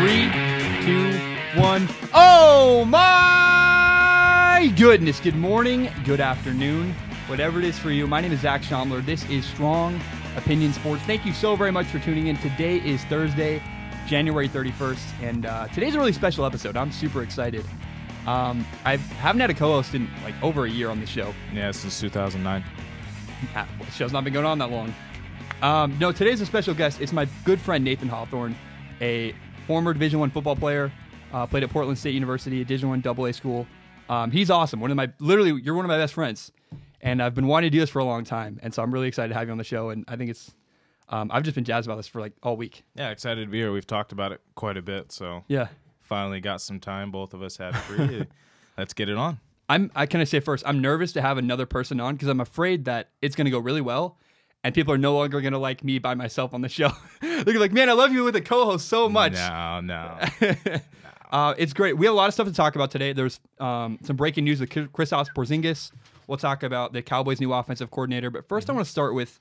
3, 2, 1. Oh my goodness. Good morning, good afternoon, whatever it is for you. My name is Zach Schomler. This is Strong Opinion Sports. Thank you so very much for tuning in. Today is Thursday, January 31st, and today's a really special episode. I'm super excited. I haven't had a co-host in like over a year on the show. Yeah, since 2009. The show's not been going on that long. No, today's a special guest. It's my good friend Nathan Hawthorne, a former Division I football player, played at Portland State University, a Division I AA school. He's awesome. You're one of my best friends, and I've been wanting to do this for a long time, and so I'm really excited to have you on the show. And I think it's, I've just been jazzed about this for like all week. Yeah, excited to be here. We've talked about it quite a bit, so yeah, finally got some time. Both of us had free. Let's get it on. Can I say first, I'm nervous to have another person on because I'm afraid that it's going to go really well, and people are no longer going to like me by myself on the show. They're gonna be like, man, I love you with a co-host so much. No. It's great. We have a lot of stuff to talk about today. There's some breaking news with Kristaps Porzingis. We'll talk about the Cowboys' new offensive coordinator. But first, I want to start with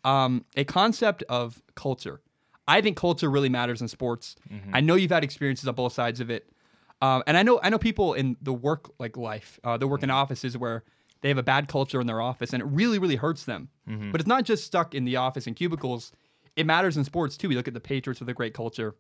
a concept of culture. I think culture really matters in sports. I know you've had experiences on both sides of it. And I know people in the work life, they work in offices where they have a bad culture in their office, and it really, really hurts them. But it's not just stuck in the office and cubicles. It matters in sports, too. We look at the Patriots with a great culture.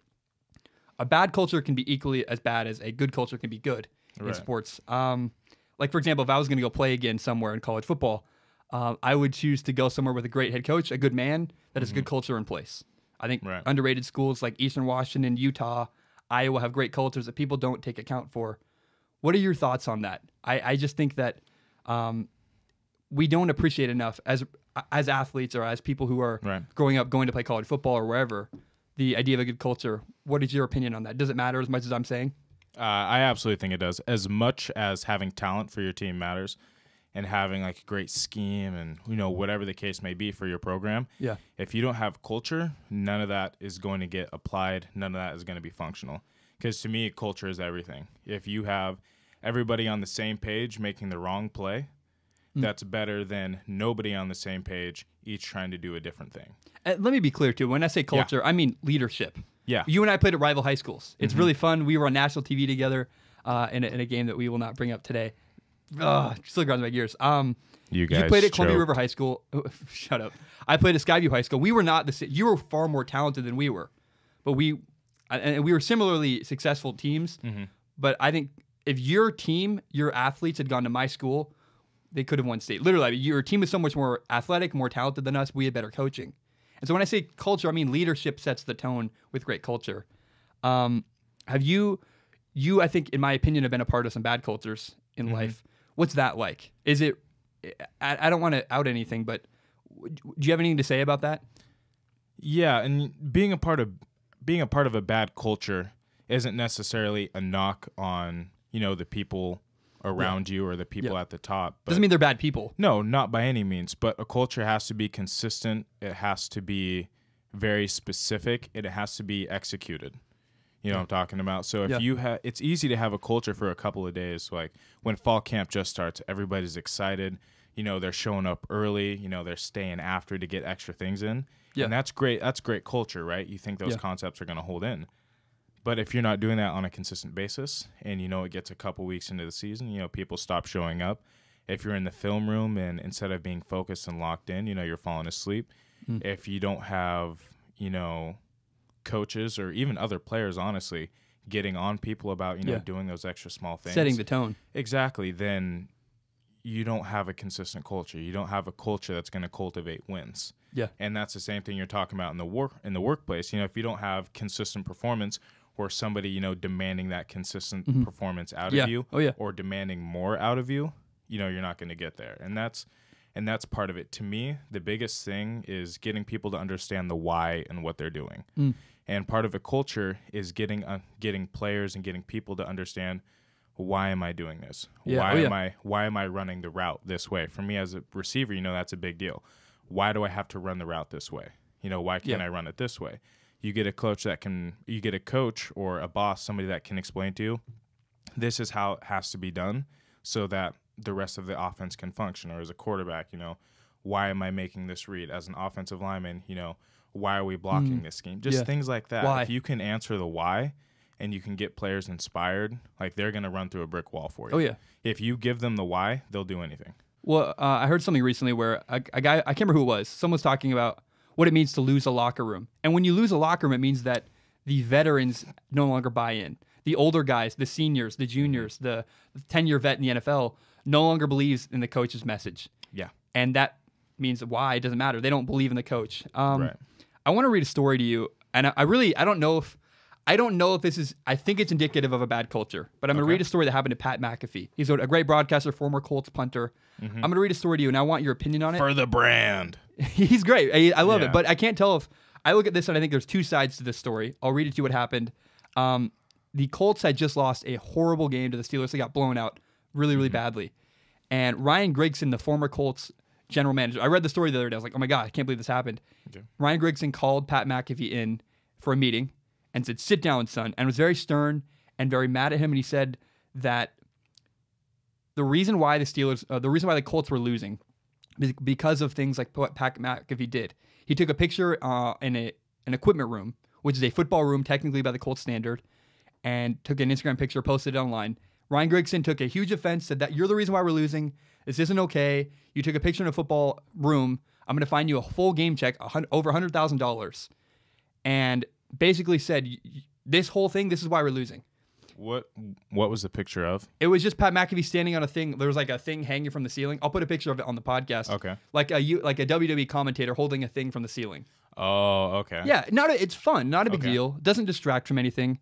A bad culture can be equally as bad as a good culture can be good in sports. Like, for example, if I was going to go play again somewhere in college football, I would choose to go somewhere with a great head coach, a good man that has good culture in place. I think underrated schools like Eastern Washington, Utah, Iowa have great cultures that people don't take account for. What are your thoughts on that? I just think that we don't appreciate enough as athletes or as people who are growing up going to play college football or wherever, the idea of a good culture. What is your opinion on that? Does it matter as much as I'm saying? I absolutely think it does. As much as having talent for your team matters and having like a great scheme and, whatever the case may be for your program. Yeah. If you don't have culture, none of that is going to get applied. None of that is going to be functional. Because to me, culture is everything. If you have everybody on the same page making the wrong play, that's better than nobody on the same page, each trying to do a different thing. Let me be clear, too. When I say culture, I mean leadership. Yeah. You and I played at rival high schools. It's really fun. We were on national TV together in a game that we will not bring up today. Still grinds my gears. You guys played at Columbia River High School. Shut up. I played at Skyview High School. We were not the same. You were far more talented than we were. But we were similarly successful teams. But I think if your team, your athletes had gone to my school, they could have won state. Literally, your team is so much more athletic, more talented than us. We had better coaching. And so when I say culture, I mean leadership sets the tone with great culture. Have you, I think, in my opinion, have been a part of some bad cultures in life. What's that like? Is it, I don't want to out anything, but do you have anything to say about that? Yeah, and being a part of a bad culture isn't necessarily a knock on, the people around you or the people at the top. But doesn't mean they're bad people. No, not by any means. But a culture has to be consistent. It has to be very specific. And it has to be executed. You know what I'm talking about? So if you have, it's easy to have a culture for a couple of days. Like when fall camp just starts, everybody's excited. They're showing up early. They're staying after to get extra things in. Yeah. And that's great. That's great culture, right? You think those concepts are going to hold in. But if you're not doing that on a consistent basis and, it gets a couple weeks into the season, people stop showing up. If you're in the film room and instead of being focused and locked in, you're falling asleep. If you don't have, coaches or even other players, honestly, getting on people about, doing those extra small things. Setting the tone. Exactly. Then you don't have a consistent culture. You don't have a culture that's going to cultivate wins. Yeah. And that's the same thing you're talking about in the workplace. If you don't have consistent performance or somebody, demanding that consistent performance out of you or demanding more out of you, you're not going to get there. And that's part of it. To me, the biggest thing is getting people to understand the why and what they're doing. And part of a culture is getting players and getting people to understand, why am I doing this? Why am I running the route this way? For me as a receiver, that's a big deal. Why do I have to run the route this way? Why can't I run it this way? You get a coach or a boss, somebody that can explain to you, this is how it has to be done so that the rest of the offense can function. Or as a quarterback, why am I making this read? As an offensive lineman, why are we blocking this scheme? Just things like that. Why? If you can answer the why and you can get players inspired, like they're going to run through a brick wall for you. Oh, yeah. If you give them the why, they'll do anything. Well, I heard something recently where a guy, I can't remember who it was, someone was talking about what it means to lose a locker room. And when you lose a locker room, it means that the veterans no longer buy in. The older guys, the seniors, the juniors, the 10-year vet in the NFL no longer believes in the coach's message. Yeah. And that means why, it doesn't matter. They don't believe in the coach. Right. I want to read a story to you. And I don't know if this is, I think it's indicative of a bad culture, but I'm going to read a story that happened to Pat McAfee. He's a great broadcaster, former Colts punter. I'm going to read a story to you, and I want your opinion on it. For the brand. He's great. I love it, but I can't tell if, I look at this and I think there's two sides to this story. I'll read it to you what happened. The Colts had just lost a horrible game to the Steelers. They got blown out really, really badly. And Ryan Grigson, the former Colts general manager, I read the story the other day. I was like, oh my God, I can't believe this happened. Okay. Ryan Grigson called Pat McAfee in for a meeting and said, sit down, son, and was very stern and very mad at him. And he said that the reason why the Colts were losing is because of things like what Pat McAfee did. He took a picture in an equipment room, which is a football room technically by the Colts standard, and took an Instagram picture, posted it online. Ryan Grigson took a huge offense, said that you're the reason why we're losing. This isn't okay. You took a picture in a football room. I'm going to fine you a full game check, over $100,000. And basically said, this whole thing, this is why we're losing. What was the picture of? It was just Pat McAfee standing on a thing. There was like a thing hanging from the ceiling. I'll put a picture of it on the podcast. Okay. Like a WWE commentator holding a thing from the ceiling. Oh, okay. Yeah, it's fun, not a big deal. Doesn't distract from anything.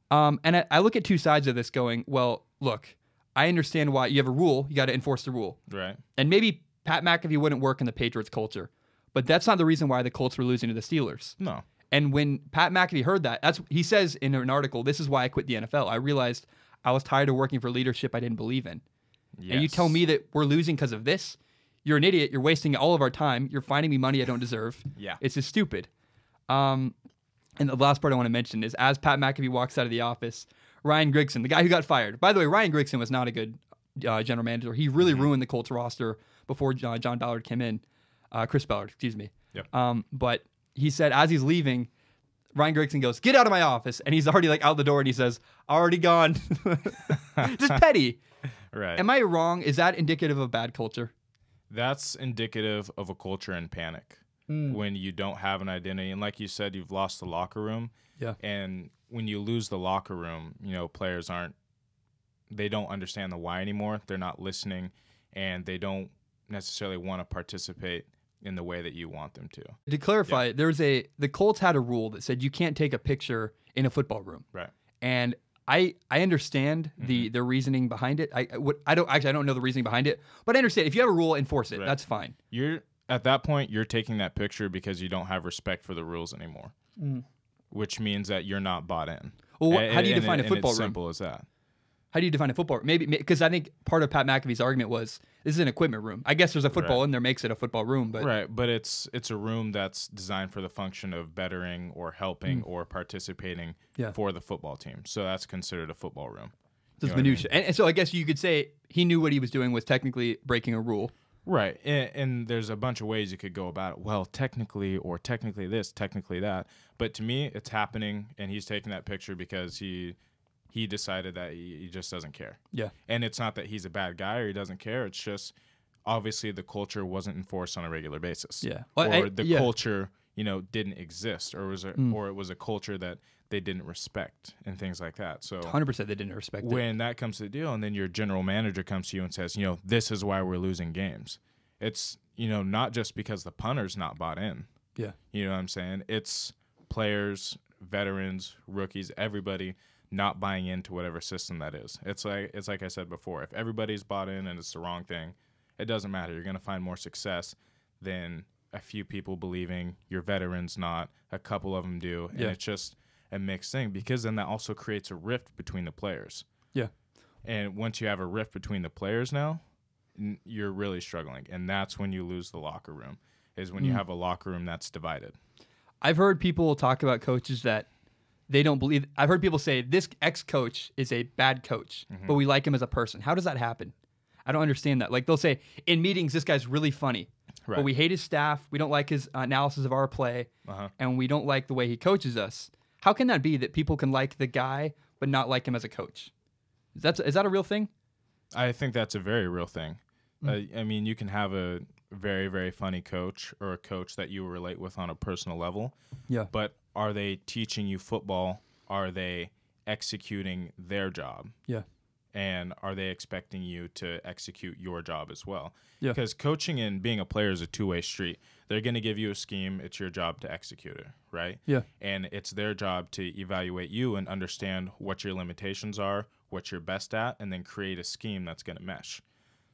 And I look at two sides of this going, well, look, I understand why you have a rule. You got to enforce the rule. Right. And maybe Pat McAfee wouldn't work in the Patriots culture, but that's not the reason why the Colts were losing to the Steelers. No. And when Pat McAfee heard that, he says in an article, this is why I quit the NFL. I realized I was tired of working for leadership I didn't believe in. Yes. And you tell me that we're losing because of this? You're an idiot. You're wasting all of our time. You're finding me money I don't deserve. Yeah. It's just stupid. And the last part I want to mention is as Pat McAfee walks out of the office, Ryan Grigson, the guy who got fired. By the way, Ryan Grigson was not a good general manager. He really ruined the Colts roster before John Ballard came in. Chris Ballard, excuse me. Yep. But he said as he's leaving, Ryan Grigson goes, get out of my office. And he's already like out the door and he says, already gone. Just petty. Right. Am I wrong? Is that indicative of bad culture? That's indicative of a culture in panic when you don't have an identity. And like you said, you've lost the locker room. Yeah. And when you lose the locker room, players they don't understand the why anymore. They're not listening and they don't necessarily want to participate in the way that you want them to. To clarify, the Colts had a rule that said you can't take a picture in a football room. Right. And I understand the reasoning behind it. I don't know the reasoning behind it, but I understand if you have a rule, enforce it. Right. That's fine. At that point, you're taking that picture because you don't have respect for the rules anymore, which means that you're not bought in. Well, how do you define a football room? Simple as that. How do you define a football room? Maybe because I think part of Pat McAfee's argument was this is an equipment room. I guess there's a football in there, makes it a football room, but right. But it's a room that's designed for the function of bettering or helping or participating for the football team. So that's considered a football room. It's minutia, and so I guess you could say he knew what he was doing was technically breaking a rule. Right, and there's a bunch of ways you could go about it. Well, technically this, technically that. But to me, it's happening, and he's taking that picture because he decided that he just doesn't care. Yeah. And it's not that he's a bad guy or he doesn't care. It's just obviously the culture wasn't enforced on a regular basis. Yeah. Or the culture, didn't exist, or it was a culture that they didn't respect and things like that. So 100% they didn't respect it. When that comes to the deal and then your general manager comes to you and says, this is why we're losing games. It's, not just because the punter's not bought in. Yeah. You know what I'm saying? It's players, veterans, rookies, everybody not buying into whatever system that is. It's like I said before, if everybody's bought in and it's the wrong thing, it doesn't matter. You're going to find more success than a few people believing your veterans not, a couple of them do, and it's just a mixed thing because then that also creates a rift between the players. Yeah. And once you have a rift between the players now, you're really struggling, and that's when you lose the locker room, is when you have a locker room that's divided. I've heard people talk about coaches that they don't believe. I've heard people say this ex-coach is a bad coach, but we like him as a person. How does that happen? I don't understand that. Like they'll say in meetings, this guy's really funny, right, but we hate his staff. We don't like his analysis of our play, and we don't like the way he coaches us. How can that be that people can like the guy but not like him as a coach? Is that a real thing? I think that's a very real thing. I mean, you can have a very, very funny coach or a coach that you relate with on a personal level. Yeah. But are they teaching you football? Are they executing their job? Yeah. And are they expecting you to execute your job as well? Yeah. Because coaching and being a player is a two-way street. They're going to give you a scheme. It's your job to execute it, right? Yeah. And it's their job to evaluate you and understand what your limitations are, what you're best at, and then create a scheme that's going to mesh.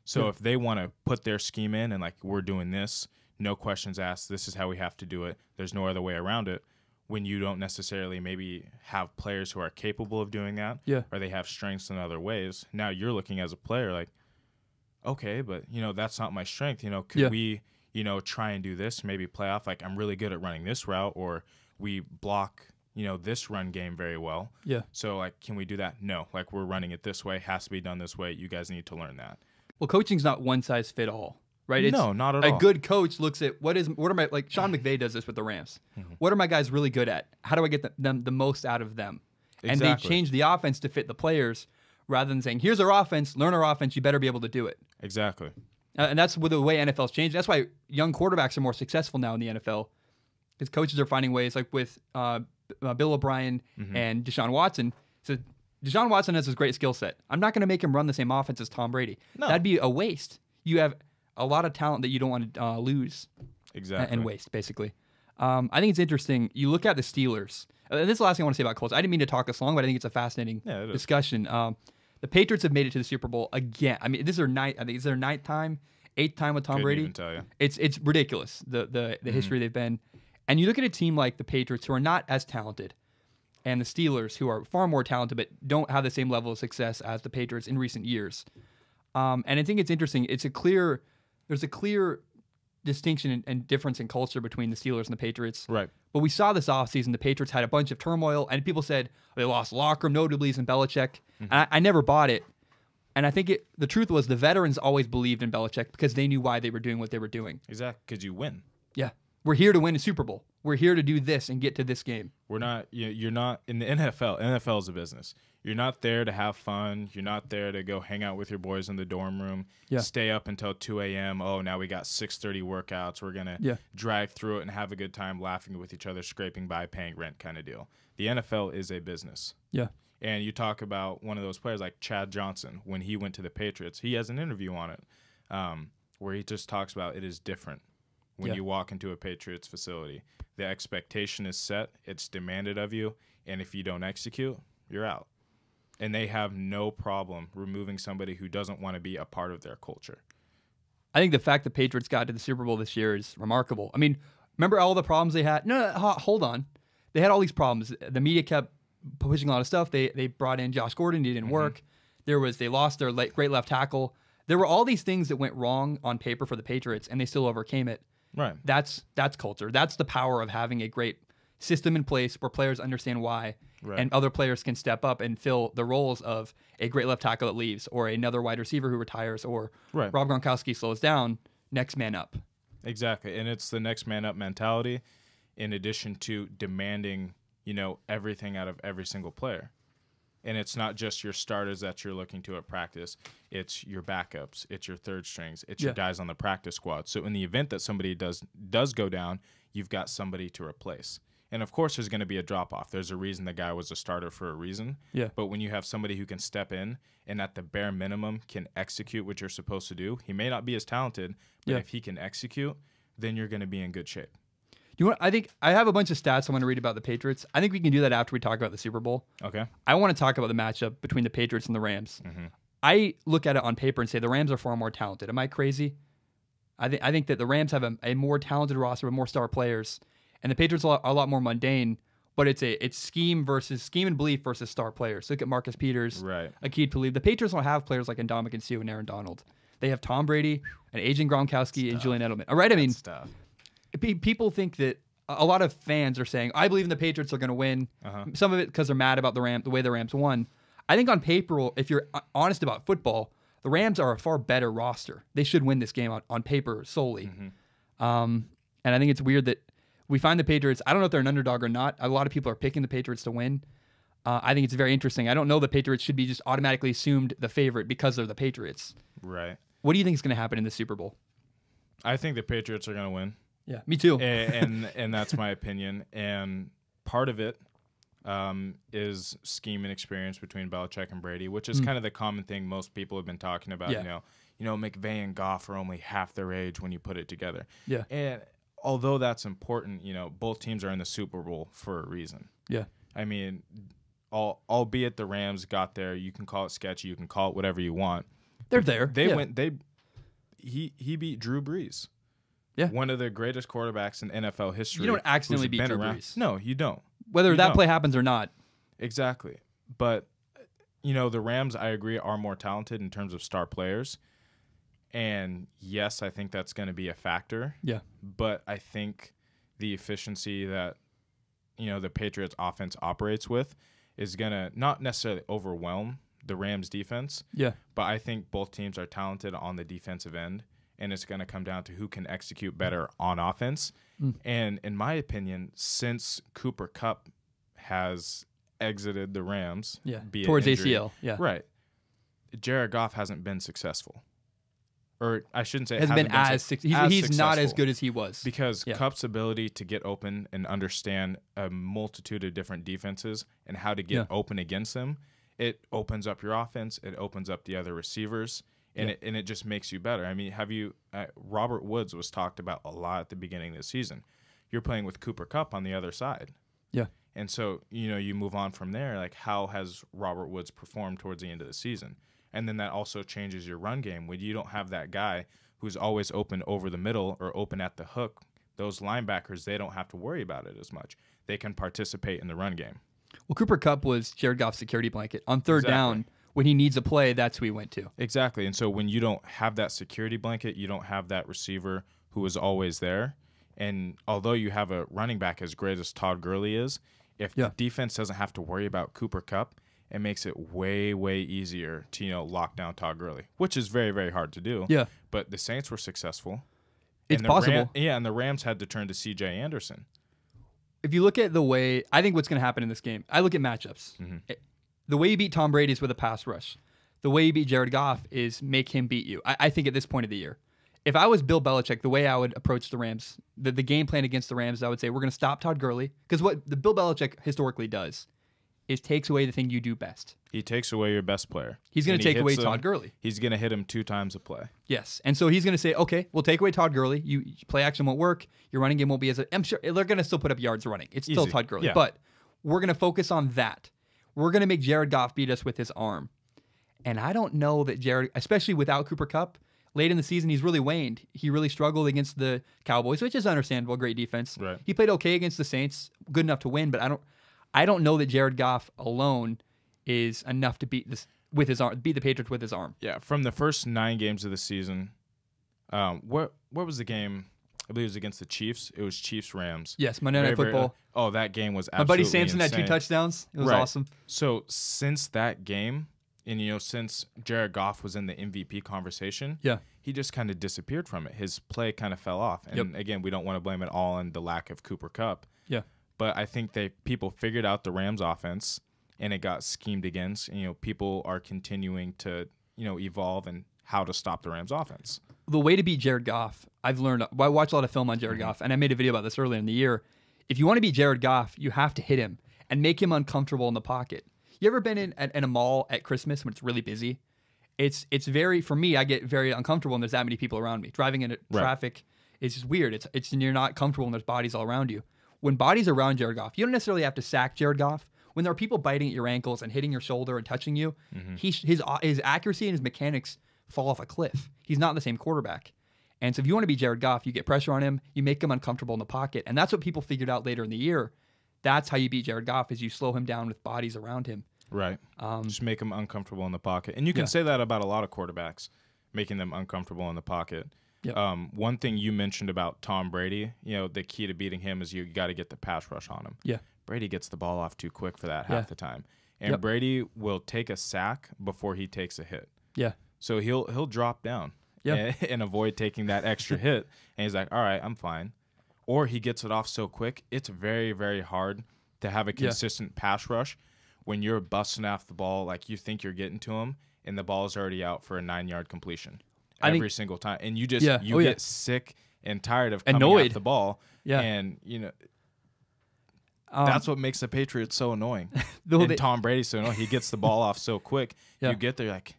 So if they want to put their scheme in and, like, we're doing this, no questions asked, this is how we have to do it, there's no other way around it, when you don't necessarily maybe have players who are capable of doing that, or they have strengths in other ways, now you're looking as a player like, okay, but, that's not my strength. Could we, try and do this, maybe play off, like, I'm really good at running this route, or we block, this run game very well. Yeah. So, like, can we do that? No. Like, we're running it this way, has to be done this way. You guys need to learn that. Well, coaching's not one size fit all, right? No, not at all. A good coach looks at what are my, like Sean McVay does this with the Rams. What are my guys really good at? How do I get them the most out of them? Exactly. And they change the offense to fit the players rather than saying, here's our offense, learn our offense, you better be able to do it. Exactly. And that's with the way NFL's changed. That's why young quarterbacks are more successful now in the NFL, because coaches are finding ways, like with Bill O'Brien and Deshaun Watson. So Deshaun Watson has this great skill set. I'm not going to make him run the same offense as Tom Brady. No. That'd be a waste. You have a lot of talent that you don't want to lose. Exactly. And waste, basically. I think it's interesting. You look at the Steelers. This is the last thing I want to say about Colts. I didn't mean to talk this long, but I think it's a fascinating discussion. The Patriots have made it to the Super Bowl again. I mean, this is their ninth. I think it's their eighth time with Tom Brady. Even tell you. It's ridiculous the history they've been. And you look at a team like the Patriots, who are not as talented, and the Steelers, who are far more talented but don't have the same level of success as the Patriots in recent years. And I think it's interesting. There's a clear distinction and difference in culture between the Steelers and the Patriots. Right. But we saw this offseason, the Patriots had a bunch of turmoil, and people said they lost locker room notables in Belichick. And I never bought it. And I think the truth was the veterans always believed in Belichick because they knew why they were doing what they were doing. Exactly, because you win. Yeah. We're here to win a Super Bowl. We're here to do this and get to this game. We're not. You're not in the NFL. NFL is a business. You're not there to have fun. You're not there to go hang out with your boys in the dorm room. Yeah. Stay up until 2 a.m. Oh, now we got 6:30 workouts. We're gonna drag through it and have a good time, laughing with each other, scraping by, paying rent, kind of deal. The NFL is a business. Yeah. And you talk about one of those players like Chad Johnson when he went to the Patriots. He has an interview on it where he just talks about it is different. When you walk into a Patriots facility, the expectation is set, it's demanded of you, and if you don't execute, you're out. And they have no problem removing somebody who doesn't want to be a part of their culture. I think the fact the Patriots got to the Super Bowl this year is remarkable. I mean, remember all the problems they had? No, hold on. They had all these problems. The media kept pushing a lot of stuff. They brought in Josh Gordon. He didn't work. They lost their great left tackle. There were all these things that went wrong on paper for the Patriots, and they still overcame it. Right. That's culture. That's the power of having a great system in place where players understand why, and other players can step up and fill the roles of a great left tackle that leaves, or another wide receiver who retires, or Rob Gronkowski slows down, next man up. Exactly. And it's the next man up mentality in addition to demanding, everything out of every single player. And it's not just your starters that you're looking to at practice. It's your backups. It's your third strings. It's your guys on the practice squad. So in the event that somebody does go down, you've got somebody to replace. And, of course, there's going to be a drop-off. There's a reason the guy was a starter for a reason. Yeah. But when you have somebody who can step in and at the bare minimum can execute what you're supposed to do, he may not be as talented, but if he can execute, then you're going to be in good shape. I think I have a bunch of stats I want to read about the Patriots. I think we can do that after we talk about the Super Bowl. Okay. I want to talk about the matchup between the Patriots and the Rams. I look at it on paper and say the Rams are far more talented. Am I crazy? I think that the Rams have a more talented roster with more star players, and the Patriots are a lot more mundane. But it's scheme and belief versus star players. Look at Marcus Peters, Aqib Talib. The Patriots don't have players like Ndamukong Suh and Aaron Donald. They have Tom Brady, an aging Gronkowski, and Julian Edelman. All right, I mean, people think that a lot of fans are saying, I believe in the Patriots are going to win. Some of it because they're mad about the way the Rams won. I think on paper, if you're honest about football, the Rams are a far better roster. They should win this game on paper solely. And I think it's weird that We find the Patriots. I don't know if they're an underdog or not. A lot of people are picking the Patriots to win. I think it's very interesting. I don't know the Patriots should be just automatically assumed the favorite because they're the Patriots. Right. What do you think is going to happen in the Super Bowl? I think the Patriots are going to win. Yeah, me too. And that's my opinion. And part of it is scheme and experience between Belichick and Brady, which is kind of the common thing most people have been talking about. Yeah. McVay and Goff are only half their age when you put it together. Yeah. And although that's important, both teams are in the Super Bowl for a reason. Yeah. I mean, albeit the Rams got there, you can call it sketchy, you can call it whatever you want. They're there. He beat Drew Brees. Yeah. One of the greatest quarterbacks in NFL history. You don't accidentally beat Drew Brees. No, you don't. Whether that play happens or not. Exactly. But, the Rams, I agree, are more talented in terms of star players. And, yes, I think that's going to be a factor. Yeah. But I think the efficiency that, the Patriots offense operates with is going to not necessarily overwhelm the Rams defense. Yeah. But I think both teams are talented on the defensive end, and it's going to come down to who can execute better on offense. And in my opinion, since Cooper Kupp has exited the Rams, towards injury, ACL, right, Jared Goff hasn't been successful. Or I shouldn't say hasn't been as successful. He's not as good as he was. Because Kupp's ability to get open and understand a multitude of different defenses and how to get open against them, it opens up your offense. It opens up the other receivers, and it just makes you better. I mean, Robert Woods was talked about a lot at the beginning of the season. You're playing with Cooper Kupp on the other side. Yeah. And so, you move on from there, like how has Robert Woods performed towards the end of the season? And then that also changes your run game. When you don't have that guy who's always open over the middle or open at the hook, those linebackers, they don't have to worry about it as much. They can participate in the run game. Well, Cooper Kupp was Jared Goff's security blanket. On third down, when he needs a play, that's who he went to. Exactly. And so when you don't have that security blanket, you don't have that receiver who is always there. And although you have a running back as great as Todd Gurley is, if the defense doesn't have to worry about Cooper Kupp, it makes it way, way easier to, lock down Todd Gurley, which is very, very hard to do. Yeah. But the Saints were successful. It's possible. And the Rams had to turn to C.J. Anderson. If you look at the way, I think what's going to happen in this game, I look at matchups. The way you beat Tom Brady is with a pass rush. The way you beat Jared Goff is make him beat you. I think at this point of the year. If I was Bill Belichick, the way I would approach the Rams, the game plan against the Rams, I would say we're going to stop Todd Gurley. Because what the Bill Belichick historically does is takes away the thing you do best. He takes away your best player. He's going to take away Todd Gurley. He's going to hit him 2 times a play. Yes. And so he's going to say, okay, we'll take away Todd Gurley. You play action won't work. Your running game won't be I'm sure they're going to still put up yards running. It's still Todd Gurley. Yeah. But we're going to focus on that. We're going to make Jared Goff beat us with his arm. And I don't know that Jared, especially without Cooper Kupp, late in the season, he's really waned. He really struggled against the Cowboys, which is understandable, great defense. Right. He played okay against the Saints, good enough to win, but I don't know that Jared Goff alone is enough to beat this with his arm, beat the Patriots with his arm. Yeah, from the first 9 games of the season, what was the game? I believe it was against the Chiefs. It was Chiefs-Rams. Yes, Monday Night Football. That game was absolutely My buddy Samson insane. had 2 touchdowns. It was awesome. So since that game, and since Jared Goff was in the MVP conversation, he just kind of disappeared from it. His play kind of fell off. And again, we don't want to blame it all on the lack of Cooper Kupp. Yeah. But I think people figured out the Rams offense, and it got schemed against. People are continuing to evolve and how to stop the Rams offense. The way to beat Jared Goff, I've learned. I watch a lot of film on Jared Goff, and I made a video about this earlier in the year. If you want to beat Jared Goff, you have to hit him and make him uncomfortable in the pocket. You ever been in a mall at Christmas when it's really busy? It's very, for me, I get very uncomfortable when there's that many people around me. Driving in traffic is just weird. It's you're not comfortable when there's bodies all around you. When bodies are around Jared Goff, you don't necessarily have to sack Jared Goff. When there are people biting at your ankles and hitting your shoulder and touching you, his accuracy and his mechanics fall off a cliff. He's not the same quarterback. And so if you want to beat Jared Goff, you get pressure on him, you make him uncomfortable in the pocket. And that's what people figured out later in the year. That's how you beat Jared Goff, is you slow him down with bodies around him. Right. Just make him uncomfortable in the pocket. And you can say that about a lot of quarterbacks, making them uncomfortable in the pocket. Yep. One thing you mentioned about Tom Brady, the key to beating him is you got to get the pass rush on him. Yeah. Brady gets the ball off too quick for that half the time. And Brady will take a sack before he takes a hit. Yeah. So he'll drop down and avoid taking that extra hit. And he's like, all right, I'm fine. or he gets it off so quick. It's very, very hard to have a consistent pass rush when you're busting off the ball like you think you're getting to him, and the ball is already out for a 9-yard completion every single time. And you just get sick and tired of coming off the ball. Yeah. And, that's what makes the Patriots so annoying. And Tom Brady so annoying. He gets the ball off so quick. Yeah. You get there like,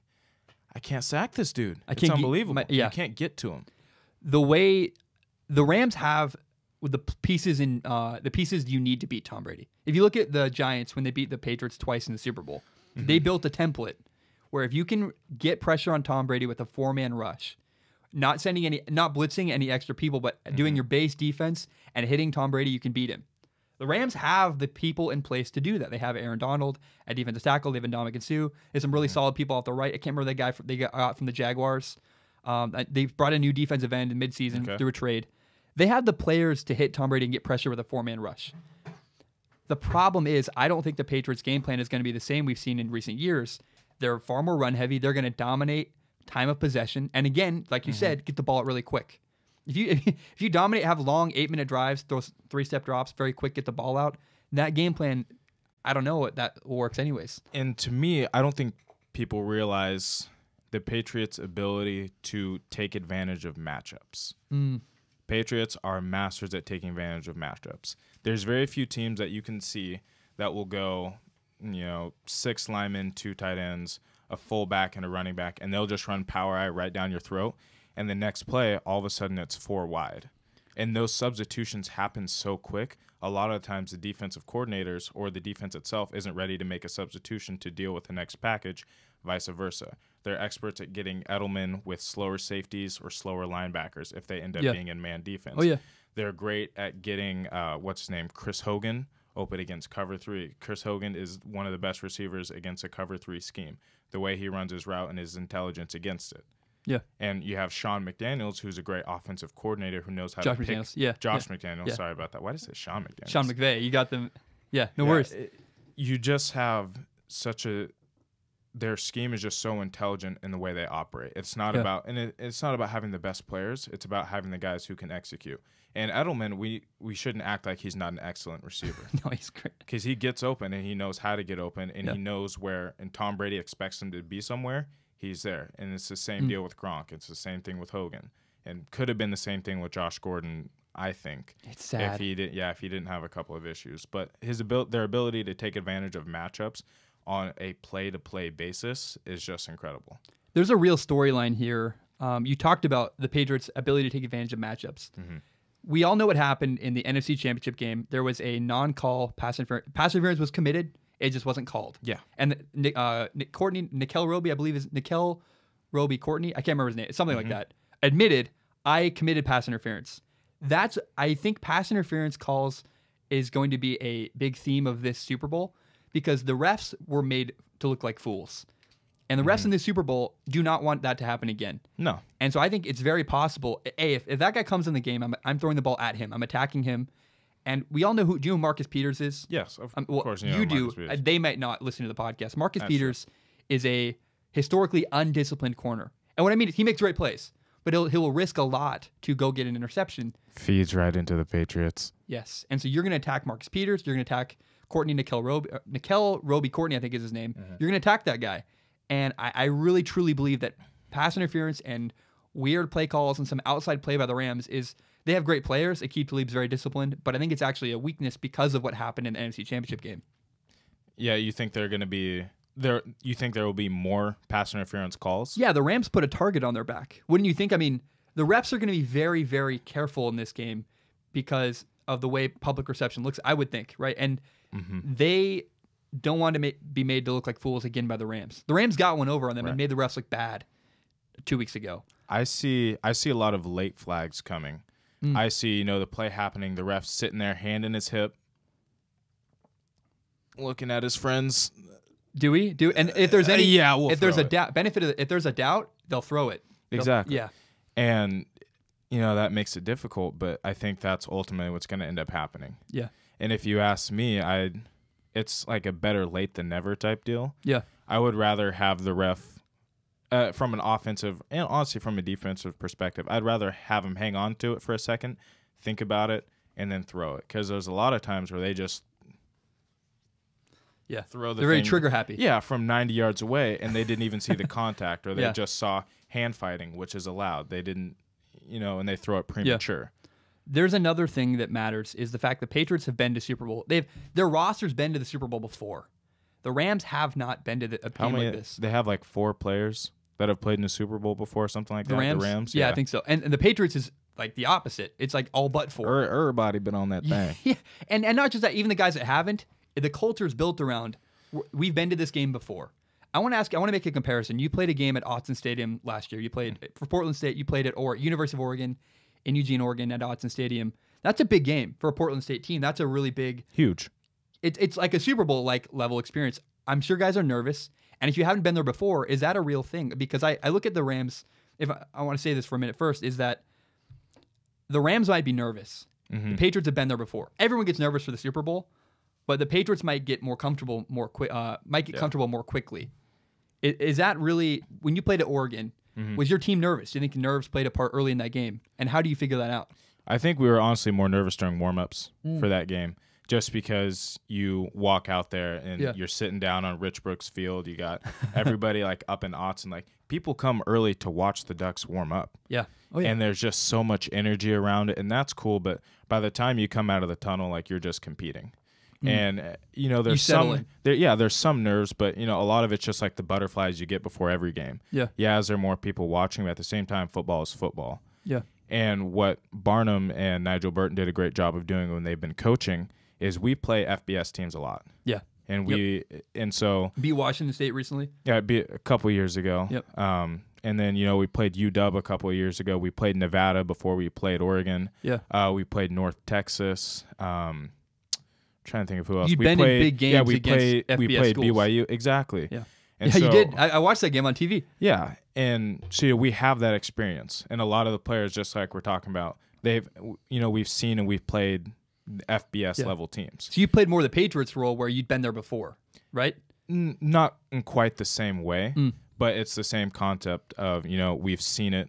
I can't sack this dude. It's unbelievable. You can't get to him. The way the Rams have with the pieces you need to beat Tom Brady. If you look at the Giants when they beat the Patriots twice in the Super Bowl, they built a template where if you can get pressure on Tom Brady with a 4-man rush, not blitzing any extra people, but doing your base defense and hitting Tom Brady, you can beat him. The Rams have the people in place to do that. They have Aaron Donald at defensive tackle. They have Ndamukong Suh. There's some really solid people off the right. I can't remember the guy they got from the Jaguars. They brought a new defensive end in midseason through a trade. They have the players to hit Tom Brady and get pressure with a 4-man rush. The problem is I don't think the Patriots' game plan is going to be the same we've seen in recent years. They're far more run-heavy. They're going to dominate time of possession. And again, like you said, get the ball out really quick. If you dominate, have long 8-minute drives, throw 3-step drops, very quick, get the ball out, that game plan, I don't know if that works anyways. And to me, I don't think people realize the Patriots' ability to take advantage of matchups. Patriots are masters at taking advantage of matchups. There's very few teams that you can see that will go, 6 linemen, 2 tight ends, a fullback, and a running back, and they'll just run power eye right down your throat. And the next play, all of a sudden, it's 4 wide. And those substitutions happen so quick, a lot of times the defensive coordinators or the defense itself isn't ready to make a substitution to deal with the next package, vice versa. They're experts at getting Edelman with slower safeties or slower linebackers if they end up being in man defense. They're great at getting, Chris Hogan open against cover 3. Chris Hogan is one of the best receivers against a cover 3 scheme. The way he runs his route and his intelligence against it. Yeah. And you have Sean McDaniels, who's a great offensive coordinator who knows how to pick. Josh McDaniels. Sorry about that. Why did I say Sean McDaniels? Sean McVay. You got them. Yeah, no worries. You just have their scheme is just so intelligent in the way they operate. It's not about it's not about having the best players. It's about having the guys who can execute. And Edelman, we shouldn't act like he's not an excellent receiver. No, he's great. Because he gets open and he knows how to get open and he knows where. And Tom Brady expects him to be somewhere. He's there. And it's the same deal with Gronk. It's the same thing with Hogan. And could have been the same thing with Josh Gordon, I think. It's sad. If he didn't have a couple of issues. But their ability to take advantage of matchups on a play-to-play basis is just incredible. There's a real storyline here. You talked about the Patriots' ability to take advantage of matchups. We all know what happened in the NFC Championship game. There was a non-call pass interference. Pass interference was committed. It just wasn't called. Yeah. And Nickel Roby, I believe is Nickel Roby Courtney. I can't remember his name. Something like that. Admitted, I committed pass interference. I think pass interference calls is going to be a big theme of this Super Bowl because the refs were made to look like fools. And the refs in this Super Bowl do not want that to happen again. No. And so I think it's very possible. If that guy comes in the game, I'm throwing the ball at him. I'm attacking him. And we all know do you know who Marcus Peters is? Yes, of course. You do. They might not listen to the podcast. Marcus Peters is a historically undisciplined corner. And what I mean is he makes great plays, but he will risk a lot to go get an interception. Feeds right into the Patriots. Yes. And so you're going to attack Marcus Peters. You're going to attack Nickel Roby Courtney, I think is his name. You're going to attack that guy. And I really, truly believe that pass interference and weird play calls and some outside play by the Rams they have great players. Aqib Talib's very disciplined, but I think it's actually a weakness because of what happened in the NFC Championship game. Yeah, you think they're going to be there? You think there will be more pass interference calls? Yeah, the Rams put a target on their back. Wouldn't you think? I mean, the refs are going to be very, very careful in this game because of the way public reception looks. I would think, right? And they don't want to be made to look like fools again by the Rams. The Rams got one over on them and made the refs look bad 2 weeks ago. I see a lot of late flags coming. I see, the play happening, the ref sitting there, hand in his hip, looking at his friends. Do we? And if there's any, if there's a doubt, if there's a doubt, they'll throw it. Exactly. And that makes it difficult, but I think that's ultimately what's going to end up happening. Yeah. And if you ask me, it's like a better late than never type deal. Yeah. I would rather have the ref. From an offensive and honestly from a defensive perspective, I'd rather have him hang on to it for a second, think about it, and then throw it. Because there's a lot of times where they just throw the They're very trigger happy. Yeah, from 90 yards away, and they didn't even see the contact, or they just saw hand fighting, which is allowed. They didn't, and they throw it premature. There's another thing that matters is the fact the Patriots have been to Super Bowl. Their roster's been to the Super Bowl before. The Rams have not been to a game like this. They have like 4 players that have played in the Super Bowl before, something like that. The Rams? Yeah, I think so. And the Patriots is like the opposite. It's like all but 4. Everybody been on that thing. Yeah, and not just that, even the guys that haven't, the culture is built around, we've been to this game before. I want to make a comparison. You played a game at Autzen Stadium last year. You played for Portland State. You played at University of Oregon in Eugene, Oregon at Autzen Stadium. That's a big game for a Portland State team. That's a really big. Huge. It's like a Super Bowl like level experience. I'm sure guys are nervous. And if you haven't been there before, is that a real thing? Because I look at the Rams, if I want to say this for a minute first, is that the Rams might be nervous. Mm-hmm. The Patriots have been there before. Everyone gets nervous for the Super Bowl, but the Patriots might get more comfortable comfortable more quickly. Is that really, when you played at Oregon, was your team nervous? Do you think nerves played a part early in that game? And how do you figure that out? I think we were honestly more nervous during warm-ups for that game, just because you walk out there and you're sitting down on Rich Brooks Field. You got everybody like up in Autzen. Like, people come early to watch the Ducks warm up. Yeah. Oh, yeah. And there's just so much energy around it, and that's cool. But by the time you come out of the tunnel, like, you're just competing. And there's some nerves, but a lot of it's just like the butterflies you get before every game. Yeah, is there more people watching? But at the same time, football is football. Yeah. And what Barnum and Nigel Burton did a great job of doing when they've been coaching is we play FBS teams a lot. Yeah. And so beat Washington State recently. Yeah, beat a couple years ago. Yep. And then we played UW a couple of years ago. We played Nevada before we played Oregon. Yeah. We played North Texas. Trying to think of who else. You've been in big games. Yeah, we played schools. BYU. Exactly. Yeah. And you did. I watched that game on TV. Yeah, and so we have that experience, and a lot of the players, just like we're talking about, we've seen and we've played FBS level teams. So you played more the Patriots role where you'd been there before, right? Not in quite the same way, but it's the same concept of we've seen it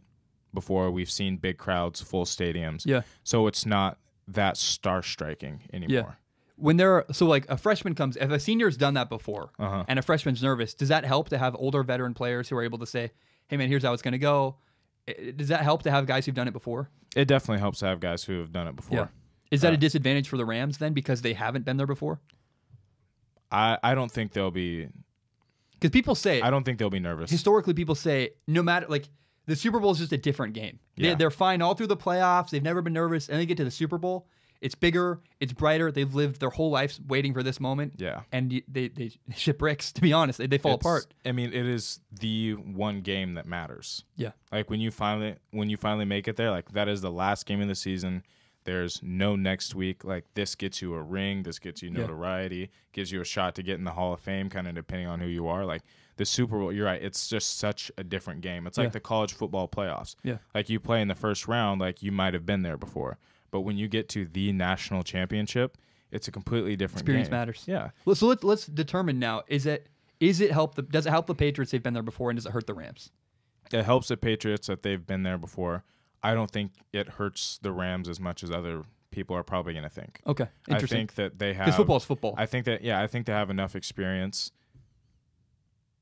before. We've seen big crowds, full stadiums. Yeah. So it's not that star-striking anymore. Yeah. When like a freshman comes, if a senior's done that before and a freshman's nervous, does that help to have older veteran players who are able to say, hey man, here's how it's going to go? Does that help to have guys who've done it before? It definitely helps to have guys who have done it before. Yeah. Is that a disadvantage for the Rams then because they haven't been there before? I don't think they'll be. Because people say. I don't think they'll be nervous. Historically, people say no matter, like, the Super Bowl is just a different game. Yeah. They're fine all through the playoffs. They've never been nervous. And they get to the Super Bowl. It's bigger. It's brighter. They've lived their whole lives waiting for this moment. Yeah. And they shit bricks, to be honest. They fall apart. I mean, it is the one game that matters. Yeah. Like, when you finally make it there, like, that is the last game of the season. There's no next week. Like, this gets you a ring. This gets you notoriety. Gives you a shot to get in the Hall of Fame, kind of depending on who you are. Like, the Super Bowl, you're right. It's just such a different game. It's like the college football playoffs. Yeah. Like, you play in the first round, like, you might have been there before. But when you get to the national championship, it's a completely different experience game. Matters. Yeah. Well, so let's determine now. Does it help the Patriots? They've been there before, and does it hurt the Rams? It helps the Patriots that they've been there before. I don't think it hurts the Rams as much as other people are probably going to think. Okay, interesting. I think that they have. Because football is football. I think they have enough experience.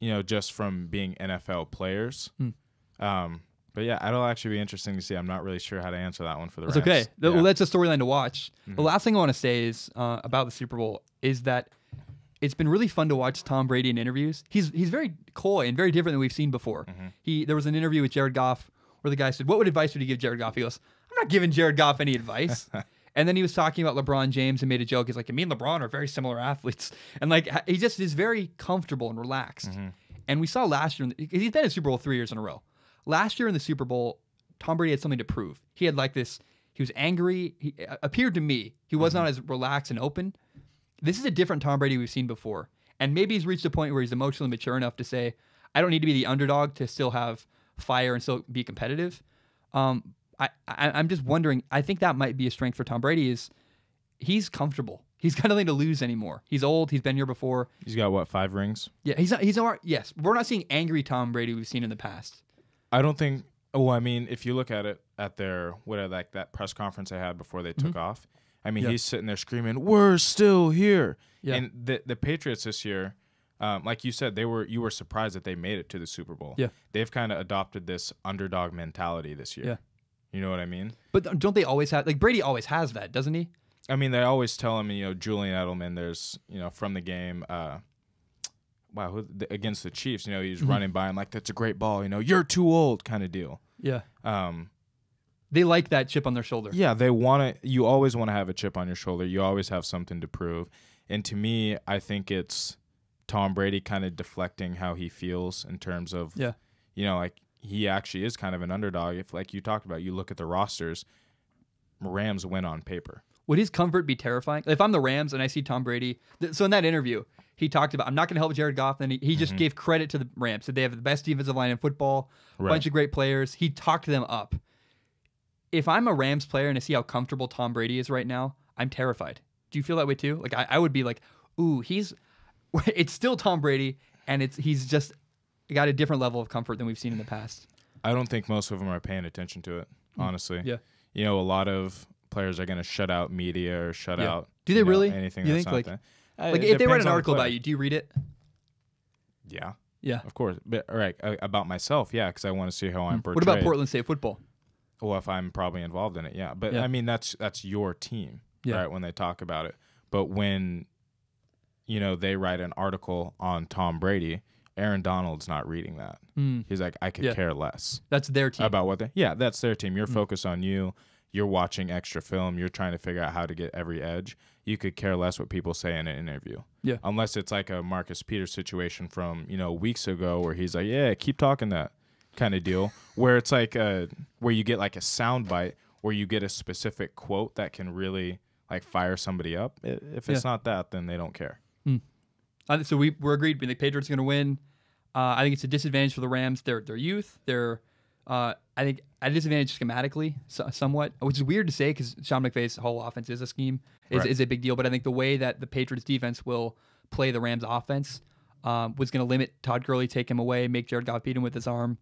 Just from being NFL players. But yeah, it'll actually be interesting to see. I'm not really sure how to answer that one for the Rams. It's okay. Yeah. Well, that's a storyline to watch. The last thing I want to say is about the Super Bowl is that it's been really fun to watch Tom Brady in interviews. He's very coy and very different than we've seen before. There was an interview with Jared Goff where the guy said, "What advice would you give Jared Goff?" He goes, "I'm not giving Jared Goff any advice." And then he was talking about LeBron James and made a joke. He's like, "Me and LeBron are very similar athletes," and like he just is very comfortable and relaxed. And we saw last year, he's been in Super Bowl 3 years in a row. Last year in the Super Bowl, Tom Brady had something to prove. He had like this, he was angry. He appeared to me, he was not as relaxed and open. This is a different Tom Brady we've seen before. And maybe he's reached a point where he's emotionally mature enough to say, I don't need to be the underdog to still have fire and still be competitive. I'm just wondering, I think that might be a strength for Tom Brady is he's comfortable. He's got nothing to lose anymore. He's old. He's been here before. He's got, what, 5 rings? Yeah, yes. We're not seeing angry Tom Brady we've seen in the past. I don't think. Oh, I mean, if you look at it at that press conference they had before they took off, I mean, he's sitting there screaming, "We're still here." Yeah. And the Patriots this year, like you said, you were surprised that they made it to the Super Bowl. Yeah. They've kind of adopted this underdog mentality this year. Yeah. You know what I mean? But don't they always have, like, Brady always has that, doesn't he? I mean, they always tell him, Julian Edelman, there's, from the game, against the Chiefs, he's running by him like, that's a great ball, you're too old kind of deal. Yeah. They like that chip on their shoulder. Yeah, you always want to have a chip on your shoulder. You always have something to prove. And to me, I think it's Tom Brady kind of deflecting how he feels in terms of, like he actually is kind of an underdog. If, like you talked about, you look at the rosters, Rams win on paper. Would his comfort be terrifying? If I'm the Rams and I see Tom Brady, so in that interview, he talked about, I'm not going to help Jared Goff. And he just gave credit to the Rams. Said they have the best defensive line in football, a bunch of great players. He talked them up. If I'm a Rams player and I see how comfortable Tom Brady is right now, I'm terrified. Do you feel that way too? Like I would be like, ooh, it's still Tom Brady, and he's just got a different level of comfort than we've seen in the past. I don't think most of them are paying attention to it, honestly. Yeah. A lot of players are going to shut out media or shut out. Do they really? Anything you that's think, not like if they write an article about you, do you read it? Yeah. Yeah. Of course. But, about myself, yeah, because I want to see how I'm portrayed. What about Portland State football? Well, if I'm probably involved in it, yeah. But, I mean, that's your team, right, when they talk about it. But when, they write an article on Tom Brady, Aaron Donald's not reading that. He's like, I could care less. That's their team. About what that's their team. You're focused on you. You're watching extra film. You're trying to figure out how to get every edge. You could care less what people say in an interview. Yeah. Unless it's like a Marcus Peters situation from, weeks ago where he's like, yeah, keep talking that kind of deal. Where it's like where you get like a sound bite where you get a specific quote that can really like fire somebody up. If it's not that, then they don't care. So we're agreed. The Patriots are going to win. I think it's a disadvantage for the Rams. Their youth. They're I think at a disadvantage schematically, somewhat, which is weird to say because Sean McVay's whole offense is a scheme, is a big deal. But I think the way that the Patriots defense will play the Rams offense was going to limit Todd Gurley, take him away, make Jared Goff beat him with his arm.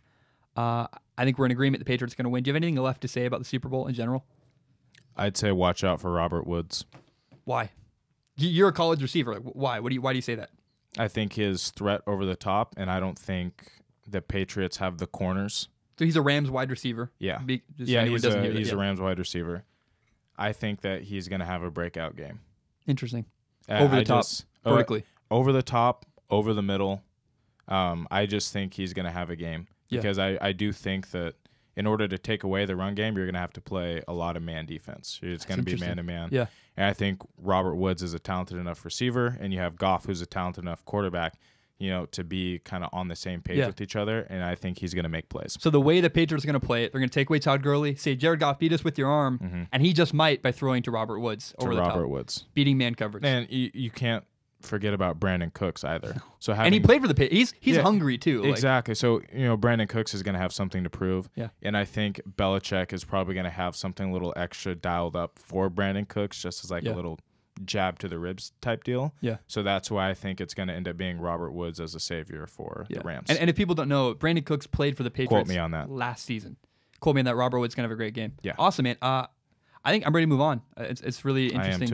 I think we're in agreement the Patriots are going to win. Do you have anything left to say about the Super Bowl in general? I'd say watch out for Robert Woods. Why? You're a college receiver. Like, why? Why do you say that? I think his threat over the top, and I don't think the Patriots have the corners. So he's a Rams wide receiver. Yeah. He's a Rams wide receiver. I think that he's going to have a breakout game. Interesting. Over the top, vertically. Over the top, over the middle. I just think he's going to have a game. Because I do think that in order to take away the run game, you're going to have to play a lot of man defense. It's going to be man-to-man. Yeah. And I think Robert Woods is a talented enough receiver, and you have Goff, who's a talented enough quarterback, to be kind of on the same page with each other, and I think he's going to make plays. So the way the Patriots are going to play it, they're going to take away Todd Gurley, say, Jared Goff, beat us with your arm, and he just might by throwing to Robert Woods over the top. Woods. Beating man coverage. And you can't forget about Brandon Cooks either. So and he played for the Patriots. He's hungry too. Exactly. So, Brandon Cooks is going to have something to prove. Yeah. And I think Belichick is probably going to have something a little extra dialed up for Brandon Cooks, just as like a little jab to the ribs type deal. Yeah. So that's why I think it's going to end up being Robert Woods as a savior for the Rams. And if people don't know, Brandon Cooks played for the Patriots. Quote me on that. Last season. Quote me on that. Robert Woods going to have a great game. Yeah. Awesome, man. I think I'm ready to move on. It's really interesting.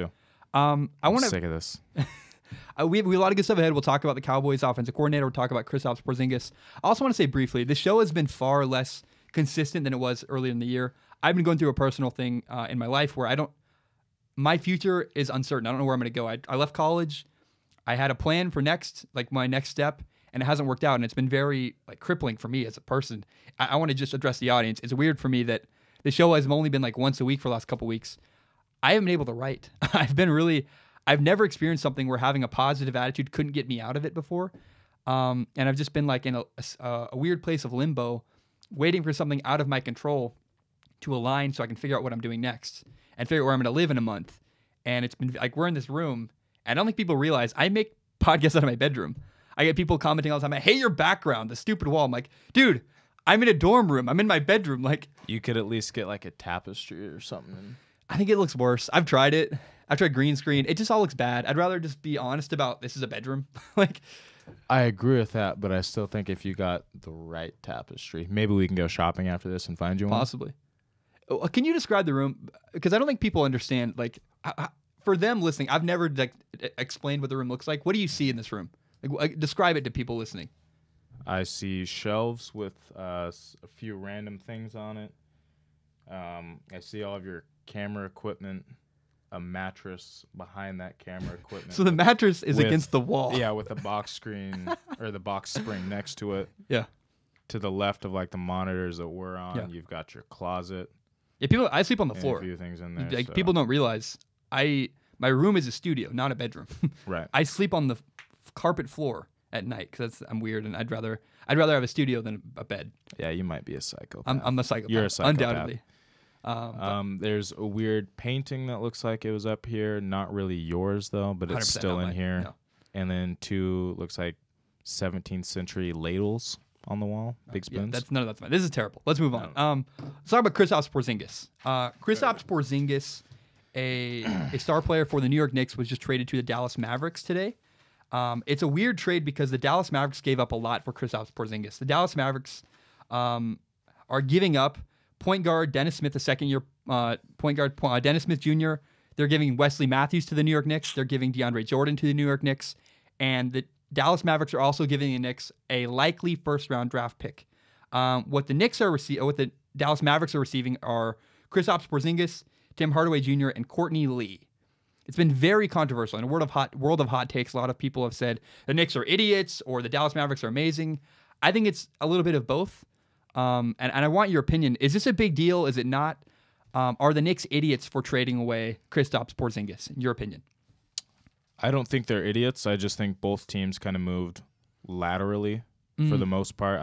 I am too. I'm sick of this. We have a lot of good stuff ahead. We'll talk about the Cowboys offensive coordinator. We'll talk about Kristaps Porzingis. I also want to say briefly, the show has been far less consistent than it was earlier in the year. I've been going through a personal thing in my life where my future is uncertain. I don't know where I'm going to go. I left college. I had a plan for my next step, and it hasn't worked out. And it's been very crippling for me as a person. I want to just address the audience. It's weird for me that the show has only been once a week for the last couple weeks. I haven't been able to write. I've never experienced something where having a positive attitude couldn't get me out of it before. And I've just been in a weird place of limbo, waiting for something out of my control to align so I can figure out what I'm doing next and figure out where I'm going to live in a month. And it's been we're in this room, and I don't think people realize I make podcasts out of my bedroom. I get people commenting all the time, I hate your background, the stupid wall. I'm like, dude, I'm in a dorm room. I'm in my bedroom. You could at least get a tapestry or something. I think it looks worse. I've tried it. I've tried green screen. It just all looks bad. I'd rather just be honest about this is a bedroom. I agree with that, but I still think if you got the right tapestry, maybe we can go shopping after this and find you one. Possibly. Can you describe the room? Because I don't think people understand For them listening, I've never explained what the room looks like. What do you see in this room? Describe it to people listening. I see shelves with a few random things on it. I see all of your camera equipment, a mattress behind that camera equipment. So the mattress is against the wall. Yeah, with a box screen or the box spring next to it. Yeah. To the left of like the monitors that we're on, you've got your closet. Yeah, I sleep on the floor. A few things in there. Like, people don't realize my room is a studio, not a bedroom. Right. I sleep on the carpet floor at night because I'm weird, and I'd rather have a studio than a bed. Yeah, you might be a psychopath. I'm a psychopath. You're a psychopath. Undoubtedly. There's a weird painting that looks like it was up here. Not really yours though, but it's still in here. No. And then 2 looks like 17th century ladles on the wall, big spoons. Yeah, that's mine. This is terrible. Let's move on. Let's talk about Kristaps Porzingis. Kristaps Porzingis, a star player for the New York Knicks, was just traded to the Dallas Mavericks today. It's a weird trade because the Dallas Mavericks gave up a lot for Kristaps Porzingis. The Dallas Mavericks are giving up point guard Dennis Smith, a second-year point guard Dennis Smith Jr. They're giving Wesley Matthews to the New York Knicks. They're giving DeAndre Jordan to the New York Knicks. And the Dallas Mavericks are also giving the Knicks a likely first-round draft pick. What the Dallas Mavericks are receiving are Kristaps Porzingis, Tim Hardaway Jr., and Courtney Lee. It's been very controversial. In a world of hot takes, a lot of people have said the Knicks are idiots or the Dallas Mavericks are amazing. I think it's a little bit of both. And I want your opinion. Is this a big deal? Is it not? Are the Knicks idiots for trading away Kristaps Porzingis, in your opinion? I don't think they're idiots. I just think both teams kind of moved laterally for the most part.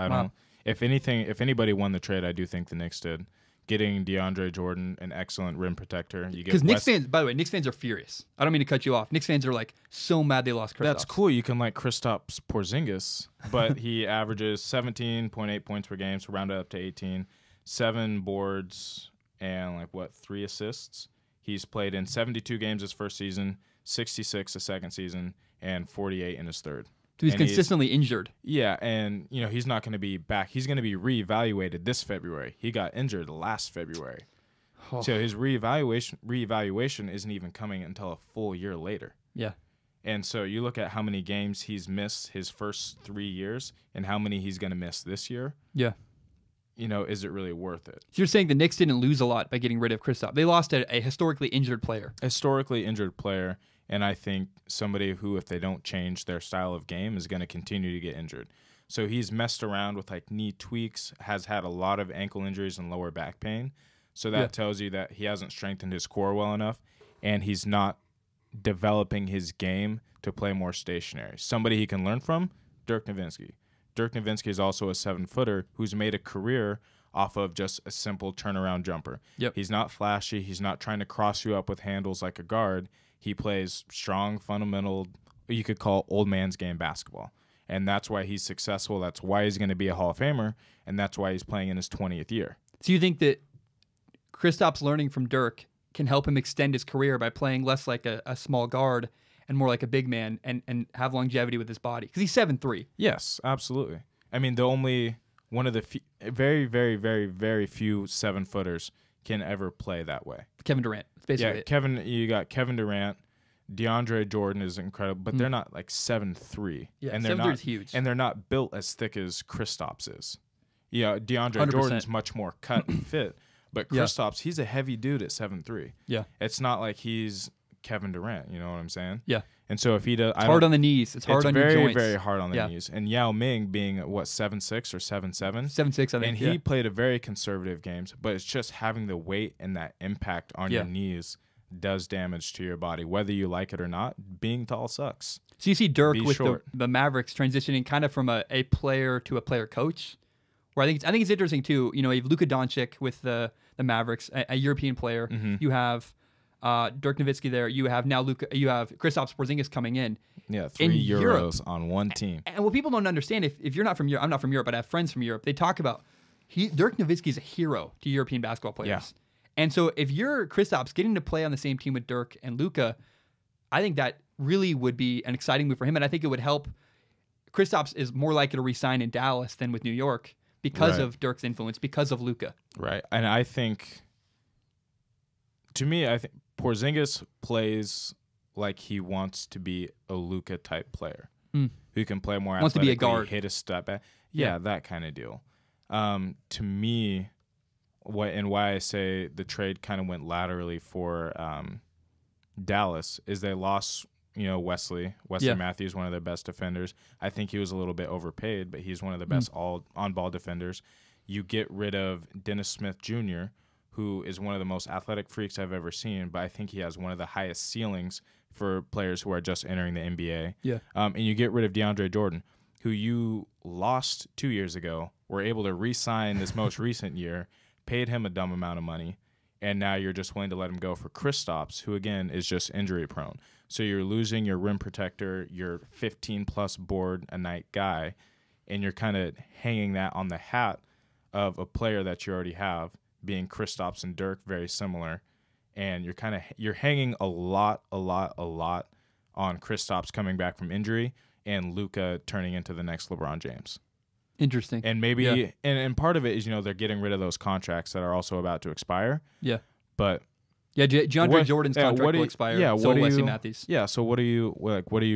If anybody won the trade, I do think the Knicks did. Getting DeAndre Jordan, an excellent rim protector. Because Knicks fans, by the way, Knicks fans are furious. I don't mean to cut you off. Knicks fans are like so mad they lost Kristaps. That's cool. You can like Kristaps Porzingis, but he averages 17.8 points per game, so round it up to 18, 7 boards, and 3 assists. He's played in 72 games his first season, 66 the second season, and 48 in his third. So he's consistently injured. Yeah, and he's not going to be back. He's going to be reevaluated this February. He got injured last February. Oh. So his reevaluation isn't even coming until a full year later. Yeah. And so you look at how many games he's missed his first 3 years and how many he's going to miss this year. Yeah. Is it really worth it? So you're saying the Knicks didn't lose a lot by getting rid of Kristaps. They lost a historically injured player. And I think somebody who, if they don't change their style of game, is going to continue to get injured. So he's messed around with knee tweaks, has had a lot of ankle injuries and lower back pain. So that tells you that he hasn't strengthened his core well enough, and he's not developing his game to play more stationary. Somebody he can learn from, Dirk Nowitzki. Dirk Nowitzki is also a 7-footer who's made a career off of just a simple turnaround jumper. Yep. He's not flashy. He's not trying to cross you up with handles like a guard. He plays strong, fundamental, you could call old man's game basketball. And that's why he's successful. That's why he's going to be a Hall of Famer. And that's why he's playing in his 20th year. So you think that Kristaps learning from Dirk can help him extend his career by playing less like a small guard and more like a big man and have longevity with his body? Because he's 7'3". Yes, absolutely. I mean, one of the very, very, very, very few 7-footers can ever play that way. Kevin Durant. It's basically it. You got Kevin Durant. DeAndre Jordan is incredible, but they're not 7'3". Yeah, and they're 7'3" is huge. And they're not built as thick as Kristaps is. Yeah, DeAndre 100%. Jordan's much more cut and fit, but Kristaps, he's a heavy dude at 7'3". Yeah. It's not like he's Kevin Durant, you know what I'm saying? Yeah. And so if he does, it's hard on the knees. It's hard on your joints. It's very, very hard on the knees. And Yao Ming being 7'6" or 7'7". 7'6", I think. And he played a very conservative games, but it's just having the weight and that impact on your knees does damage to your body, whether you like it or not. Being tall sucks. So you see Dirk with the Mavericks transitioning kind of from a player to a player coach, where I think it's interesting too. You have Luka Doncic with the Mavericks, a European player. Mm-hmm. You have Dirk Nowitzki there. You have now You have Kristaps Porzingis coming in. Yeah, 3 Euros on one team. And what people don't understand, if you're not from Europe, I'm not from Europe, but I have friends from Europe. They talk about Dirk Nowitzki is a hero to European basketball players. Yeah. And so if you're Kristaps getting to play on the same team with Dirk and Luka, I think that really would be an exciting move for him. And I think it would help. Kristaps is more likely to re-sign in Dallas than with New York because of Dirk's influence, because of Luka. Right. And I think, to me, Porzingis plays like he wants to be a Luka type player who can play more wants athletically, to be a guard, hit a step back. Yeah, that kind of deal. To me, why I say the trade kind of went laterally for Dallas is they lost, Wesley Matthews, one of their best defenders. I think he was a little bit overpaid, but he's one of the best all on-ball defenders. You get rid of Dennis Smith Jr., who is one of the most athletic freaks I've ever seen, but I think he has one of the highest ceilings for players who are just entering the NBA. Yeah. And you get rid of DeAndre Jordan, who you lost 2 years ago, were able to re-sign this most recent year, paid him a dumb amount of money, and now you're just willing to let him go for Kristaps, who, again, is just injury-prone. So you're losing your rim protector, your 15-plus board-a-night guy, and you're kind of hanging that on the hat of a player that you already have, being Kristaps and Dirk, very similar, and you're hanging a lot on Kristaps coming back from injury and Luka turning into the next LeBron James. Interesting. And maybe and part of it is they're getting rid of those contracts that are also about to expire. Yeah. But DeAndre Jordan's contract will expire. Yeah. So Wesley Matthews. Yeah. So what are you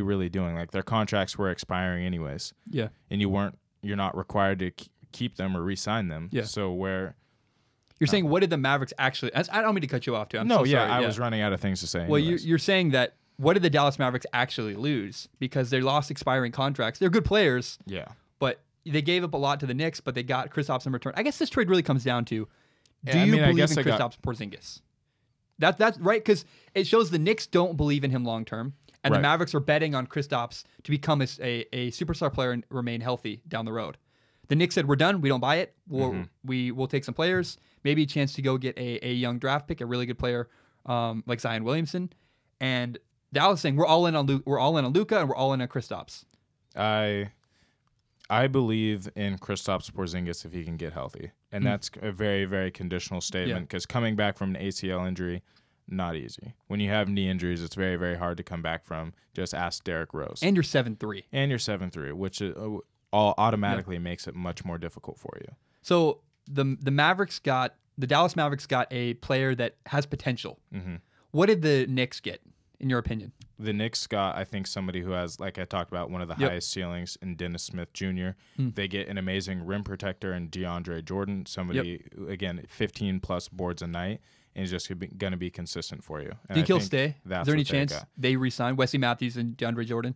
really doing? Like, their contracts were expiring anyways. Yeah. And you're not required to keep them or re-sign them. Yeah. So where you're saying, what did the Mavericks actually? I don't mean to cut you off, too. I was running out of things to say. Well, you're saying that what did the Dallas Mavericks actually lose? Because they lost expiring contracts. They're good players. Yeah. But they gave up a lot to the Knicks, but they got Kristaps in return. I guess this trade really comes down to, do you believe in Kristaps Porzingis? That's right, because it shows the Knicks don't believe in him long term, and the Mavericks are betting on Kristaps to become a superstar player and remain healthy down the road. The Knicks said, we're done. We don't buy it. We'll take some players, maybe a chance to go get a young draft pick, a really good player like Zion Williamson. And Dallas saying, we're all in on Luka and we're all in on Kristaps. I believe in Kristaps Porzingis if he can get healthy. And that's a very, very conditional statement, because coming back from an ACL injury, not easy. When you have knee injuries, it's very, very hard to come back from. Just ask Derrick Rose. And you're 7'3". And you're 7'3", which all automatically makes it much more difficult for you. So the Dallas Mavericks got a player that has potential. Mm-hmm. What did the Knicks get, in your opinion? The Knicks got, I think, somebody who has, like I talked about, one of the highest ceilings in Dennis Smith Jr. They get an amazing rim protector in DeAndre Jordan, somebody, again, 15-plus boards a night, and is just going to be consistent for you. And think he'll stay? Is there any chance they re-sign Wesley Matthews and DeAndre Jordan?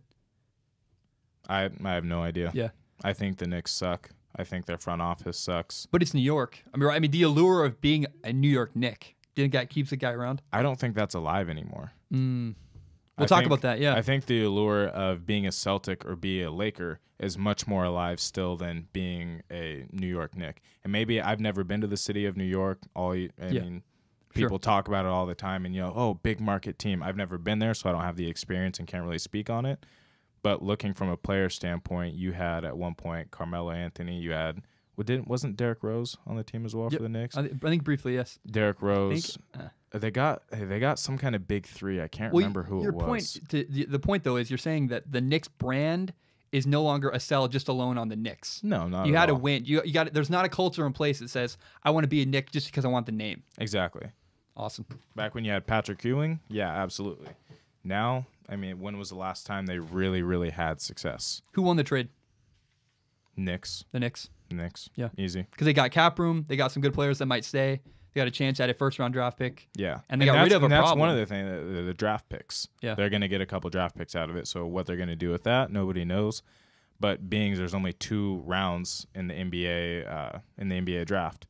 I have no idea. Yeah. I think the Knicks suck. I think their front office sucks. But it's New York. I mean, the allure of being a New York Knick keeps the guy around. I don't think that's alive anymore. We'll talk about that, yeah. I think the allure of being a Celtic or be a Laker is much more alive still than being a New York Knick. And maybe I've never been to the city of New York. I mean, people talk about it all the time, and big market team. I've never been there, so I don't have the experience and can't really speak on it. But looking from a player standpoint, you had at one point Carmelo Anthony. You had wasn't Derrick Rose on the team as well for the Knicks? I think briefly, yes. Derrick Rose. They got some kind of big three. I can't remember who it was. The point though is you're saying that the Knicks brand is no longer a sell just alone on the Knicks. No, not you at had all. to win. You got there's not a culture in place that says I want to be a Knick just because I want the name. Exactly. Awesome. Back when you had Patrick Ewing, yeah, absolutely. Now, I mean, when was the last time they really, really had success? Who won the trade? Knicks. The Knicks. Yeah. Easy. Because they got cap room. They got some good players that might stay. They got a chance at a first-round draft pick. Yeah. And they got rid of a problem. That's one of the things, the draft picks. Yeah. They're going to get a couple draft picks out of it. So what they're going to do with that, nobody knows. But there's only 2 rounds in the NBA draft.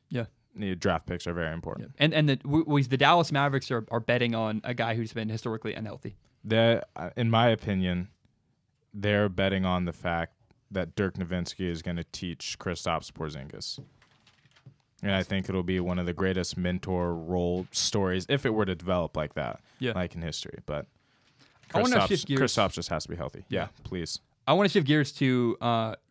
Yeah. The draft picks are very important. Yeah. And the Dallas Mavericks are betting on a guy who's been historically unhealthy. In my opinion, they're betting on the fact that Dirk Nowitzki is going to teach Kristaps Porzingis. And I think it'll be one of the greatest mentor role stories if it were to develop like that, like in history. But Kristaps just has to be healthy. Yeah, please. I want to shift gears to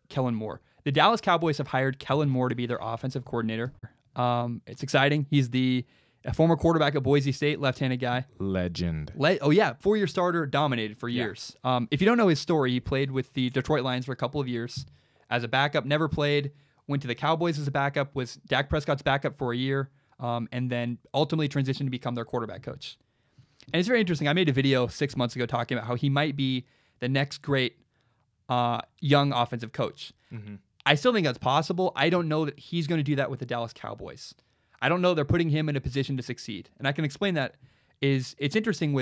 Kellen Moore. The Dallas Cowboys have hired Kellen Moore to be their offensive coordinator. It's exciting. He's a former quarterback at Boise State, left-handed guy. Legend. 4-year starter, dominated for years. If you don't know his story, he played with the Detroit Lions for a couple of years as a backup, never played, went to the Cowboys as a backup, was Dak Prescott's backup for a year, and then ultimately transitioned to become their quarterback coach. And it's very interesting. I made a video 6 months ago talking about how he might be the next great young offensive coach. Mm-hmm. I still think that's possible. I don't know that he's going to do that with the Dallas Cowboys. I don't know they're putting him in a position to succeed. And I can explain that. It's interesting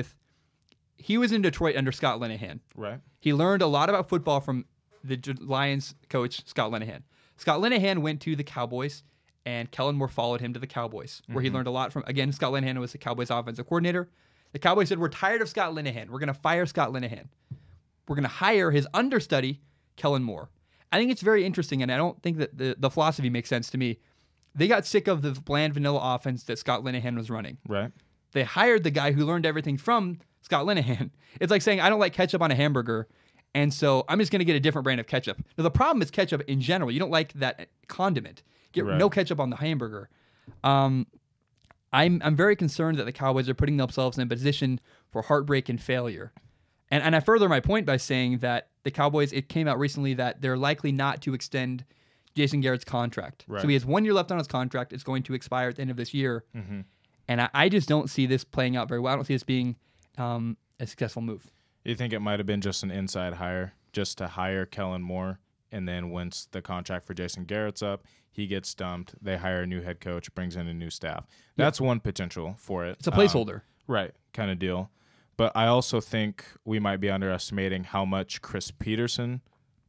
he was in Detroit under Scott Linehan. Right. He learned a lot about football from the Lions coach, Scott Linehan. Scott Linehan went to the Cowboys, and Kellen Moore followed him to the Cowboys, where he learned a lot from, again, Scott Linehan was the Cowboys offensive coordinator. The Cowboys said, we're tired of Scott Linehan. We're going to fire Scott Linehan. We're going to hire his understudy, Kellen Moore. I think it's very interesting, and I don't think that the philosophy makes sense to me. They got sick of the bland vanilla offense that Scott Linehan was running. Right. They hired the guy who learned everything from Scott Linehan. It's like saying, I don't like ketchup on a hamburger, and so I'm just going to get a different brand of ketchup. Now, the problem is ketchup in general. You don't like that condiment. Get no ketchup on the hamburger. I'm very concerned that the Cowboys are putting themselves in a position for heartbreak and failure. And I further my point by saying that the Cowboys, it came out recently that they're likely not to extend Jason Garrett's contract. Right. So he has 1 year left on his contract. It's going to expire at the end of this year. Mm-hmm. And I just don't see this playing out very well. I don't see this being a successful move. You think it might have been just an inside hire, just to hire Kellen Moore, and then once the contract for Jason Garrett's up, he gets dumped, they hire a new head coach, brings in a new staff. That's one potential for it. It's a placeholder. Right, kind of deal. But I also think we might be underestimating how much Chris Peterson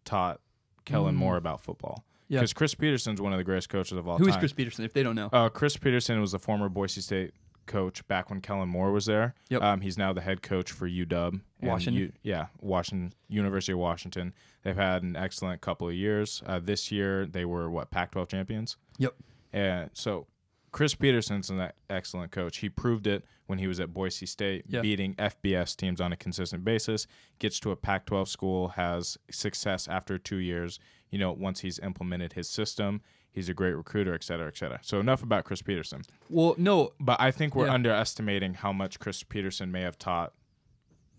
taught Kellen Moore about football. Because Chris Peterson's one of the greatest coaches of all time. Who is Chris Peterson, if they don't know? Chris Peterson was the former Boise State coach back when Kellen Moore was there. Yep. He's now the head coach for UW. Washington. University of Washington. They've had an excellent couple of years. This year, they were, Pac-12 champions? Yep. And so Chris Peterson's an excellent coach. He proved it when he was at Boise State, beating FBS teams on a consistent basis, gets to a Pac-12 school, has success after 2 years, once he's implemented his system. He's a great recruiter, et cetera, et cetera. So enough about Chris Peterson. Well, no. But I think we're underestimating how much Chris Peterson may have taught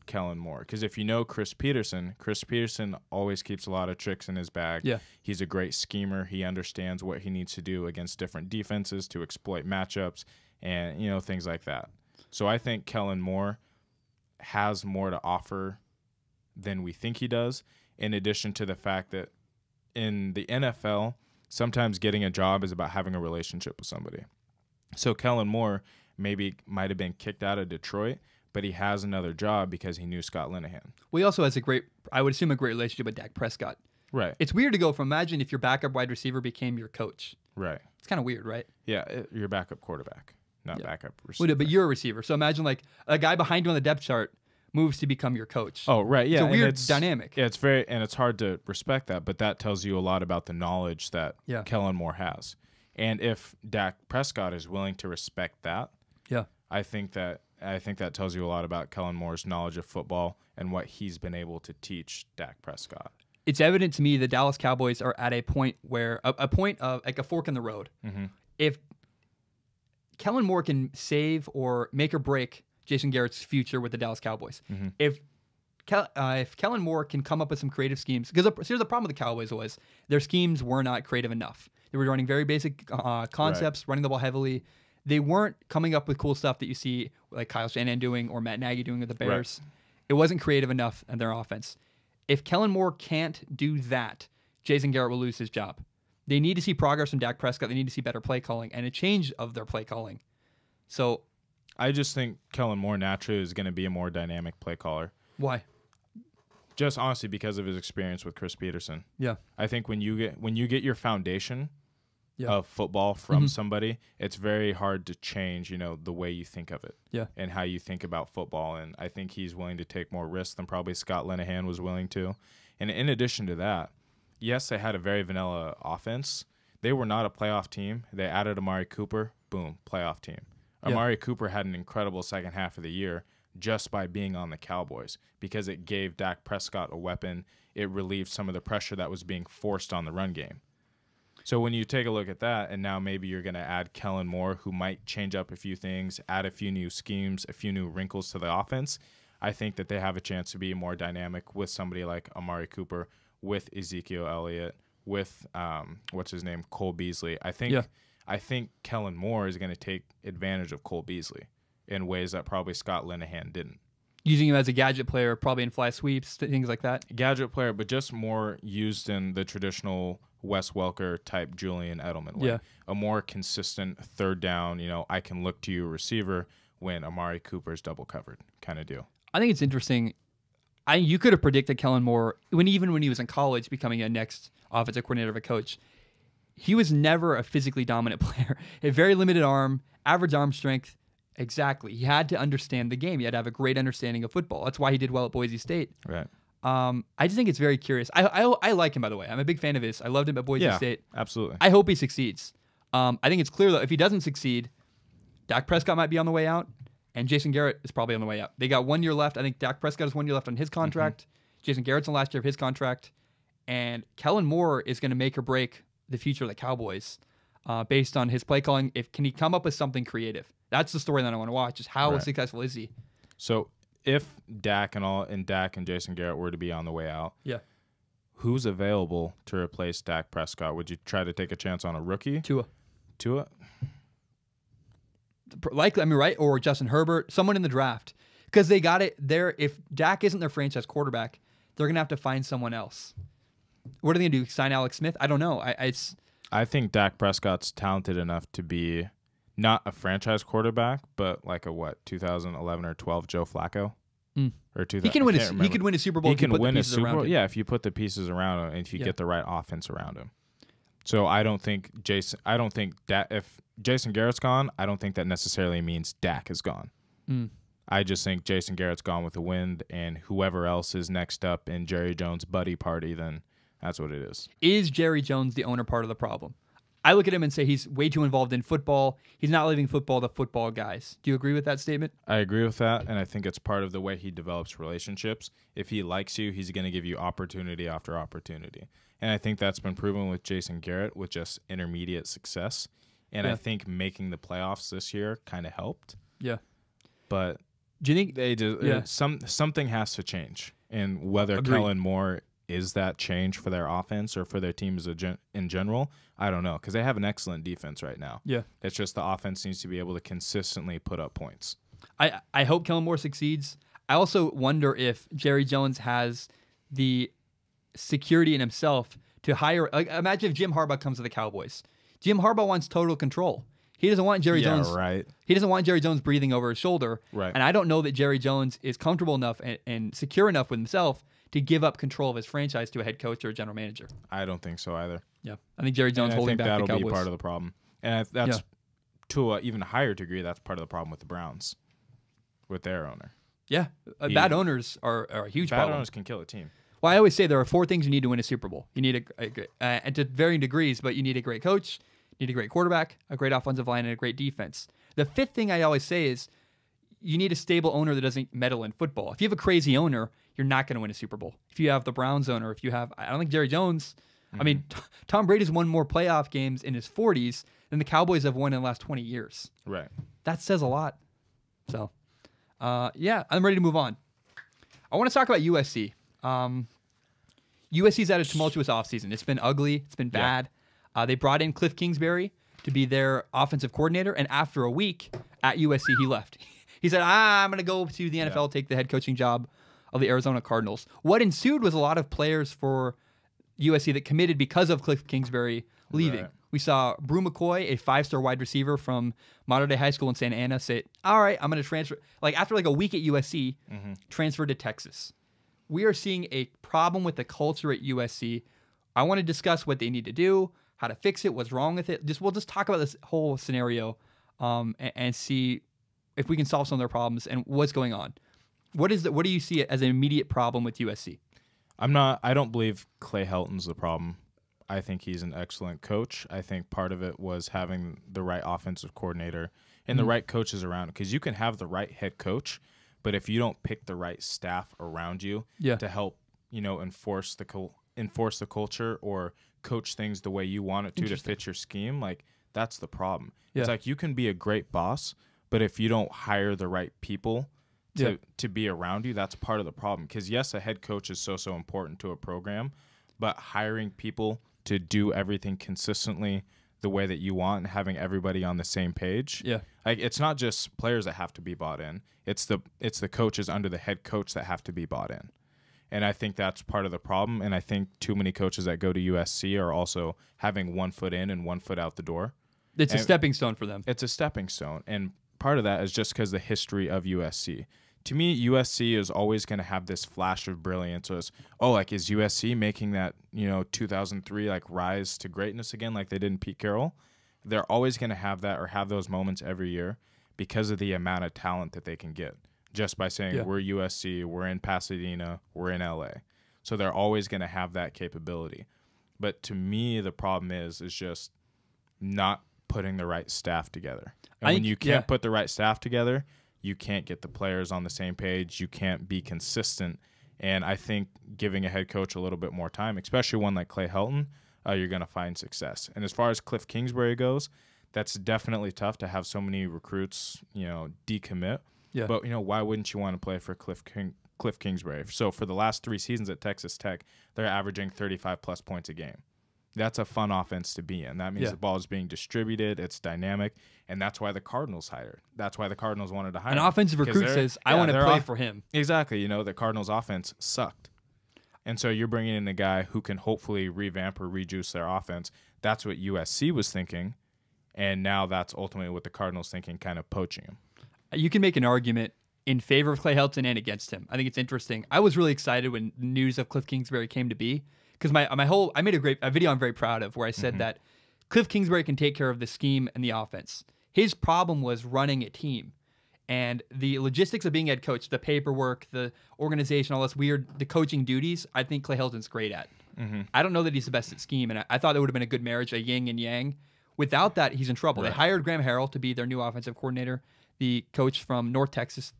Kellen Moore. Because if you know Chris Peterson always keeps a lot of tricks in his bag. Yeah. He's a great schemer. He understands what he needs to do against different defenses to exploit matchups and, things like that. So I think Kellen Moore has more to offer than we think he does, in addition to the fact that in the NFL, sometimes getting a job is about having a relationship with somebody. So Kellen Moore might have been kicked out of Detroit, but he has another job because he knew Scott Linehan. Well, he also has a great relationship with Dak Prescott. Right. It's weird to go from, imagine if your backup wide receiver became your coach. Right. It's kind of weird, right? Yeah, your backup quarterback, not backup receiver. Well, but you're a receiver. So imagine like a guy behind you on the depth chart moves to become your coach. Oh, right, yeah. It's a weird dynamic. Yeah, it's hard to respect that, but that tells you a lot about the knowledge that Kellen Moore has. And if Dak Prescott is willing to respect that, I think that tells you a lot about Kellen Moore's knowledge of football and what he's been able to teach Dak Prescott. It's evident to me the Dallas Cowboys are at a point where a point of like a fork in the road. Mm-hmm. If Kellen Moore can save or make or break Jason Garrett's future with the Dallas Cowboys. Mm-hmm. If Kellen Moore can come up with some creative schemes, because here's the problem with the Cowboys was their schemes were not creative enough. They were running very basic concepts, running the ball heavily. They weren't coming up with cool stuff that you see like Kyle Shanahan doing or Matt Nagy doing with the Bears. Right. It wasn't creative enough in their offense. If Kellen Moore can't do that, Jason Garrett will lose his job. They need to see progress from Dak Prescott. They need to see better play calling and a change of their play calling. So I just think Kellen Moore naturally is going to be a more dynamic play caller. Why? Just honestly because of his experience with Chris Peterson. Yeah. I think when you get your foundation of football from somebody, it's very hard to change, the way you think of it. Yeah. And how you think about football. And I think he's willing to take more risks than probably Scott Linehan was willing to. And in addition to that, yes, they had a very vanilla offense. They were not a playoff team. They added Amari Cooper. Boom, playoff team. Amari Cooper had an incredible second half of the year just by being on the Cowboys because it gave Dak Prescott a weapon. It relieved some of the pressure that was being forced on the run game. So when you take a look at that, and now maybe you're going to add Kellen Moore, who might change up a few things, add a few new schemes, a few new wrinkles to the offense, I think that they have a chance to be more dynamic with somebody like Amari Cooper, with Ezekiel Elliott, with Cole Beasley. I think Kellen Moore is going to take advantage of Cole Beasley in ways that probably Scott Linehan didn't. Using him as a gadget player, probably in fly sweeps, things like that. Gadget player, but just more used in the traditional Wes Welker type Julian Edelman way. Yeah. A more consistent third down, I can look to you receiver when Amari Cooper's double covered kind of deal. I think it's interesting. You could have predicted Kellen Moore, even when he was in college, becoming a next offensive coordinator of a coach. He was never a physically dominant player. A very limited arm, average arm strength. Exactly. He had to understand the game. He had to have a great understanding of football. That's why he did well at Boise State. Right. I just think it's very curious. I like him, by the way. I'm a big fan of his. I loved him at Boise State. Absolutely. I hope he succeeds. I think it's clear, though, if he doesn't succeed, Dak Prescott might be on the way out, and Jason Garrett is probably on the way out. They got 1 year left. I think Dak Prescott has 1 year left on his contract. Mm-hmm. Jason Garrett's on the last year of his contract. And Kellen Moore is going to make or break the future of the Cowboys based on his play calling. Can he come up with something creative? That's the story that I want to watch, is how successful is he? So if Dak and Jason Garrett were to be on the way out, who's available to replace Dak Prescott? Would you try to take a chance on a rookie? Tua? Likely, right? Or Justin Herbert, someone in the draft. Because they got it there. If Dak isn't their franchise quarterback, they're going to have to find someone else. What are they going to do? Sign Alex Smith? I don't know. I think Dak Prescott's talented enough to be not a franchise quarterback, but like a 2011 or 12 Joe Flacco? Or 2000, he could win a Super Bowl. He can win a Super Bowl. Yeah, if you put the pieces around him and if you get the right offense around him. So I don't think if Jason Garrett's gone, I don't think that necessarily means Dak is gone. I just think Jason Garrett's gone with the wind, and whoever else is next up in Jerry Jones' buddy party, then that's what it is. Is Jerry Jones the owner part of the problem? I look at him and say he's way too involved in football. He's not leaving football to football guys. Do you agree with that statement? I agree with that, and I think it's part of the way he develops relationships. If he likes you, he's going to give you opportunity after opportunity. And I think that's been proven with Jason Garrett with just intermediate success. And I think making the playoffs this year kind of helped. Yeah. But do you think they just something has to change? And whether Kellen Moore is that change for their offense or for their teams in general, I don't know, because they have an excellent defense right now. Yeah. It's just the offense needs to be able to consistently put up points. I hope Kellen Moore succeeds. I also wonder if Jerry Jones has the security in himself to hire. Like, imagine if Jim Harbaugh comes to the Cowboys. Jim Harbaugh wants total control. He doesn't want Jerry Jones. Right. He doesn't want Jerry Jones breathing over his shoulder. Right. And I don't know that Jerry Jones is comfortable enough and secure enough with himself to give up control of his franchise to a head coach or a general manager. I don't think so either. Yeah, I think Jerry Jones holding back the Cowboys. I think that'll be part of the problem. And that's to an even higher degree, that's part of the problem with the Browns, with their owner. Yeah, bad owners are a huge problem. Bad owners can kill a team. Well, I always say there are 4 things you need to win a Super Bowl. You need and to varying degrees, but you need a great coach, you need a great quarterback, a great offensive line, and a great defense. The 5th thing I always say is you need a stable owner that doesn't meddle in football. If you have a crazy owner, you're not going to win a Super Bowl. If you have the Browns owner, I don't think Jerry Jones. I mean, Tom Brady's won more playoff games in his 40s than the Cowboys have won in the last 20 years. Right. That says a lot. So, I'm ready to move on. I want to talk about USC. USC's had a tumultuous offseason. It's been ugly. It's been bad. They brought in Cliff Kingsbury to be their offensive coordinator, and after a week at USC, he left. He said, I'm going to go to the NFL, take the head coaching job of the Arizona Cardinals. What ensued was a lot of players for USC that committed because of Cliff Kingsbury leaving. Right. We saw Brew McCoy, a 5-star wide receiver from Mater Dei High School in Santa Ana, say, all right, I'm going to transfer. After a week at USC, transferred to Texas. We are seeing a problem with the culture at USC. I want to discuss what they need to do, how to fix it, what's wrong with it. We'll just talk about this whole scenario and see if we can solve some of their problems and what's going on. What do you see as an immediate problem with USC? I don't believe Clay Helton's the problem. I think he's an excellent coach. I think part of it was having the right offensive coordinator and the right coaches around, because you can have the right head coach, but if you don't pick the right staff around you to help, enforce the culture or coach things the way you want it to fit your scheme, that's the problem. Yeah. It's you can be a great boss, but if you don't hire the right people to be around you, that's part of the problem. Because yes, a head coach is so important to a program, but hiring people to do everything consistently the way that you want and having everybody on the same page. Yeah. Like, it's not just players that have to be bought in. It's the coaches under the head coach that have to be bought in. And I think that's part of the problem. And I think too many coaches that go to USC are also having 1 foot in and 1 foot out the door. It's a stepping stone for them. It's a stepping stone. And part of that is just because the history of USC. To me, USC is always going to have this flash of brilliance. As, like, is USC making that, 2003, like, rise to greatness again like they did in Pete Carroll? They're always going to have that or have those moments every year because of the amount of talent that they can get just by saying, we're USC, we're in Pasadena, we're in LA. So they're always going to have that capability. But to me, the problem is just not putting the right staff together. And when you can't put the right staff together, you can't get the players on the same page. You can't be consistent. And I think giving a head coach a little bit more time, especially one like Clay Helton, you're going to find success. And as far as Cliff Kingsbury goes, that's definitely tough to have so many recruits, decommit. Yeah. But, why wouldn't you want to play for Cliff Kingsbury? So for the last 3 seasons at Texas Tech, they're averaging 35-plus points a game. That's a fun offense to be in. That means the ball is being distributed, it's dynamic, and that's why the Cardinals hired. That's why the Cardinals wanted to hire him. An offensive recruit says, I want to play for him. Exactly. The Cardinals' offense sucked. And so you're bringing in a guy who can hopefully revamp or rejuice their offense. That's what USC was thinking, and now that's ultimately what the Cardinals thinking, kind of poaching him. You can make an argument in favor of Clay Helton and against him. I think it's interesting. I was really excited when news of Cliff Kingsbury came to be because I made a video I'm very proud of where I said that Cliff Kingsbury can take care of the scheme and the offense. His problem was running a team. And the logistics of being head coach, the paperwork, the organization, all this the coaching duties, I think Clay Helton's great at. I don't know that he's the best at scheme, and I thought that would have been a good marriage, a yin and yang. Without that, he's in trouble. Right. They hired Graham Harrell to be their new offensive coordinator, the coach from North Texas.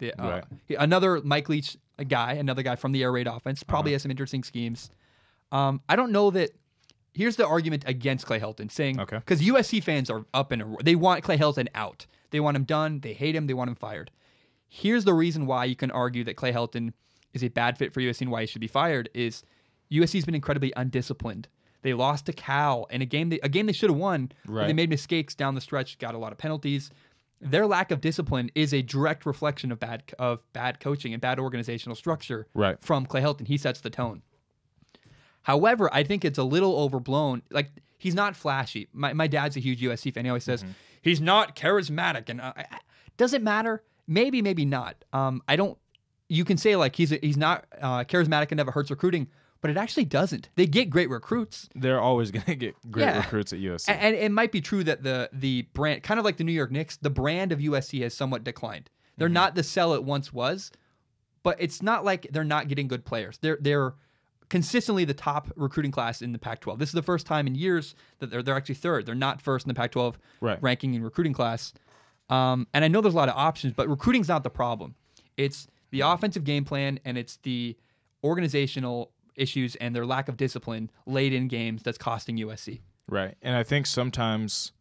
Another Mike Leach another guy from the air raid offense, probably has some interesting schemes. I don't know that. Here's the argument against Clay Helton, saying because USC fans are up and they want Clay Helton out. They want him done. They hate him. They want him fired. Here's the reason why you can argue that Clay Helton is a bad fit for USC and why he should be fired is USC's been incredibly undisciplined. They lost to Cal in a game they should have won. Right. They made mistakes down the stretch, got a lot of penalties. Their lack of discipline is a direct reflection of bad coaching and bad organizational structure from Clay Helton. He sets the tone. However, I think it's a little overblown. Like, he's not flashy. My dad's a huge USC fan. He always says, he's not charismatic. And does it matter? Maybe, maybe not. You can say, like, he's not charismatic and never hurts recruiting, but it actually doesn't. They get great recruits. They're always going to get great recruits at USC. And it might be true that the brand, kind of like the New York Knicks, the brand of USC has somewhat declined. They're not the sell it once was, but it's not like they're not getting good players. They're consistently the top recruiting class in the Pac-12. This is the first time in years that they're actually third. They're not first in the Pac-12 ranking in recruiting class. And I know there's a lot of options, but recruiting's not the problem. It's the offensive game plan and it's the organizational issues and their lack of discipline late in games that's costing USC. Right. And I think sometimes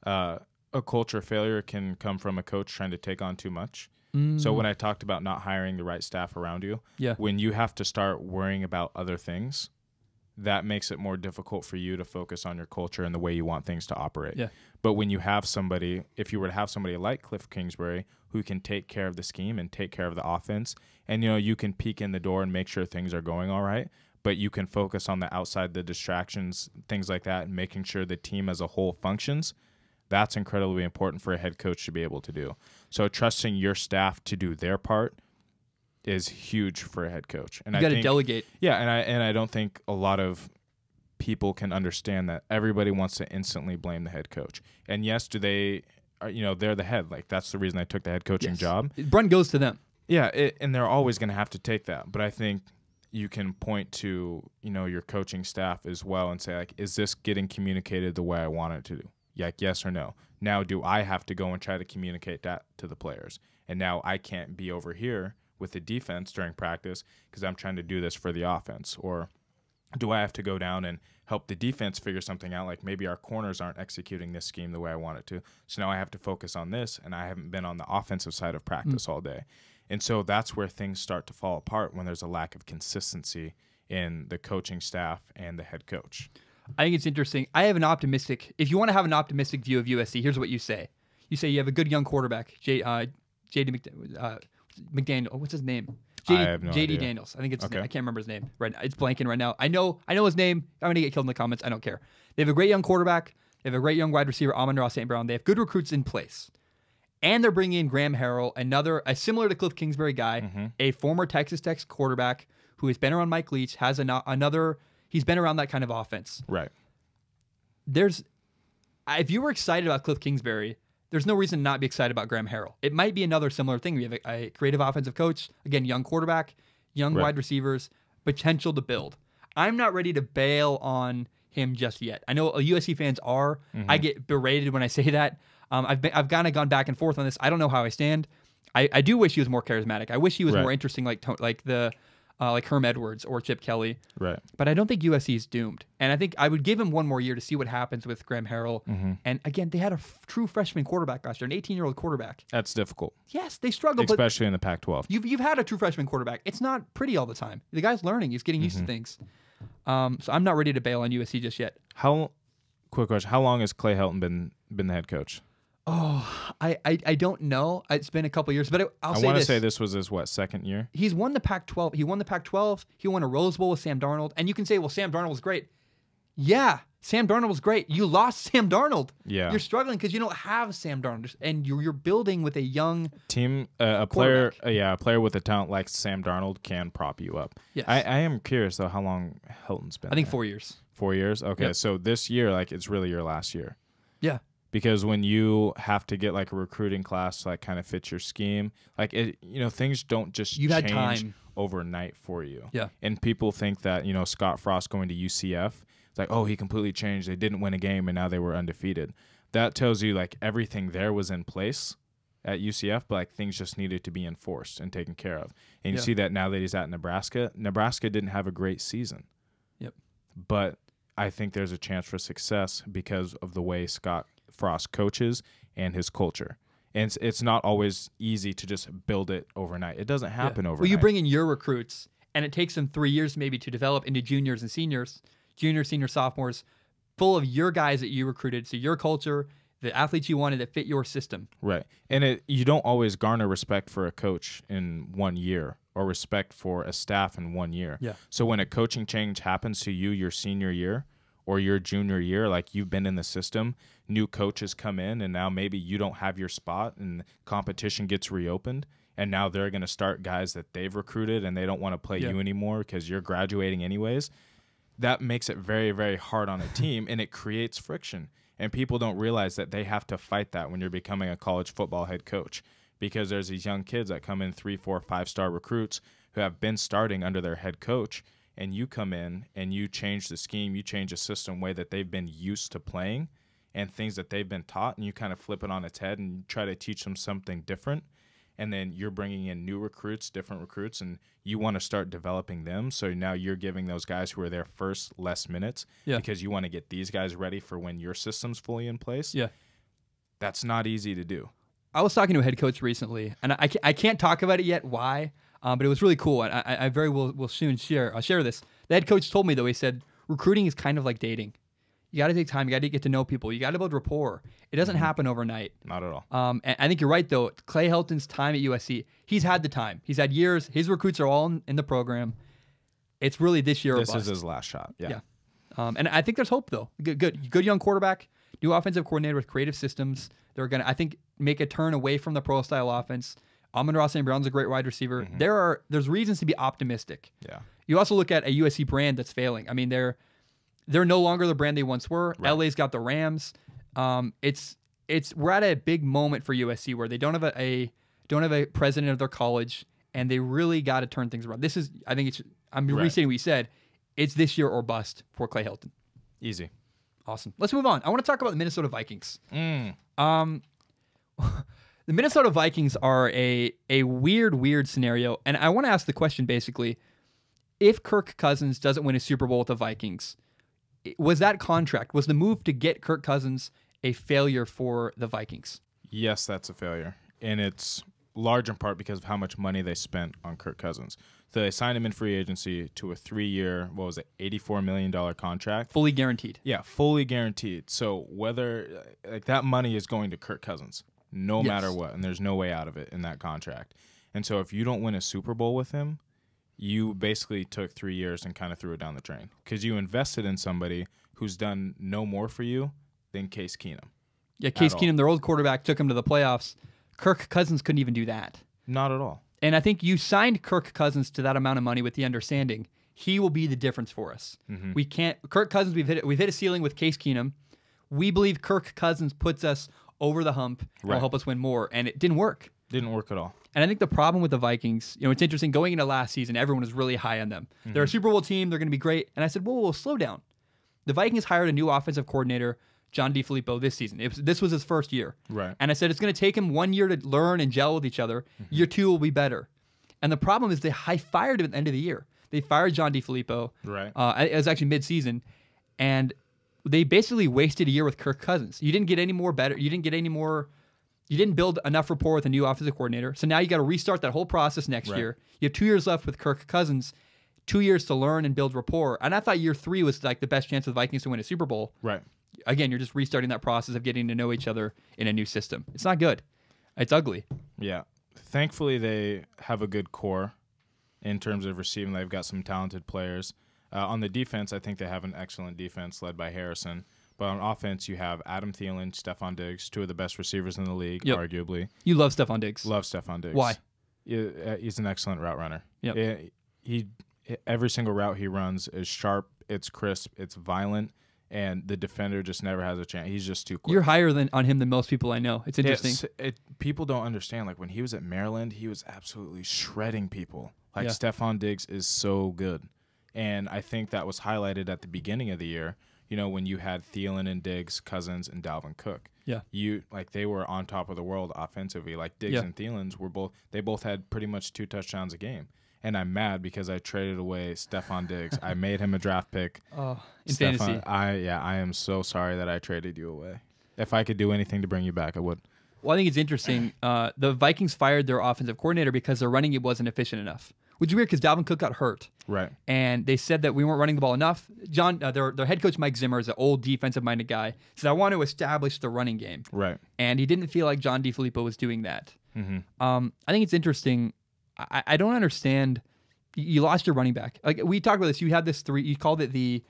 a culture failure can come from a coach trying to take on too much. So when I talked about not hiring the right staff around you, when you have to start worrying about other things, that makes it more difficult for you to focus on your culture and the way you want things to operate. Yeah. But when you have somebody, if you were to have somebody like Cliff Kingsbury who can take care of the scheme and take care of the offense, and you can peek in the door and make sure things are going all right, but you can focus on the outside, the distractions, things like that, and making sure the team as a whole functions. That's incredibly important for a head coach to be able to do. So trusting your staff to do their part is huge for a head coach. And you got to delegate. Yeah, and I don't think a lot of people can understand that. Everybody wants to instantly blame the head coach. And yes, they're the head. Like, that's the reason I took the head coaching job. Brunt goes to them. Yeah, and they're always going to have to take that. But I think you can point to your coaching staff as well and say, like, is this getting communicated the way I want it to do? Like, yes or no. Now, do I have to go and try to communicate that to the players? And now I can't be over here with the defense during practice because I'm trying to do this for the offense. Or do I have to go down and help the defense figure something out? Like, maybe our corners aren't executing this scheme the way I want it to. So now I have to focus on this, and I haven't been on the offensive side of practice all day. And so that's where things start to fall apart when there's a lack of consistency in the coaching staff and the head coach. I think it's interesting. I have an optimistic. If you want to have an optimistic view of USC, here's what you say. You say you have a good young quarterback, J.D. McDaniel. What's his name? I have no idea. Daniels. I think it's. Okay. I can't remember his name. Right now. It's blanking right now. I know his name. I'm gonna get killed in the comments. I don't care. They have a great young quarterback. They have a great young wide receiver, Amon-Ra St. Brown. They have good recruits in place. And they're bringing in Graham Harrell, a similar to Cliff Kingsbury guy, a former Texas Tech quarterback who has been around Mike Leach, has he's been around that kind of offense. Right. If you were excited about Cliff Kingsbury, there's no reason to not be excited about Graham Harrell. It might be another similar thing. We have a creative offensive coach, again, young quarterback, young wide receivers, potential to build. I'm not ready to bail on him just yet. I know USC fans are. I get berated when I say that. I've kind of gone back and forth on this. I don't know how I stand. I do wish he was more charismatic. I wish he was more interesting, like Herm Edwards or Chip Kelly. Right. But I don't think USC is doomed. And I think I would give him one more year to see what happens with Graham Harrell. And again, they had a true freshman quarterback last year, an 18-year-old quarterback. That's difficult. Yes, they struggled. Especially in the Pac-12. You've had a true freshman quarterback. It's not pretty all the time. The guy's learning. He's getting used to things. So I'm not ready to bail on USC just yet. Quick question. How long has Clay Helton been the head coach? Oh, I don't know. It's been a couple years, but I want to say this was his, second year? He's won the Pac-12. He won the Pac-12. He won a Rose Bowl with Sam Darnold. And you can say, well, Sam Darnold was great. Yeah, Sam Darnold was great. You lost Sam Darnold. Yeah. You're struggling because you don't have Sam Darnold. And you're building with a young team, a player with a talent like Sam Darnold can prop you up. Yes. I am curious, though, how long Hilton's been I think there. 4 years. 4 years? Okay, so this year, it's really your last year. Yeah. Because when you have to get a recruiting class to kind of fit your scheme, things don't just change overnight for you. Yeah. And people think that, Scott Frost going to UCF, it's like, oh, he completely changed. They didn't win a game and now they were undefeated. That tells you everything there was in place at UCF, but things just needed to be enforced and taken care of. And you see that now that he's at Nebraska. Nebraska didn't have a great season. Yep. But I think there's a chance for success because of the way Scott Frost coaches and his culture. And it's not always easy to just build it overnight. It doesn't happen overnight. Well, you bring in your recruits, and it takes them 3 years maybe to develop into juniors and seniors, senior, sophomores, full of your guys that you recruited. So your culture, the athletes you wanted that fit your system. Right. And you don't always garner respect for a coach in 1 year or respect for a staff in 1 year. Yeah. So when a coaching change happens to you your senior year or your junior year, you've been in the system, new coaches come in, and now maybe you don't have your spot and competition gets reopened, and now they're going to start guys that they've recruited and they don't want to play you anymore because you're graduating anyways. That makes it very, very hard on a team, and it creates friction. And people don't realize that they have to fight that when you're becoming a college football head coach, because there's these young kids that come in 3, 4, 5-star recruits who have been starting under their head coach, and you come in and you change the scheme, you change the system way that they've been used to playing and things that they've been taught, and you kind of flip it on its head and try to teach them something different. And then you're bringing in new recruits, different recruits, and you want to start developing them. So now you're giving those guys who are there first less minutes because you want to get these guys ready for when your system's fully in place. Yeah. That's not easy to do. I was talking to a head coach recently, and I can't talk about it yet why, but it was really cool, and I very will soon share this. The head coach told me, though, he said, recruiting is kind of like dating. You got to take time. You got to get to know people. You got to build rapport. It doesn't happen overnight. Not at all. And I think you're right, though. Clay Helton's time at USC, he's had the time. He's had years. His recruits are all in the program. It's really this year or bust. This is his last shot. Yeah. And I think there's hope, though. Good young quarterback, new offensive coordinator with creative systems. They're going to, I think, make a turn away from the pro-style offense. Amon-Ra St. Brown's a great wide receiver. There's reasons to be optimistic. Yeah. You also look at a USC brand that's failing. I mean, they're no longer the brand they once were. Right. LA's got the Rams. We're at a big moment for USC where they don't have a president of their college, and they really got to turn things around. I'm restating what you said. It's this year or bust for Clay Helton. Easy. Awesome. Let's move on. I want to talk about the Minnesota Vikings. The Minnesota Vikings are a weird scenario, and I want to ask the question basically: if Kirk Cousins doesn't win a Super Bowl with the Vikings, was the move to get Kirk Cousins a failure for the Vikings? Yes, that's a failure, and it's large in part because of how much money they spent on Kirk Cousins. So they signed him in free agency to a 3-year, what was it, $84 million contract. Fully guaranteed. Yeah, fully guaranteed. So whether like that money is going to Kirk Cousins, no matter what, and there's no way out of it in that contract. And so if you don't win a Super Bowl with him, you basically took 3 years and kind of threw it down the drain because you invested in somebody who's done no more for you than Case Keenum. Yeah, Case Keenum, their old quarterback, took him to the playoffs. Kirk Cousins couldn't even do that. Not at all. And I think you signed Kirk Cousins to that amount of money with the understanding he will be the difference for us. Mm-hmm. We can't. Kirk Cousins, we've hit a ceiling with Case Keenum. We believe Kirk Cousins puts us over the hump and will help us win more, and it didn't work. Didn't work at all. And I think the problem with the Vikings, it's interesting. Going into last season, everyone was really high on them. Mm-hmm. They're a Super Bowl team. They're going to be great. And I said, whoa, slow down. The Vikings hired a new offensive coordinator, John DeFilippo, this season. This was his first year. Right. And I said, it's going to take him 1 year to learn and gel with each other. Mm-hmm. Year 2 will be better. And the problem is they fired him at the end of the year. They fired John DeFilippo. Right. It was actually mid-season. And they basically wasted a year with Kirk Cousins. You didn't get any more better. You didn't build enough rapport with a new offensive coordinator. So now you got to restart that whole process next year. You have 2 years left with Kirk Cousins, 2 years to learn and build rapport. And I thought year 3 was like the best chance of the Vikings to win a Super Bowl. Right. Again, you're just restarting that process of getting to know each other in a new system. It's not good. It's ugly. Yeah. Thankfully, they have a good core in terms of receiving. They've got some talented players. On the defense, I think they have an excellent defense led by Harrison. But on offense, you have Adam Thielen, Stephon Diggs, 2 of the best receivers in the league, arguably. You love Stephon Diggs. Love Stephon Diggs. Why? He's an excellent route runner. Yep. Every single route he runs is sharp, it's crisp, it's violent, and the defender just never has a chance. He's just too quick. You're higher on him than most people I know. It's interesting. People don't understand. Like when he was at Maryland, he was absolutely shredding people. Like Stephon Diggs is so good. And I think that was highlighted at the beginning of the year, when you had Thielen and Diggs, Cousins, and Dalvin Cook. Yeah. They were on top of the world offensively. Like Diggs and Thielen's they both had pretty much 2 touchdowns a game. And I'm mad because I traded away Stephon Diggs. I made him a draft pick. In fantasy. I am so sorry that I traded you away. If I could do anything to bring you back, I would. Well, I think it's interesting. The Vikings fired their offensive coordinator because their running game wasn't efficient enough. Which is weird because Dalvin Cook got hurt. Right. And they said that we weren't running the ball enough. Their head coach, Mike Zimmer, is an old defensive-minded guy. Said, I want to establish the running game. Right. And he didn't feel like John DeFilippo was doing that. Mm-hmm. I think it's interesting. I don't understand. You lost your running back. Like we talked about this. You had this 3. You called it the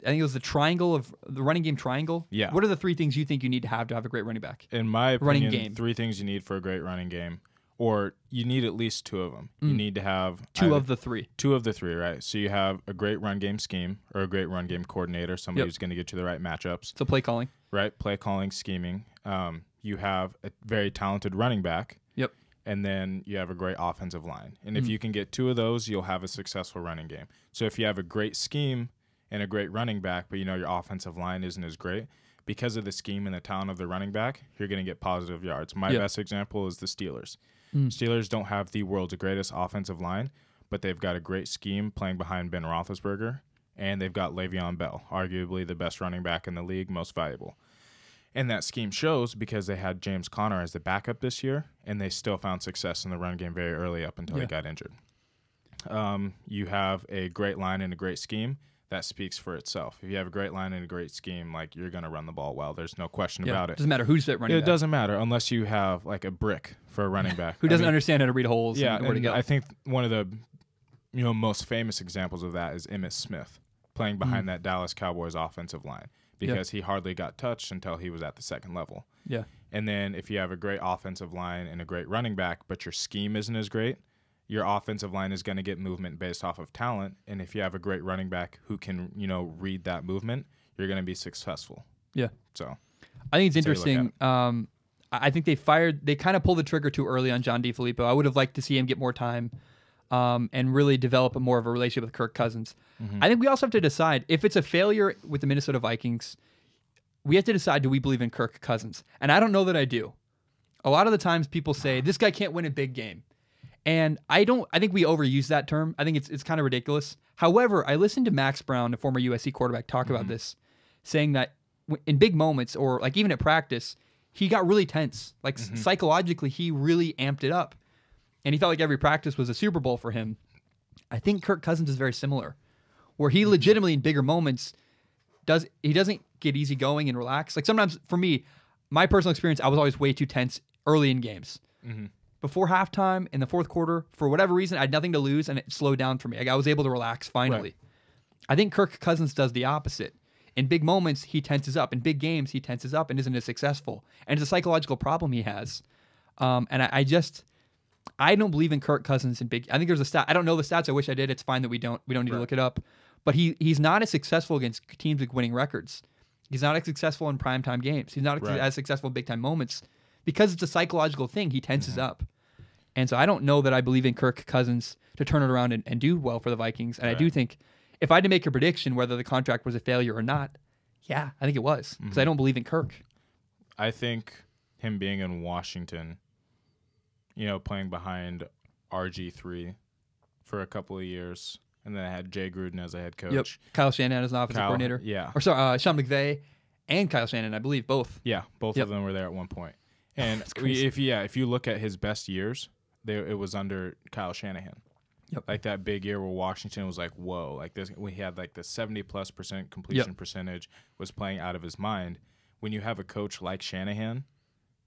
running game triangle. Yeah. What are the 3 things you think you need to have a great running back? In my opinion, running game. 3 things you need for a great running game. Or you need at least 2 of them. You need to have 2 of the 3. 2 of the 3, right? So you have a great run game scheme or a great run game coordinator, somebody who's going to get you the right matchups. So play calling. Right, play calling, scheming. You have a very talented running back. Yep. And then you have a great offensive line. And if you can get 2 of those, you'll have a successful running game. So if you have a great scheme and a great running back, but your offensive line isn't as great, because of the scheme and the talent of the running back, you're going to get positive yards. My best example is the Steelers. Steelers don't have the world's greatest offensive line, but they've got a great scheme playing behind Ben Roethlisberger, and they've got Le'Veon Bell, arguably the best running back in the league, most valuable. And that scheme shows because they had James Conner as the backup this year, and they still found success in the run game very early up until he got injured. You have a great line and a great scheme. That speaks for itself. If you have a great line and a great scheme, you're going to run the ball well. There's no question about it. Doesn't matter who's that running back. It doesn't matter unless you have a brick for a running back. Who doesn't understand how to read holes and where to go. I think one of the most famous examples of that is Emmitt Smith playing behind that Dallas Cowboys offensive line because he hardly got touched until he was at the second level. Yeah. And then if you have a great offensive line and a great running back, but your scheme isn't as great, your offensive line is going to get movement based off of talent. And if you have a great running back who can, read that movement, you're going to be successful. Yeah. So I think it's interesting. I think they kind of pulled the trigger too early on John DeFilippo. I would have liked to see him get more time and really develop more of a relationship with Kirk Cousins. Mm-hmm. I think we also have to decide if it's a failure with the Minnesota Vikings, we have to decide, do we believe in Kirk Cousins? And I don't know that I do. A lot of the times people say, this guy can't win a big game. And I think we overuse that term. I think it's kind of ridiculous. However, I listened to Max Brown, the former USC quarterback, talk about this, saying that in big moments or even at practice, he got really tense. Psychologically, he really amped it up. And he felt like every practice was a Super Bowl for him. I think Kirk Cousins is very similar, where he legitimately in bigger moments doesn't get easy going and relax. Like sometimes for me, my personal experience, I was always way too tense early in games. Mm-hmm. Before halftime in the fourth quarter, for whatever reason, I had nothing to lose and it slowed down for me. Like I was able to relax finally. Right. I think Kirk Cousins does the opposite. In big moments, he tenses up. In big games, he tenses up and isn't as successful. And it's a psychological problem he has. And I don't believe in Kirk Cousins in big. I think there's a stat. I don't know the stats. I wish I did. It's fine that we don't need to look it up. But he's not as successful against teams with winning records. He's not as successful in primetime games. He's not as successful in big time moments because it's a psychological thing. He tenses up. And so I don't know that I believe in Kirk Cousins to turn it around and do well for the Vikings. And I do think if I had to make a prediction whether the contract was a failure or not, I think it was because I don't believe in Kirk. I think him being in Washington, playing behind RG3 for a couple of years, and then I had Jay Gruden as a head coach. Yep. Kyle Shanahan as an offensive coordinator. Yeah. Or sorry, Sean McVay and Kyle Shanahan, I believe, both. Yeah, both of them were there at one point. And if you look at his best years, it was under Kyle Shanahan. Yep. Like that big year where Washington was like, whoa, like this, we had like the 70+% completion percentage, was playing out of his mind. When you have a coach like Shanahan,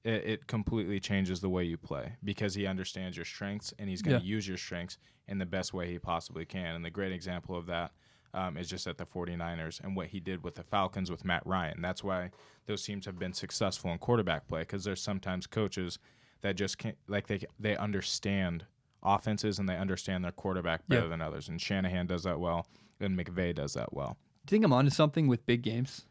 it completely changes the way you play because he understands your strengths and he's going to use your strengths in the best way he possibly can. And the great example of that is just at the 49ers and what he did with the Falcons with Matt Ryan. That's why those teams have been successful in quarterback play, because there's sometimes coaches that just can't, like they understand offenses and they understand their quarterback better than others. And Shanahan does that well, and McVay does that well. Do you think I'm onto something with big games?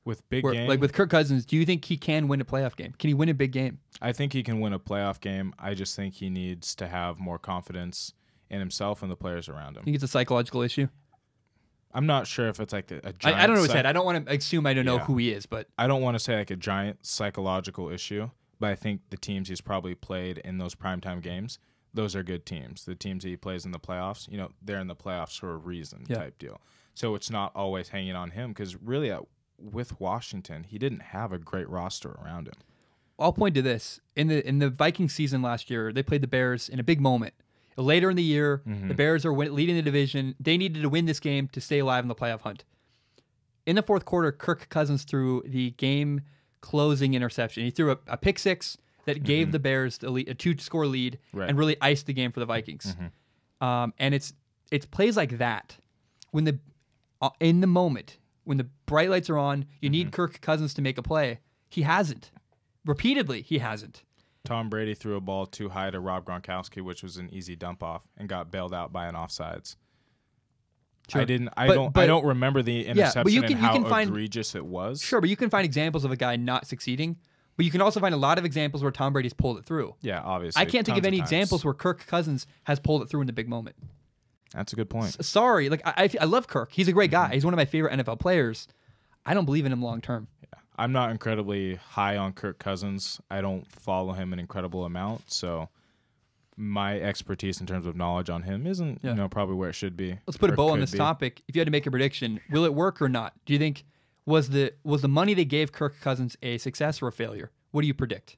With big games? Like with Kirk Cousins, do you think he can win a playoff game? Can he win a big game? I think he can win a playoff game. I just think he needs to have more confidence in himself and the players around him. You think it's a psychological issue? I'm not sure if it's like a giant... I don't know his head. I don't want to assume I don't know who he is, but... I don't want to say like a giant psychological issue, but I think the teams he's probably played in those primetime games, those are good teams. The teams he plays in the playoffs, they're in the playoffs for a reason type deal. So it's not always hanging on him, because really with Washington, he didn't have a great roster around him. I'll point to this. In the Vikings season last year, they played the Bears in a big moment. Later in the year, the Bears are leading the division. They needed to win this game to stay alive in the playoff hunt. In the fourth quarter, Kirk Cousins threw the game-closing interception. He threw a pick six that gave the Bears a 2-score lead and really iced the game for the Vikings. And it's plays like that when in the moment, when the bright lights are on, you need Kirk Cousins to make a play. He hasn't. Repeatedly, he hasn't. Tom Brady threw a ball too high to Rob Gronkowski, which was an easy dump off, and got bailed out by an offsides. Sure. I don't remember the interception and how egregious it was. Sure, but you can find examples of a guy not succeeding, but you can also find a lot of examples where Tom Brady's pulled it through. Yeah, obviously. I can't think of any examples where Kirk Cousins has pulled it through in the big moment. That's a good point. Sorry, like I love Kirk. He's a great guy. He's one of my favorite NFL players. I don't believe in him long term. Yeah. I'm not incredibly high on Kirk Cousins. I don't follow him an incredible amount, so my expertise in terms of knowledge on him isn't probably where it should be. Let's put a bow on this topic. If you had to make a prediction, will it work or not? Do you think was the money they gave Kirk Cousins a success or a failure? What do you predict?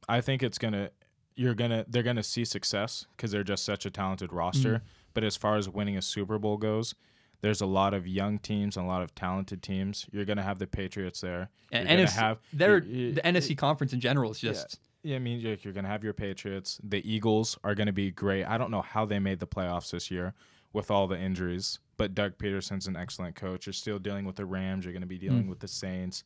I think they're gonna see success because they're just such a talented roster. But as far as winning a Super Bowl goes, there's a lot of young teams and a lot of talented teams. You're going to have the Patriots there. And the NFC conference in general is just... Yeah, I mean, you're going to have your Patriots. The Eagles are going to be great. I don't know how they made the playoffs this year with all the injuries, but Doug Peterson's an excellent coach. You're still dealing with the Rams. You're going to be dealing with the Saints.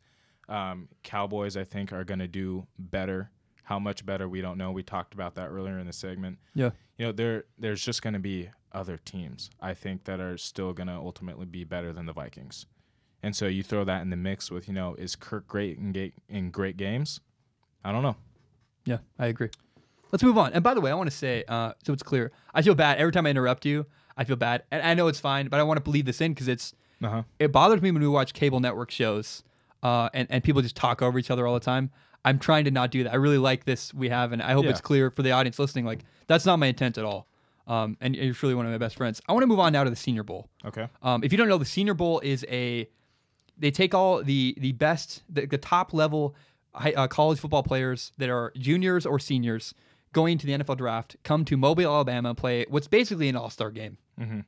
Cowboys, I think, are going to do better. How much better, we don't know. We talked about that earlier in the segment. Yeah. There's just going to be other teams, I think, that are still going to ultimately be better than the Vikings. And so you throw that in the mix with, is Kirk great in great games? I don't know. Yeah, I agree. Let's move on. And by the way, I want to say, so it's clear, I feel bad. Every time I interrupt you, I feel bad. And I know it's fine, but I want to bleed this in because it bothers me when we watch cable network shows and people just talk over each other all the time. I'm trying to not do that. I really like this we have, and I hope it's clear for the audience listening. Like, that's not my intent at all. And you're truly one of my best friends. I want to move on now to the Senior Bowl. Okay. If you don't know, the Senior Bowl is they take all the best, the top level college football players that are juniors or seniors, going to the NFL draft, come to Mobile, Alabama, play what's basically an all-star game. Mm-hmm.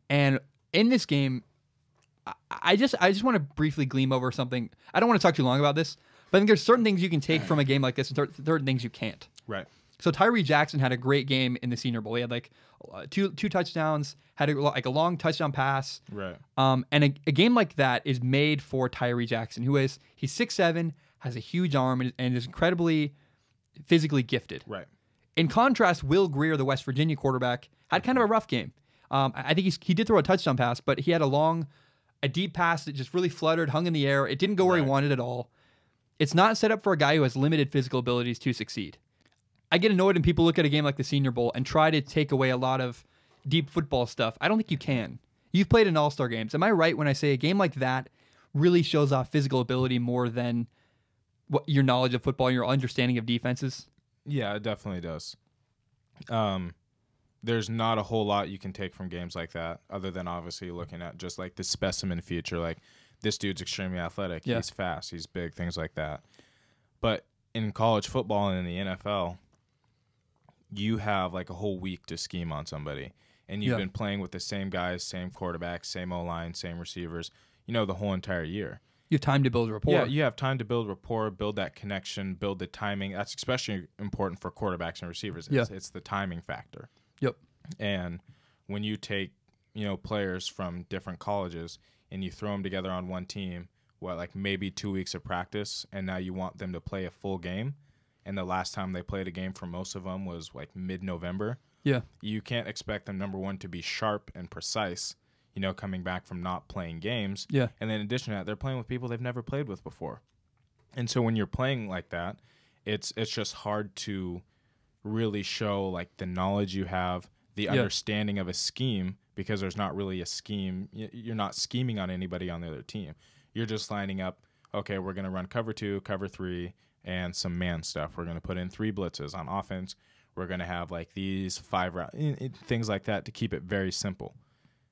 And in this game, I just want to briefly gleam over something. I don't want to talk too long about this, but I think there's certain things you can take from a game like this and certain things you can't. Right. So Tyree Jackson had a great game in the Senior Bowl. He had like two touchdowns, had a long touchdown pass. Right. And a game like that is made for Tyree Jackson, he's 6'7", has a huge arm, and is incredibly physically gifted. Right. In contrast, Will Grier, the West Virginia quarterback, had kind of a rough game. I think he did throw a touchdown pass, but he had a deep pass that just really fluttered, hung in the air. It didn't go where he wanted at all. It's not set up for a guy who has limited physical abilities to succeed. I get annoyed when people look at a game like the Senior Bowl and try to take away a lot of deep football stuff. I don't think you can. You've played in all-star games. Am I right when I say a game like that really shows off physical ability more than what your knowledge of football and your understanding of defenses? Yeah, it definitely does. There's not a whole lot you can take from games like that other than obviously looking at just like the specimen feature. Like, this dude's extremely athletic. Yeah. He's fast. He's big, things like that. But in college football and in the NFL, you have like a whole week to scheme on somebody. And you've been playing with the same guys, same quarterbacks, same O-line, same receivers, the whole entire year. You have time to build rapport. Yeah, you have time to build rapport, build that connection, build the timing. That's especially important for quarterbacks and receivers. It's the timing factor. Yep. And when you take, players from different colleges and you throw them together on one team, like maybe 2 weeks of practice, and now you want them to play a full game, and the last time they played a game for most of them was like mid-November. Yeah. You can't expect them, number one, to be sharp and precise, coming back from not playing games. Yeah. And then in addition to that, they're playing with people they've never played with before. And so when you're playing like that, it's just hard to really show like the knowledge you have, the understanding of a scheme, because there's not really a scheme. You're not scheming on anybody on the other team. You're just lining up, okay, we're going to run cover 2, cover 3, and some man stuff. We're going to put in 3 blitzes on offense. We're going to have like these 5 things like that to keep it very simple.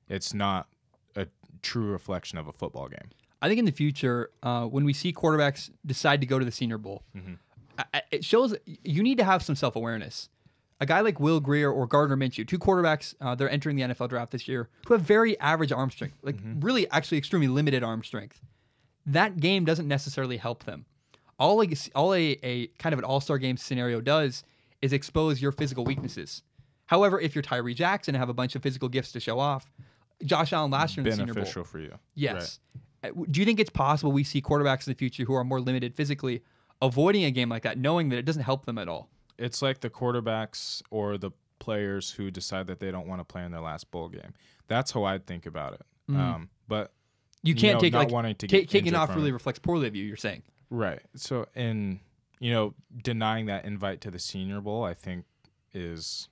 It's not a true reflection of a football game. I think in the future, when we see quarterbacks decide to go to the Senior Bowl, it shows you need to have some self-awareness. A guy like Will Grier or Gardner Minshew, 2 quarterbacks, they're entering the NFL draft this year, who have very average arm strength, like really actually extremely limited arm strength. That game doesn't necessarily help them. All a kind of an all-star game scenario does is expose your physical weaknesses. However, if you're Tyree Jackson and have a bunch of physical gifts to show off, Josh Allen last year in the Senior Bowl. Beneficial for you. Yes. Right. Do you think it's possible we see quarterbacks in the future who are more limited physically avoiding a game like that, knowing that it doesn't help them at all? It's like the quarterbacks or the players who decide that they don't want to play in their last bowl game. That's how I'd think about it. But you can't take not wanting to get taking off really reflects poorly of you. You're saying right. So denying that invite to the Senior Bowl, I think, is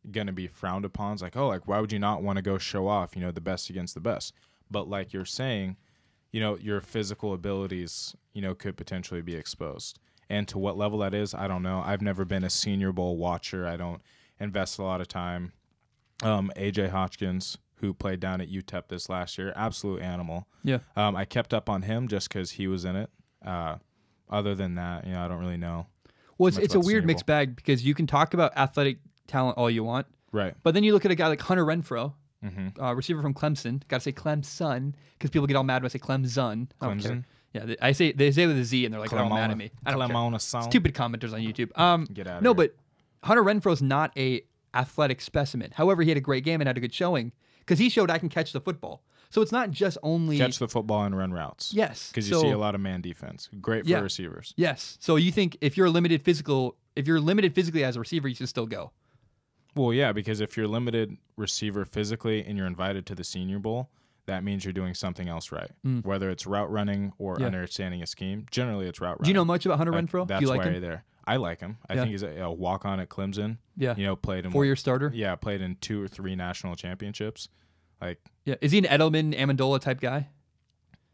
going to be frowned upon. It's like, why would you not want to go show off, the best against the best? But like you're saying, your physical abilities, could potentially be exposed. And to what level that is, I don't know. I've never been a Senior Bowl watcher. I don't invest a lot of time. A.J. Hotchkins, who played down at UTEP this last year, absolute animal. Yeah. I kept up on him just because he was in it. Other than that, I don't really know. Well, it's a weird mixed bag because you can talk about athletic talent all you want. Right. But then you look at a guy like Hunter Renfrow, receiver from Clemson. Got to say Clemson because people get all mad when I say Clemson. Clemson? Yeah, they say with a Z and they're like, they're all mad at me. I don't care. Stupid commenters on YouTube. Get out of no, here. But Hunter Renfrow's not a athletic specimen. However, he had a great game and had a good showing because he showed I can catch the football. So it's not just only catch the football and run routes. Yes, because you see a lot of man defense. Great for receivers. Yes. So you think if you're limited physically as a receiver, you should still go. Well, yeah, because if you're limited receiver physically and you're invited to the Senior Bowl, that means you're doing something else right. Whether it's route running or understanding a scheme. Generally, it's route running. Do you know much about Hunter Renfrow? That's Do you like why him? there. I like him. I think he's a walk-on at Clemson. Yeah. Played in 4-year starter. Yeah, played in 2 or 3 national championships. Is he an Edelman, Amendola type guy?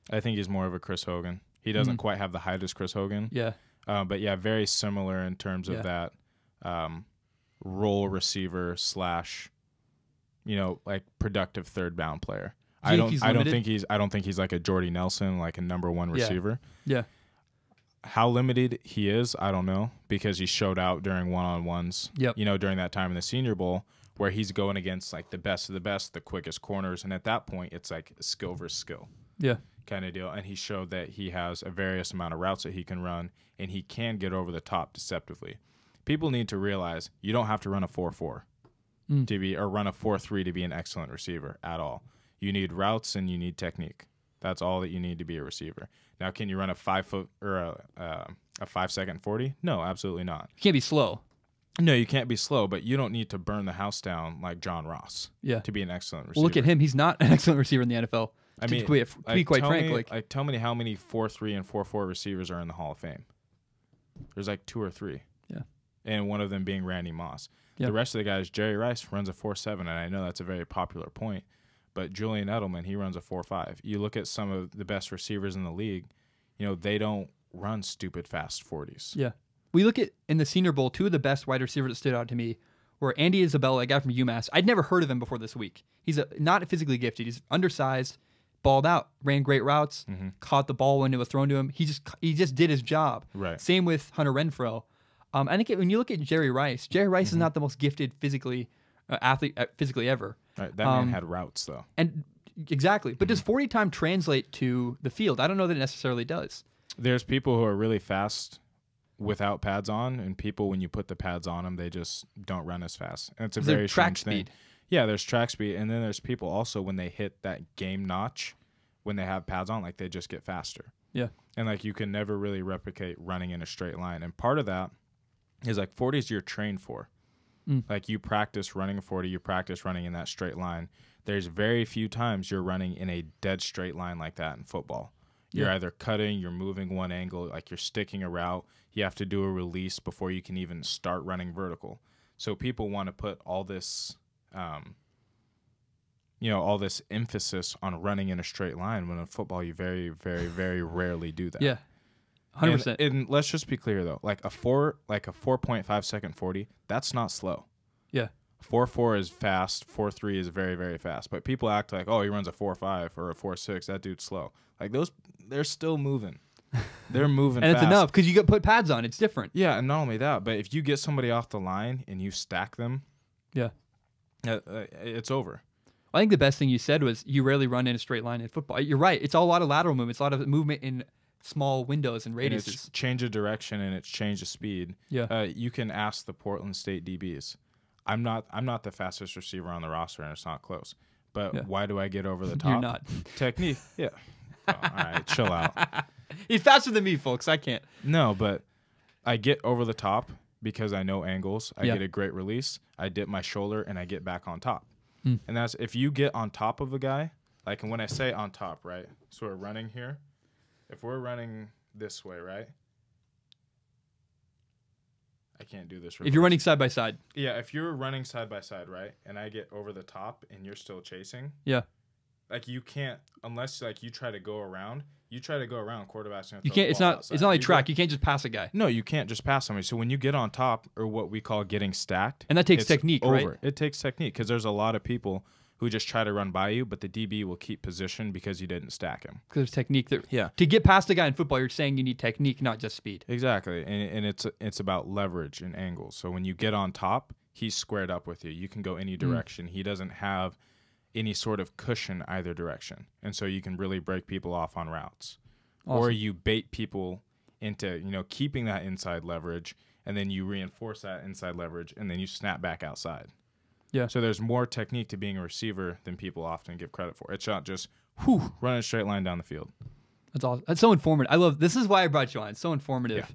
I think he's more of a Chris Hogan. He doesn't quite have the height as Chris Hogan. Yeah. But yeah, very similar in terms of that role receiver / productive third down player. I don't think he's like a Jordy Nelson, like a number 1 receiver. Yeah. How limited he is, I don't know, because he showed out during one-on-ones, during that time in the Senior Bowl, where he's going against like the best of the best, the quickest corners. And at that point, it's like skill versus skill kind of deal. And he showed that he has a various amount of routes that he can run, and he can get over the top deceptively. People need to realize you don't have to run a 4.4 to be, or run a 4.3 to be an excellent receiver at all. You need routes and you need technique. That's all that you need to be a receiver. Now, can you run a 5 foot or a 5 second 40? No, absolutely not. You can't be slow. No, you can't be slow, but you don't need to burn the house down like John Ross to be an excellent receiver. Well, look at him. He's not an excellent receiver in the NFL. I mean, to be quite frank. Tell me how many 4.3 and 4.4 receivers are in the Hall of Fame. There's like 2 or 3. Yeah. And one of them being Randy Moss. Yeah. The rest of the guys, Jerry Rice runs a 4.7, and I know that's a very popular point. But Julian Edelman, he runs a 4.5. You look at some of the best receivers in the league, they don't run stupid fast 40s. Yeah. We look at, in the Senior Bowl, 2 of the best wide receivers that stood out to me were Andy Isabella, a guy from UMass. I'd never heard of him before this week. He's not physically gifted. He's undersized, balled out, ran great routes, caught the ball when it was thrown to him. He just did his job. Right. Same with Hunter Renfrow. I think when you look at Jerry Rice is not the most gifted athlete physically ever. Right. That man had routes, though. And exactly. But does 40 time translate to the field? I don't know that it necessarily does. There's people who are really fast without pads on, and people, when you put the pads on them, they just don't run as fast. And it's a very track strange speed. Thing. Yeah, there's track speed. And then there's people also, when they hit that game notch, when they have pads on, like they just get faster. Yeah. And like you can never really replicate running in a straight line. And part of that is like 40s you're trained for. Like you practice running a 40, you practice running in that straight line. There's very few times you're running in a dead straight line like that in football. You're either cutting, you're moving one angle, like you're sticking a route. You have to do a release before you can even start running vertical. So people want to put all this, all this emphasis on running in a straight line, when in football you very, very, very rarely do that. Yeah. 100%. And let's just be clear though, like a 4.5 second 40, that's not slow. Yeah. 4.4 is fast. 4.3 is very, very fast. But people act like, oh, he runs a 4.5 or a 4.6. That dude's slow. Like those, they're still moving. They're moving and fast. It's enough because you put pads on. It's different. Yeah, and not only that, but if you get somebody off the line and you stack them, it's over. I think the best thing you said was you rarely run in a straight line in football. You're right. It's a lot of lateral movement. It's a lot of movement in small windows and radiuses. And it's change of direction and it's change of speed. Yeah. You can ask the Portland State DBs. I'm not the fastest receiver on the roster, and it's not close. But why do I get over the top? You're not. Technique. Yeah. Oh, all right, chill out. He's faster than me, folks. I can't. No, but I get over the top because I know angles. I get a great release. I dip my shoulder, and I get back on top. And that's if you get on top of a guy, like, and when I say on top, right? So we're running here. If we're running this way, right? I can't do this. If you're running side by side. Yeah, if you're running side by side, right? And I get over the top and you're still chasing. Yeah. Like you can't, unless like you try to go around. You try to go around, quarterback's gonna you can't. It's not like track. You can't just pass a guy. No, you can't just pass somebody. So when you get on top, or what we call getting stacked, and that takes technique, over. Right? It takes technique because there's a lot of people who just try to run by you, but the DB will keep position because you didn't stack him. Because there's technique there. Yeah. To get past a guy in football, you're saying you need technique, not just speed. Exactly, and it's about leverage and angles. So when you get on top, he's squared up with you. You can go any direction. He doesn't have any sort of cushion either direction, and so you can really break people off on routes. Awesome. Or you bait people into keeping that inside leverage, and then you reinforce that inside leverage, and then you snap back outside. Yeah. So there's more technique to being a receiver than people often give credit for. It's not just running a straight line down the field. That's awesome. That's so informative. This is why I brought you on. It's so informative.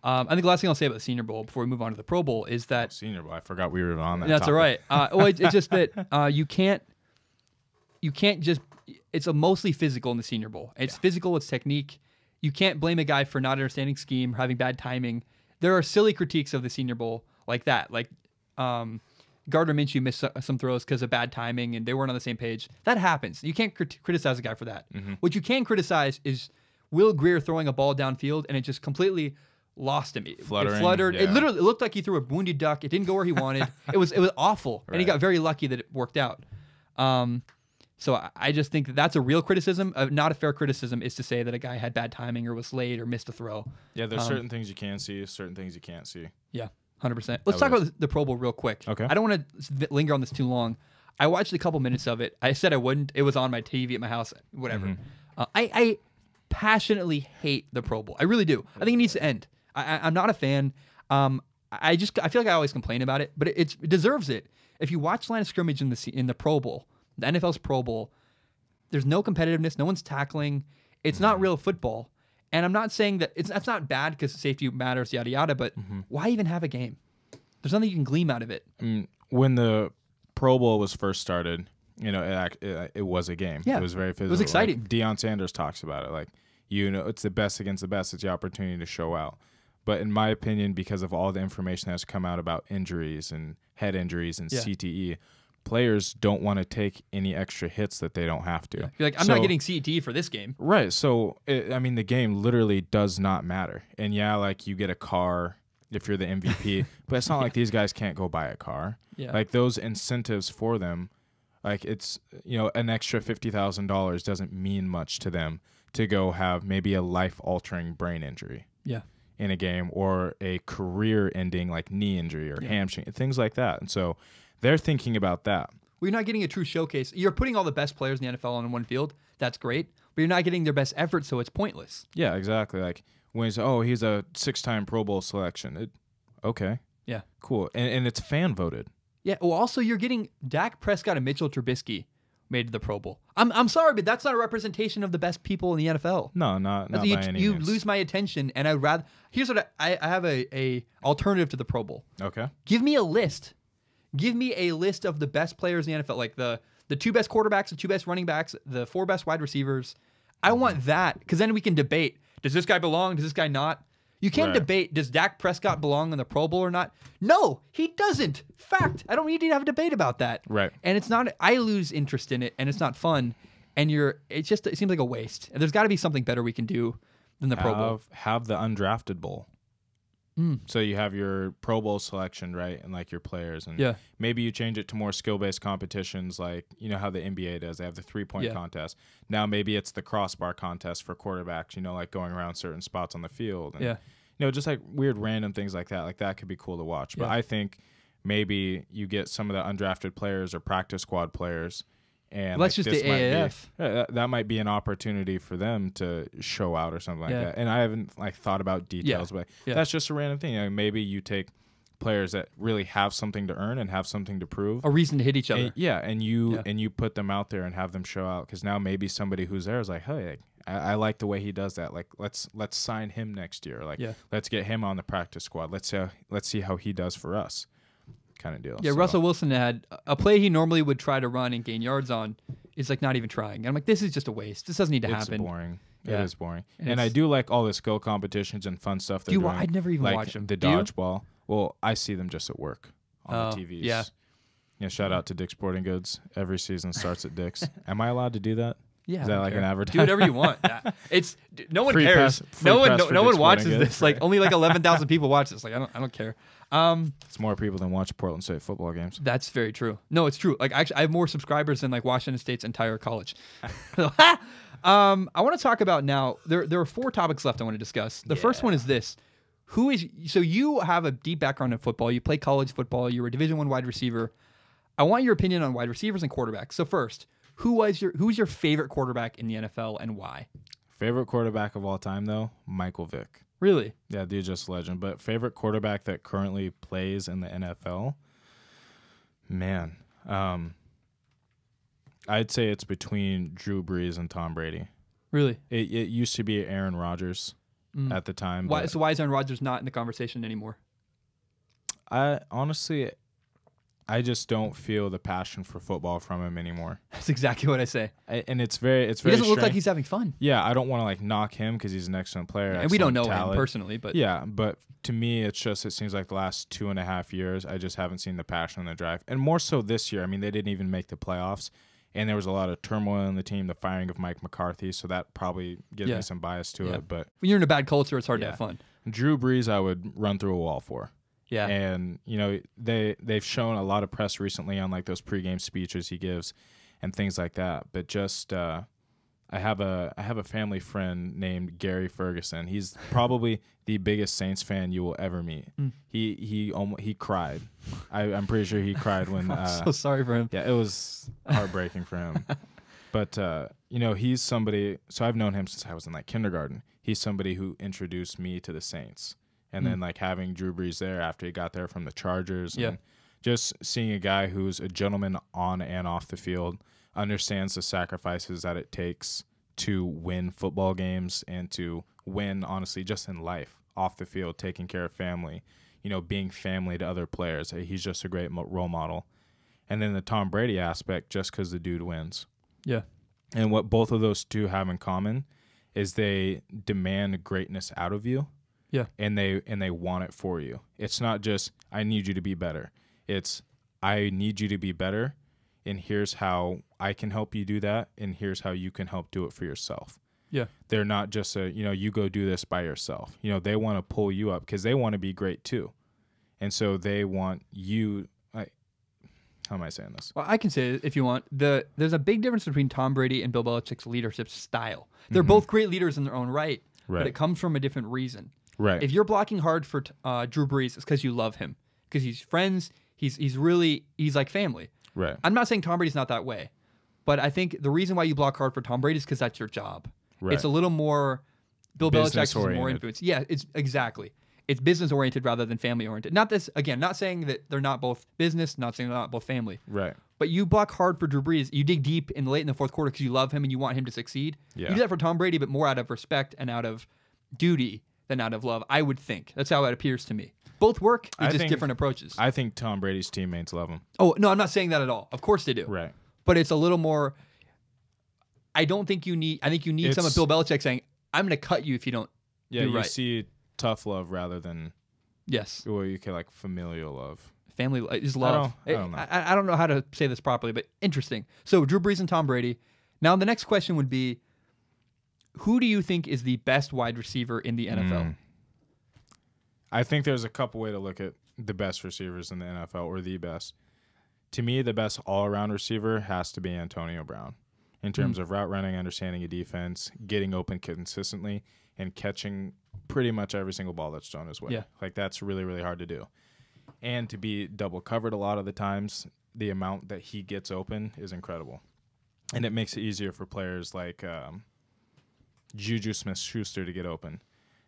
Yeah. I think the last thing I'll say about the Senior Bowl before we move on to the Pro Bowl is that Senior Bowl. I forgot we were on that. That's topic. all right. It's just that you can't just. It's mostly physical in the Senior Bowl. It's physical. It's technique. You can't blame a guy for not understanding scheme or having bad timing. There are silly critiques of the Senior Bowl like that. Like Gardner Minshew missed some throws because of bad timing and they weren't on the same page. That happens. You can't criticize a guy for that. Mm-hmm. What you can criticize is Will Greer throwing a ball downfield and it just completely lost him. It fluttered. Yeah. It looked like he threw a wounded duck. It didn't go where he wanted. It was awful. Right. And he got very lucky that it worked out. So I just think that's a real criticism. Not a fair criticism is to say that a guy had bad timing or was late or missed a throw. Yeah, there's certain things you can see, certain things you can't see. Yeah, 100%. Let's talk about the Pro Bowl real quick. Okay. I don't want to linger on this too long. I watched a couple minutes of it. I said I wouldn't. It was on my TV at my house, whatever. Mm-hmm. I passionately hate the Pro Bowl. I really do. I think it needs to end. I'm not a fan. I feel like I always complain about it, but it deserves it. If you watch line of scrimmage in the Pro Bowl, the NFL's Pro Bowl, there's no competitiveness. No one's tackling. It's not real football. And I'm not saying that that's not bad because safety matters, yada, yada, but why even have a game? There's nothing you can glean out of it. When the Pro Bowl was first started, it was a game. Yeah. It was very physical. It was exciting. Like Deion Sanders talks about it. Like, it's the best against the best. It's the opportunity to show out. But in my opinion, because of all the information that's come out about injuries and head injuries and CTE, players don't want to take any extra hits that they don't have to. Yeah. You're like, I'm not getting CTE for this game. Right. So, the game literally does not matter. And like you get a car if you're the MVP, but it's not like these guys can't go buy a car. Yeah. Like those incentives for them, like it's, an extra $50,000 doesn't mean much to them to go have maybe a life-altering brain injury. Yeah. In a game, or a career-ending like knee injury or hamstring, things like that. And so they're thinking about that. Well, you're not getting a true showcase. You're putting all the best players in the NFL on one field. That's great. But you're not getting their best effort, so it's pointless. Yeah, exactly. Like when he's a 6-time Pro Bowl selection. Okay. Yeah. Cool. And it's fan voted. Yeah. Well, also you're getting Dak Prescott and Mitchell Trubisky made to the Pro Bowl. I'm sorry, but that's not a representation of the best people in the NFL. No, not by any you means. lose my attention, and I'd rather. Here's what I have a alternative to the Pro Bowl. Okay. Give me a list. Give me a list of the best players in the NFL, like the 2 best quarterbacks, the 2 best running backs, the 4 best wide receivers. I want that, because then we can debate. Does this guy belong? Does this guy not? You can't debate, does Dak Prescott belong in the Pro Bowl or not? No, he doesn't. Fact. I don't need to have a debate about that. Right. And it's not, I lose interest in it, and it's not fun. And it seems like a waste. And there's got to be something better we can do than the Pro Bowl. Have the undrafted bowl. So you have your Pro Bowl selection, right, and like your players, and maybe you change it to more skill-based competitions, like how the NBA does. They have the 3-point contest. Now maybe it's the crossbar contest for quarterbacks. Like going around certain spots on the field. And, just like weird random things like that. Like that could be cool to watch. But I think maybe you get some of the undrafted players or practice squad players. And let's just the AAF. That might be an opportunity for them to show out or something like that. And I haven't thought about details, but that's just a random thing. Maybe you take players that really have something to earn and have something to prove, a reason to hit each other. And you put them out there and have them show out, because now maybe somebody who's there is like, hey, I like the way he does that. Like let's sign him next year. Like let's get him on the practice squad. Let's see how he does for us. Kind of deal. Yeah, so. Russell Wilson had a play he normally would try to run and gain yards on is not even trying. And I'm like, this is just a waste. This doesn't need to happen. It's boring. It is boring. And I do like all the skill competitions and fun stuff they're doing. I'd never even like watch them. The dodgeball. Well, I see them just at work on the TVs. Yeah. Shout out to Dick's Sporting Goods. Every season starts at Dick's. Am I allowed to do that? Yeah. Is that like an advertisement? Do whatever you want. It's no one Free cares. press, no one Dick's watches Sporting this. Goods. Only 11,000 people watch this. I don't care. It's more people than watch Portland State football games. That's very true. No, it's true. Actually, I have more subscribers than Washington State's entire college. I want to talk about now. There are 4 topics left I want to discuss. The first one is this: so you have a deep background in football. You play college football. You're a Division I wide receiver. I want your opinion on wide receivers and quarterbacks. So first, who's your favorite quarterback in the NFL and why? Favorite quarterback of all time, though, Michael Vick. Really? Yeah, dude's just a legend. But favorite quarterback that currently plays in the NFL? Man. I'd say it's between Drew Brees and Tom Brady. Really? It used to be Aaron Rodgers at the time. Why is Aaron Rodgers not in the conversation anymore? I just don't feel the passion for football from him anymore. That's exactly what I say. And it's very He doesn't look like he's having fun. Yeah, I don't want to knock him because he's an excellent player. And we don't know him personally, but yeah, but to me, it seems like the last 2.5 years, I just haven't seen the passion and the drive. And more so this year. I mean, they didn't even make the playoffs, and there was a lot of turmoil in the team, the firing of Mike McCarthy, so that probably gives me some bias to it. But when you're in a bad culture, it's hard to have fun. Drew Brees, I would run through a wall for. Yeah. And, they've shown a lot of press recently on those pregame speeches he gives. and things like that. But just I have a family friend named Gary Ferguson. He's probably the biggest Saints fan you will ever meet. He cried. I'm pretty sure he cried when. I'm so sorry for him. Yeah, it was heartbreaking for him. But he's somebody. So I've known him since I was in like kindergarten. He's somebody who introduced me to the Saints, and then like having Drew Brees there after he got there from the Chargers. Yeah. And just seeing a guy who's a gentleman on and off the field, understands the sacrifices that it takes to win football games and to win, honestly, just in life, off the field, taking care of family, being family to other players. He's just a great role model. And then the Tom Brady aspect, just because the dude wins. Yeah. And what both of those two have in common is they demand greatness out of you. Yeah. And they want it for you. It's not just, I need you to be better. It's, I need you to be better, and here's how I can help you do that, and here's how you can help do it for yourself. Yeah. They're not just you go do this by yourself. They want to pull you up because they want to be great too. And so they want you, how am I saying this? Well, I can say it if you want. There's a big difference between Tom Brady and Bill Belichick's leadership style. They're both great leaders in their own right, but it comes from a different reason. Right. If you're blocking hard for Drew Brees, it's because you love him, because he's friends. He's like family. Right. I'm not saying Tom Brady's not that way, but I think the reason why you block hard for Tom Brady is because that's your job. Right. It's a little more Bill Belichick's more influence. Yeah, it's exactly. It's business oriented rather than family oriented. Not saying that they're not both business, not saying they're not both family. Right. But you block hard for Drew Brees. You dig deep late in the fourth quarter because you love him and you want him to succeed. Yeah. You do that for Tom Brady, but more out of respect and out of duty than out of love, I would think. That's how it appears to me. Both work, it's just different approaches. I think Tom Brady's teammates love him. Oh, no, I'm not saying that at all. Of course they do. Right. But it's a little more, I think you need some of Bill Belichick saying, I'm going to cut you if you don't do right. Yeah, you see tough love rather than or you can like familial love. Family is love. I don't know. I don't know how to say this properly, but interesting. So Drew Brees and Tom Brady. Now the next question would be, who do you think is the best wide receiver in the NFL? I think there's a couple way to look at the best receivers in the NFL, or the best. To me, the best all-around receiver has to be Antonio Brown in terms of route running, understanding a defense, getting open consistently, and catching pretty much every single ball that's thrown his way. Yeah. Like, that's really, really hard to do. And to be double covered a lot of the times, the amount that he gets open is incredible. And it makes it easier for players like Juju Smith-Schuster to get open.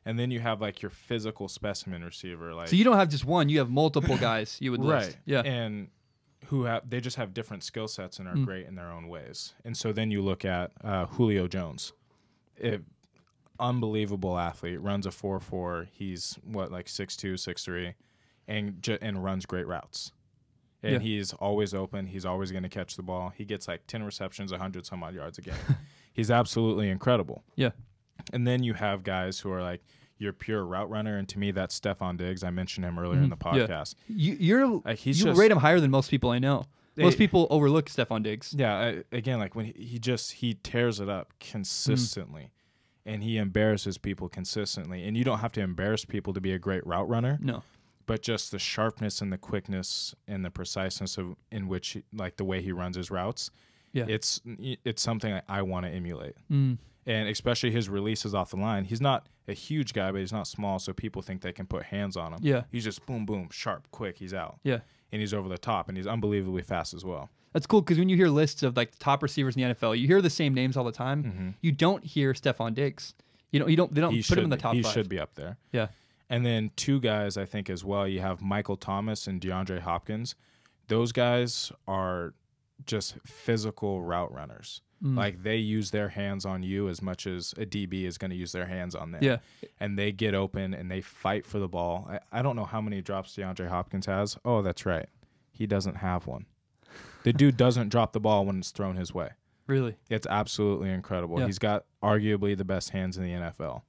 And then you have like your physical specimen receiver. Like, so you don't have just one; you have multiple guys you would list. Right. Yeah. And they just have different skill sets and are great in their own ways. And so then you look at Julio Jones, unbelievable athlete, runs a 4.4. He's like 6'2", 6'3", and runs great routes. And he's always open. He's always going to catch the ball. He gets like 10 receptions, 100 some odd yards a game. He's absolutely incredible. Yeah. And then you have guys who are like your pure route runner, and to me, that's Stephon Diggs. I mentioned him earlier in the podcast. You rate him higher than most people I know. Most people overlook Stephon Diggs. Yeah, again, like when he tears it up consistently, and he embarrasses people consistently. And you don't have to embarrass people to be a great route runner. No. But just the sharpness and the quickness and the preciseness in which, like the way he runs his routes, it's something I want to emulate. And especially his releases off the line. He's not a huge guy, but he's not small, so people think they can put hands on him. Yeah. He's just boom, boom, sharp, quick, he's out. Yeah. And he's over the top, and he's unbelievably fast as well. That's cool, because when you hear lists of like the top receivers in the NFL, you hear the same names all the time. You don't hear Stephon Diggs. They don't put him in the top 5. He should be up there. Yeah. And then 2 guys, I think, as well. You have Michael Thomas and DeAndre Hopkins. Those guys are just physical route runners. Like, they use their hands on you as much as a DB is going to use their hands on them. Yeah. And they get open and they fight for the ball. I don't know how many drops DeAndre Hopkins has. Oh, that's right. He doesn't have one. The dude doesn't drop the ball when it's thrown his way. Really? It's absolutely incredible. Yeah. He's got arguably the best hands in the NFL.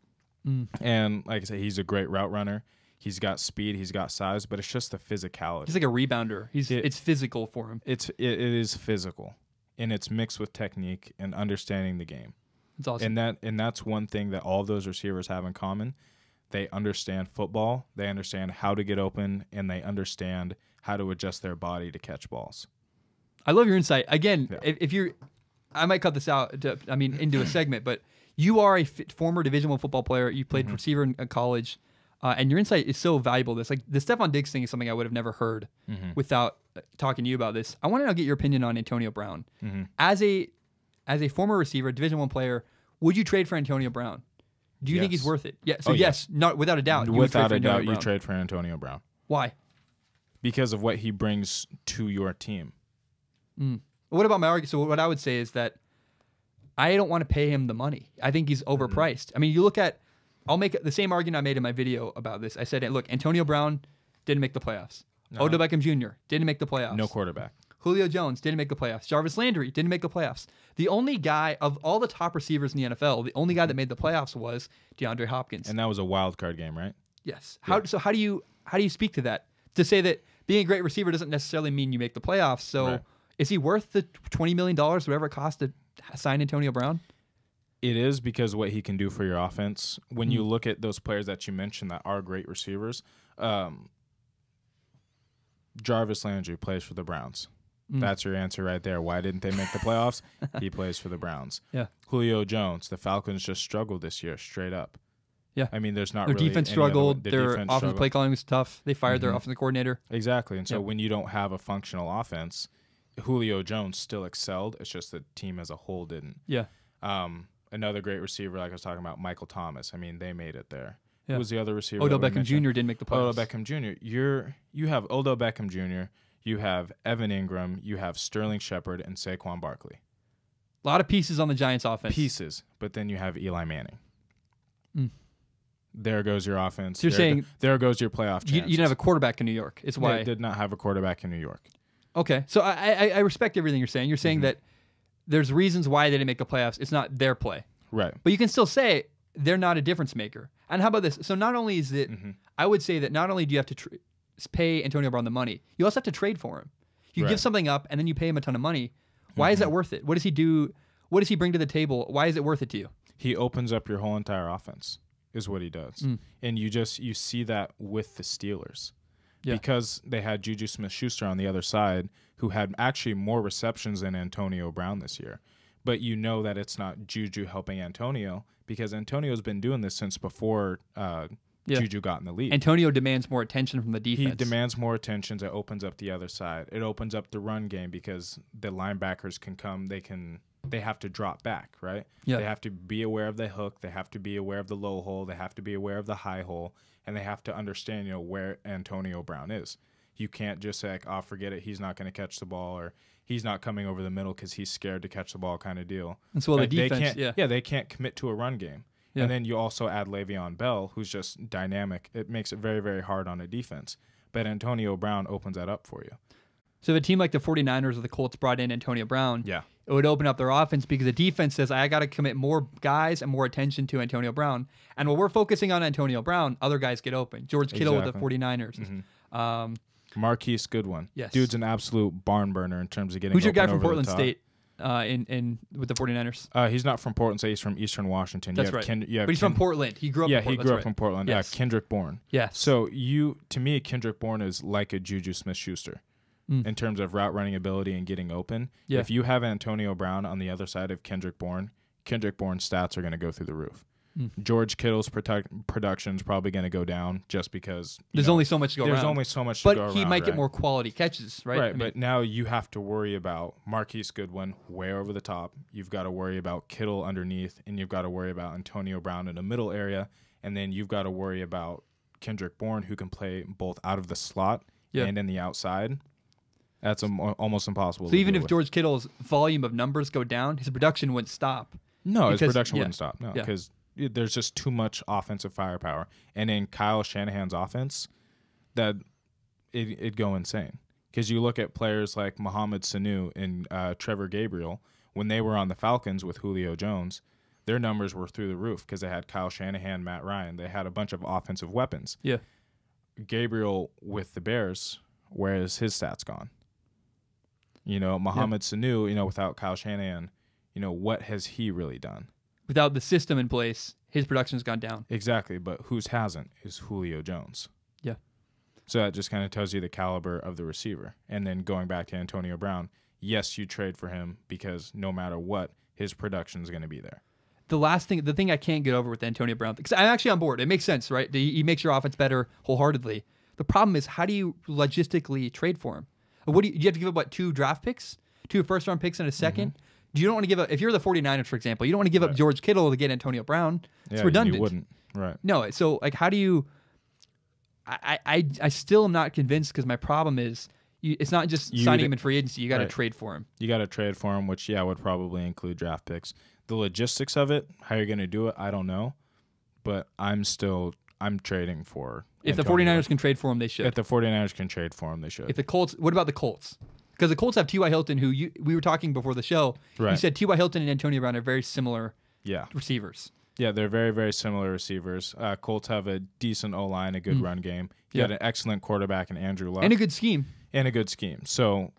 And like I said, he's a great route runner. He's got speed, he's got size, but it's just the physicality. He's like a rebounder. It's physical for him. It is physical, and it's mixed with technique and understanding the game. It's awesome. And that's one thing that all of those receivers have in common. They understand football, they understand how to get open, and they understand how to adjust their body to catch balls. I love your insight. Again, if you're, I might cut this out, into a segment, but you are a former Division I football player. You played receiver in college, and your insight is so valuable. This, like the Stephon Diggs thing, is something I would have never heard without talking to you about this. I want to now get your opinion on Antonio Brown. As a former receiver, Division I player, would you trade for Antonio Brown? Do you think he's worth it? Yeah. So yes, not without a doubt. Without a doubt, you trade for Antonio Brown. Why? Because of what he brings to your team. What about my argument? So what I would say is that I don't want to pay him the money. I think he's overpriced. I mean, you look at, I'll make the same argument I made in my video about this. I said, look, Antonio Brown didn't make the playoffs. Odell Beckham Jr. didn't make the playoffs. No quarterback. Julio Jones didn't make the playoffs. Jarvis Landry didn't make the playoffs. The only guy of all the top receivers in the NFL, the only guy that made the playoffs was DeAndre Hopkins. And that was a wild card game, right? Yes. How do you speak to that? To say that being a great receiver doesn't necessarily mean you make the playoffs. So is he worth the $20 million, whatever it costs to sign Antonio Brown? It is, because what he can do for your offense. When you look at those players that you mentioned that are great receivers, Jarvis Landry plays for the Browns. That's your answer right there. Why didn't they make the playoffs? He plays for the Browns. Yeah. Julio Jones, the Falcons just struggled this year, straight up. Yeah. I mean, there's not their really defense any struggled. other, Their offensive play calling was tough. They fired their offensive coordinator. Exactly. And so when you don't have a functional offense, Julio Jones still excelled. It's just the team as a whole didn't. Yeah. Another great receiver, like I was talking about, Michael Thomas. I mean, they made it there. Yeah. Who was the other receiver? Odell Beckham Jr. didn't make the playoffs. Odell Beckham Jr. You have Odell Beckham Jr., you have Evan Ingram, you have Sterling Shepard, and Saquon Barkley. A lot of pieces on the Giants offense. Pieces, but then you have Eli Manning. There goes your offense. So you're saying there goes your playoff chances. You didn't have a quarterback in New York. It's why they did not have a quarterback in New York. Okay, so I respect everything you're saying. You're saying that there's reasons why they didn't make the playoffs. It's not their play. Right. But you can still say they're not a difference maker. And how about this? So not only is it, I would say that not only do you have to pay Antonio Brown the money, you also have to trade for him. You give something up and then you pay him a ton of money. Why is that worth it? What does he do? What does he bring to the table? Why is it worth it to you? He opens up your whole entire offense, is what he does. And you see that with the Steelers. Yeah. Because they had Juju Smith-Schuster on the other side, who had actually more receptions than Antonio Brown this year. But you know that it's not Juju helping Antonio, because Antonio's been doing this since before Juju got in the league. Antonio demands more attention from the defense. He demands more attention. It opens up the other side. It opens up the run game because the linebackers can come. They have to drop back, right? Yeah. They have to be aware of the hook. They have to be aware of the low hole. They have to be aware of the high hole, and they have to understand, where Antonio Brown is. You can't just say, "Oh, forget it. He's not going to catch the ball," or "He's not coming over the middle because he's scared to catch the ball," kind of deal. And so the defense, they can't commit to a run game. Yeah. And then you also add Le'Veon Bell, who's just dynamic. It makes it very, very hard on a defense. But Antonio Brown opens that up for you. So if a team like the 49ers or the Colts brought in Antonio Brown, it would open up their offense because the defense says, I got to commit more guys and more attention to Antonio Brown. And while we're focusing on Antonio Brown, other guys get open. George Kittle with the 49ers. Marquise Goodwin. Yes. Dude's an absolute barn burner in terms of getting Who's your guy from over Portland State with the 49ers? He's not from Portland State. He's from Eastern Washington. That's right. But he's from Portland. He grew up in Portland. Yeah, he grew up in Portland. Yes. Kendrick Bourne. Yes. So to me, Kendrick Bourne is like a Juju Smith-Schuster in terms of route running ability and getting open. Yeah. If you have Antonio Brown on the other side of Kendrick Bourne's stats are going to go through the roof. George Kittle's production is probably going to go down just because there's only so much to go around. There's only so much to go around. But he might get more quality catches, right? Right, but now you have to worry about Marquise Goodwin way over the top. You've got to worry about Kittle underneath, and you've got to worry about Antonio Brown in the middle area, and then you've got to worry about Kendrick Bourne, who can play both out of the slot and in the outside. That's almost impossible. So even if George Kittle's volume of numbers go down, his production wouldn't stop. No, his production wouldn't stop. No, because there's just too much offensive firepower. And in Kyle Shanahan's offense, that it'd go insane. Because you look at players like Mohamed Sanu and Trevor Gabriel, when they were on the Falcons with Julio Jones, their numbers were through the roof because they had Kyle Shanahan, Matt Ryan. They had a bunch of offensive weapons. Yeah. Gabriel with the Bears, where is his stats gone? Mohamed Sanu, without Kyle Shanahan, what has he really done? Without the system in place, his production's gone down. Exactly, but whose hasn't is Julio Jones. Yeah. So that just kind of tells you the caliber of the receiver. And then going back to Antonio Brown, yes, you trade for him because no matter what, his production is going to be there. The thing I can't get over with Antonio Brown, because I'm actually on board. It makes sense, right? He makes your offense better wholeheartedly. The problem is, how do you logistically trade for him? Do you have to give up, 2 draft picks? 2 first-round picks and a second? Do you don't want to give up, if you're the 49ers, for example, you don't want to give up George Kittle to get Antonio Brown. It's redundant. You wouldn't. Right. No, so like, how do you, I still am not convinced, because my problem is, it's not just signing him in free agency. You got to trade for him. You got to trade for him, which, would probably include draft picks. The logistics of it, how you're going to do it, I don't know. But I'm trading for If Antonio. the 49ers can trade for him, they should. If the 49ers can trade for him, they should. If the Colts, what about the Colts? Because the Colts have T.Y. Hilton, who we were talking before the show. Right. You said T.Y. Hilton and Antonio Brown are very similar receivers. Yeah, they're very, very similar receivers. Colts have a decent O-line, a good run game. You got an excellent quarterback in Andrew Luck. And a good scheme. So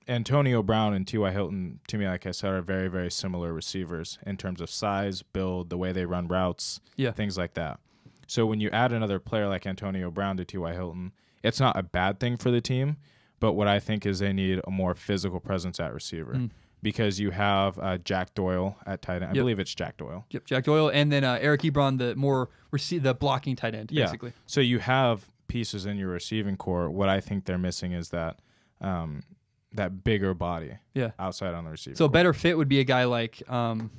Antonio Brown and T.Y. Hilton, to me, like I said, are very, very similar receivers in terms of size, build, the way they run routes, things like that. So when you add another player like Antonio Brown to T.Y. Hilton, it's not a bad thing for the team, but what I think is they need a more physical presence at receiver. Because you have Jack Doyle at tight end. I believe it's Jack Doyle. Yep, Jack Doyle, and then Eric Ebron, the blocking tight end, basically. So you have pieces in your receiving core. What I think they're missing is that that bigger body outside on the receiving So core. A better fit would be a guy like, what's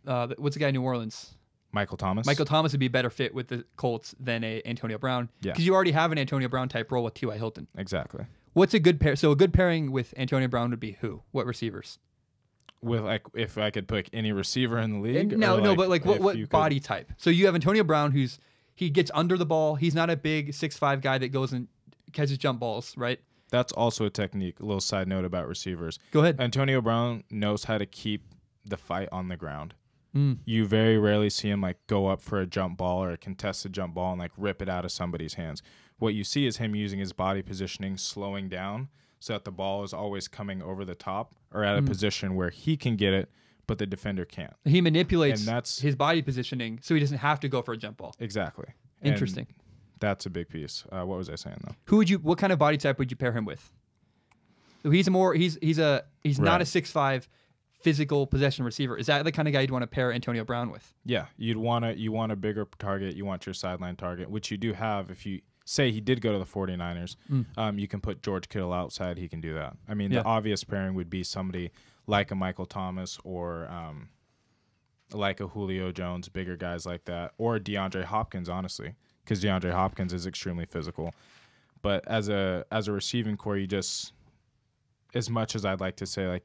the guy in New Orleans? Michael Thomas. Michael Thomas would be a better fit with the Colts than a Antonio Brown. Yeah. Because you already have an Antonio Brown type role with T.Y. Hilton. Exactly. What's a good pair? So a good pairing with Antonio Brown would be who? What receivers? With if I could pick any receiver in the league? But what body type? So you have Antonio Brown, he gets under the ball. He's not a big 6'5" guy that goes and catches jump balls, right? That's also a technique. A little side note about receivers. Go ahead. Antonio Brown knows how to keep the fight on the ground. You very rarely see him go up for a jump ball or a contested jump ball and rip it out of somebody's hands. What you see is him using his body positioning, slowing down so that the ball is always coming over the top or at a position where he can get it, but the defender can't. He manipulates his body positioning so he doesn't have to go for a jump ball. Exactly. Interesting. And that's a big piece. What was I saying though? What kind of body type would you pair him with? So he's not a 6'5" physical possession receiver. Is that the kind of guy you'd want to pair Antonio Brown with? Yeah, you want a bigger target. You want your sideline target, which you do have. If you say he did go to the 49ers, you can put George Kittle outside. He can do that. I mean, the obvious pairing would be somebody like a Michael Thomas or like a Julio Jones, bigger guys like that, or DeAndre Hopkins, honestly, because DeAndre Hopkins is extremely physical. But as a receiving core, you just, as much as I'd like to say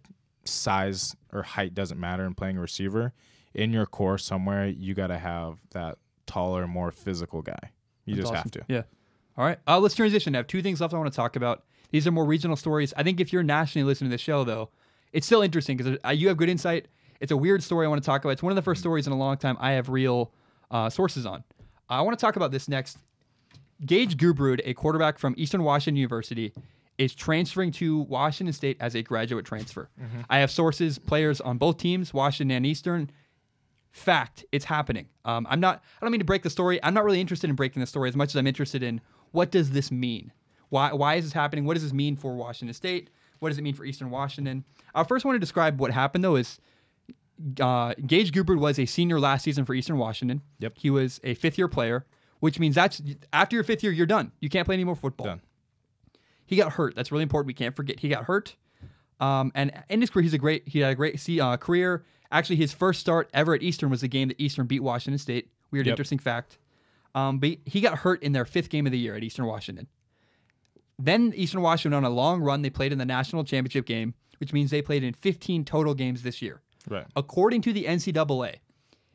size or height doesn't matter in playing a receiver, in your core somewhere you got to have that taller, more physical guy. That's just awesome. Have to. Yeah. All right. Let's transition. I have 2 things left I want to talk about. These are more regional stories. I think if you're nationally listening to the show, though, it's still interesting because you have good insight. It's a weird story I want to talk about. It's one of the first stories in a long time I have real sources on. I want to talk about this next. Gage Gubrud, a quarterback from Eastern Washington University, is transferring to Washington State as a graduate transfer. I have sources, players on both teams, Washington and Eastern. Fact, it's happening. I don't mean to break the story. I'm not really interested in breaking the story as much as I'm interested in what does this mean? Why is this happening? What does this mean for Washington State? What does it mean for Eastern Washington? I first want to describe what happened, though, is Gage Gubrud was a senior last season for Eastern Washington. Yep. He was a 5th-year player, which means that's after your 5th year, you're done. You can't play any more football. Done. He got hurt. That's really important. We can't forget he got hurt. And in his career, he had a great career. Actually, his first start ever at Eastern was the game that Eastern beat Washington State. Weird, interesting fact. But he got hurt in their 5th game of the year at Eastern Washington. Then Eastern Washington, on a long run, they played in the national championship game, which means they played in 15 total games this year. Right. According to the NCAA,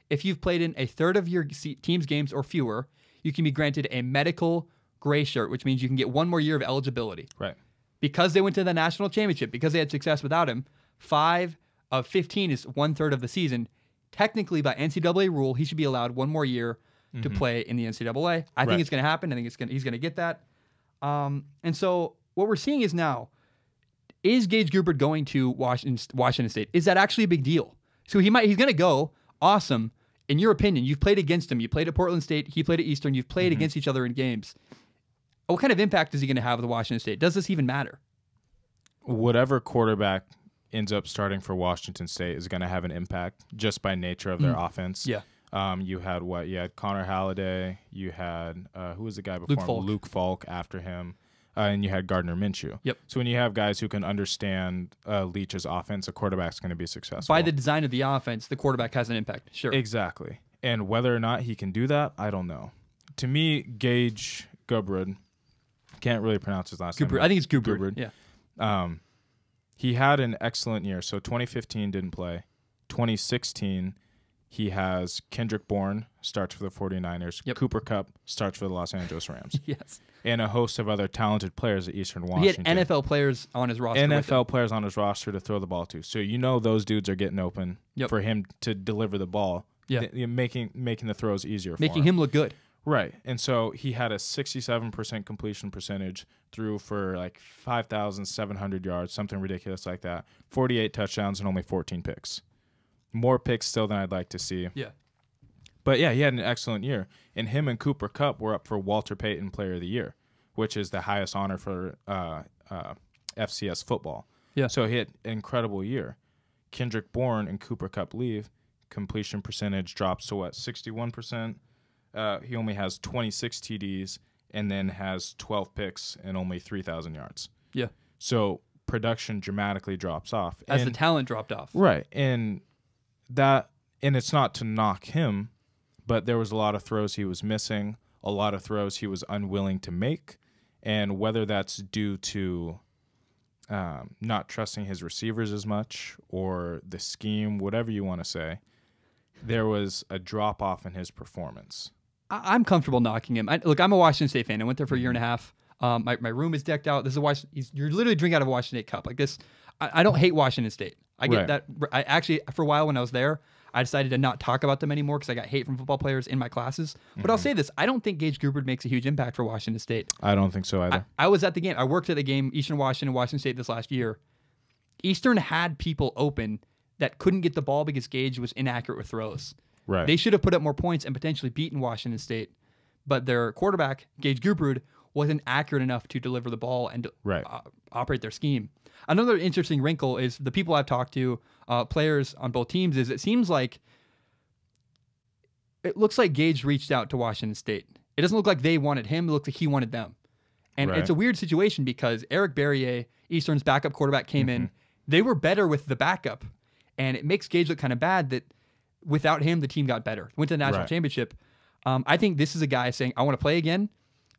if you've played in a third of your team's games or fewer, you can be granted a medical gray shirt, which means you can get 1 more year of eligibility. Right. Because they went to the national championship, because they had success without him, 5 of 15 is 1/3 of the season. Technically, by NCAA rule, he should be allowed 1 more year to play in the NCAA. I think it's going to happen. I think he's going to get that. And so what we're seeing is now, is Gage Gubrud going to Washington State? Is that actually a big deal? So he's going to go. Awesome. In your opinion, you've played against him. You played at Portland State. He played at Eastern. You've played against each other in games. What kind of impact is he going to have with Washington State? Does this even matter? whatever quarterback ends up starting for Washington State is going to have an impact just by nature of their offense. Yeah. You had what? You had Connor Halliday. You had who was the guy before him? Luke Falk after him. And you had Gardner Minshew. Yep. So when you have guys who can understand Leach's offense, a quarterback's going to be successful. By the design of the offense, the quarterback has an impact. Sure. Exactly. And whether or not he can do that, I don't know. To me, Gage Gubrud, can't really pronounce his last name. I think it's Gubrud. Yeah. He had an excellent year. So 2015 didn't play. 2016, he has Kendrick Bourne, starts for the 49ers. Yep. Cooper Kupp starts for the Los Angeles Rams. Yes. And a host of other talented players at Eastern Washington. He had NFL players on his roster. NFL players on his roster to throw the ball to. So you know those dudes are getting open for him to deliver the ball. Yeah. Making the throws easier for Making him look good. Right. And so he had a 67% completion percentage, threw for like 5,700 yards, something ridiculous like that, 48 touchdowns and only 14 picks. More picks still than I'd like to see. Yeah. But yeah, he had an excellent year. And him and Cooper Kupp were up for Walter Payton Player of the Year, which is the highest honor for FCS football. Yeah. So he had an incredible year. Kendrick Bourne and Cooper Kupp leave. Completion percentage drops to 61%. He only has 26 TDs and then has 12 picks and only 3,000 yards. Yeah. So production dramatically drops off. As the talent dropped off. Right. And it's not to knock him, but there was a lot of throws he was missing, a lot of throws he was unwilling to make, and whether that's due to not trusting his receivers as much or the scheme, whatever you want to say, there was a drop-off in his performance. I'm comfortable knocking him. Look, I'm a Washington State fan. I went there for a year and a half. My room is decked out. This is you're literally drinking out of a Washington State cup. Like this, I don't hate Washington State. I get that. I actually, for a while when I was there, I decided to not talk about them anymore because I got hate from football players in my classes. But I'll say this. I don't think Gage Gubrud makes a huge impact for Washington State. I don't think so either. I was at the game. I worked at the game, Eastern Washington State this last year. Eastern had people open that couldn't get the ball because Gage was inaccurate with throws. Right. They should have put up more points and potentially beaten Washington State. But their quarterback, Gage Gubrud, wasn't accurate enough to deliver the ball and operate their scheme. Another interesting wrinkle is the people I've talked to, players on both teams, is it looks like Gage reached out to Washington State. It doesn't look like they wanted him. It looks like he wanted them. And it's a weird situation because Eric Berrier, Eastern's backup quarterback, came in. They were better with the backup. And it makes Gage look kind of bad that without him, the team got better. Went to the national championship. I think this is a guy saying, I want to play again.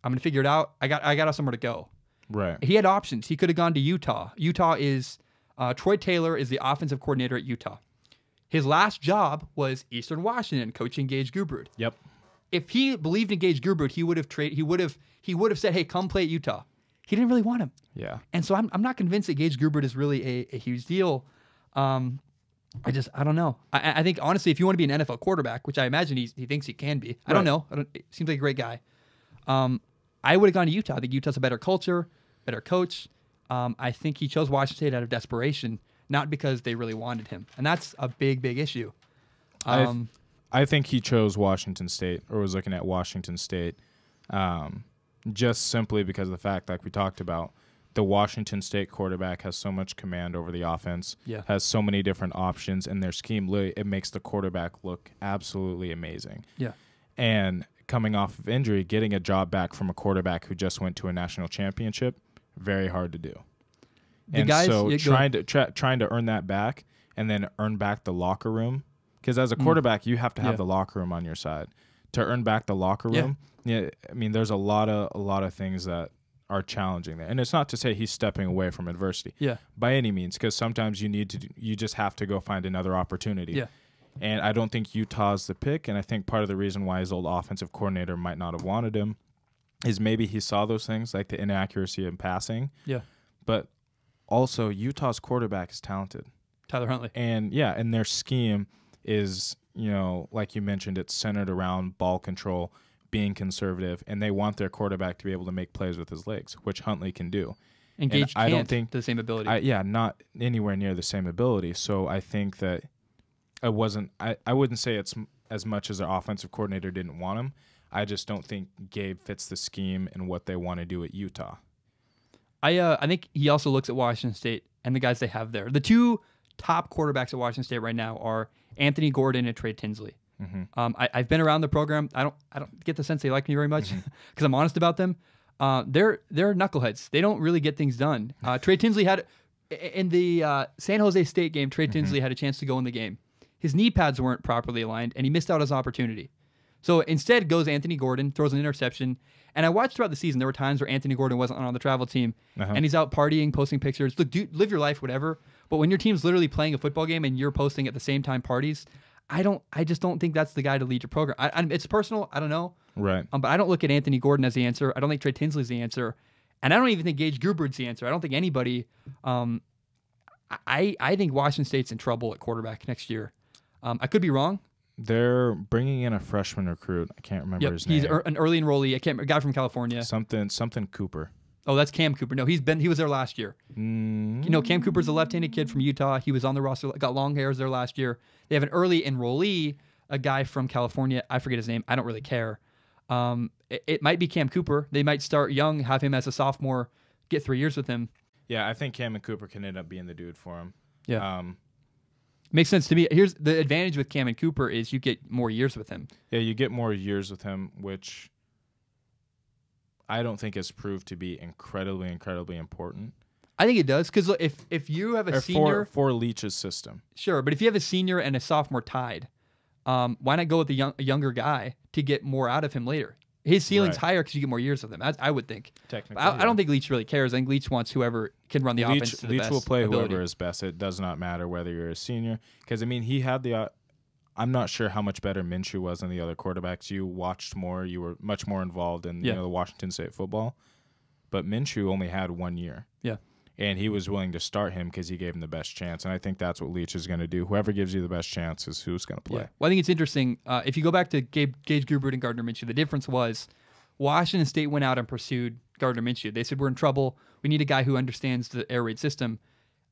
I'm going to figure it out. I got somewhere to go. Right. He had options. He could have gone to Utah. Utah is Troy Taylor is the offensive coordinator at Utah. His last job was Eastern Washington, coaching Gage Gubrud. Yep. If he believed in Gage Gubrud, he would have said, "Hey, come play at Utah." He didn't really want him. Yeah. And so I'm not convinced that Gage Gubrud is really a huge deal. I don't know. I think honestly, if you want to be an NFL quarterback, which I imagine he thinks he can be, I don't know. It seems like a great guy. I would have gone to Utah. I think Utah's a better culture, better coach. I think he chose Washington State out of desperation, not because they really wanted him, and that's a big issue. I think he chose Washington State, or was looking at Washington State, just simply because of the fact, like we talked about, the Washington State quarterback has so much command over the offense, has so many different options, and their scheme, it makes the quarterback look absolutely amazing. Yeah. And coming off of injury, getting a job back from a quarterback who just went to a national championship, very hard to do. Trying to earn that back and then earn back the locker room, because as a quarterback, you have to have the locker room on your side. To earn back the locker room, I mean, there's a lot of things that are challenging there. And it's not to say he's stepping away from adversity by any means, because sometimes you just have to go find another opportunity. Yeah. And I don't think Utah's the pick, and I think part of the reason why his old offensive coordinator might not have wanted him is maybe he saw those things, like the inaccuracy in passing. Yeah. But also, Utah's quarterback is talented. Tyler Huntley. And and their scheme is, like you mentioned, it's centered around ball control, being conservative, and they want their quarterback to be able to make plays with his legs, which Huntley can do. And Gage can't. I don't think the same ability. Not anywhere near the same ability. So I think that I wouldn't say it's as much as their offensive coordinator didn't want him. I just don't think Gabe fits the scheme and what they want to do at Utah. I think he also looks at Washington State and the guys they have there. The two top quarterbacks at Washington State right now are Anthony Gordon and Trey Tinsley. I've been around the program. I don't get the sense they like me very much because I'm honest about them. They're knuckleheads. They don't really get things done. Trey Tinsley had in the San Jose State game. Trey Tinsley had a chance to go in the game. His knee pads weren't properly aligned, and he missed out his opportunity. So instead goes Anthony Gordon, throws an interception. And I watched throughout the season, there were times where Anthony Gordon wasn't on the travel team, and he's out partying, posting pictures. Look, dude, live your life, whatever. But when your team's literally playing a football game and you're posting at the same time parties, I just don't think that's the guy to lead your program. It's personal. I don't know. Right. But I don't look at Anthony Gordon as the answer. I don't think Trey Tinsley's the answer. And I don't even think Gage Gubert's the answer. I don't think anybody. I think Washington State's in trouble at quarterback next year. I could be wrong. They're bringing in a freshman recruit. I can't remember his name. He's an early enrollee. A guy from California. Something Cooper. Oh, that's Cam Cooper. No, he was there last year. Cam Cooper's a left-handed kid from Utah. He was on the roster, got long hairs there last year. They have an early enrollee, a guy from California. I forget his name. I don't really care. It might be Cam Cooper. They might start young, have him as a sophomore, get 3 years with him. Yeah, I think Cam and Cooper can end up being the dude for him. Yeah. Makes sense to me. Here's the advantage with Cam and Cooper is you get more years with him. Yeah, you get more years with him, which I don't think has proved to be incredibly important. I think it does because if you have a senior for Leach's system, sure, but if you have a senior and a sophomore tied, why not go with a younger guy to get more out of him later? His ceiling's higher because you get more years with him. I would think. Technically, I don't think Leach really cares. I think Leach wants whoever can run the offense to the best Leach will play ability. whoever is best. It does not matter whether you're a senior because he had the. I'm not sure how much better Minshew was than the other quarterbacks. You watched more. You were much more involved in the Washington State football, but Minshew only had 1 year. Yeah. And he was willing to start him because he gave him the best chance. And I think that's what Leach is going to do. Whoever gives you the best chance is who's going to play. Yeah. Well, I think it's interesting. If you go back to Gage Gubert and Gardner Minshew, the difference was Washington State went out and pursued Gardner Minshew. They said, we're in trouble. We need a guy who understands the air raid system.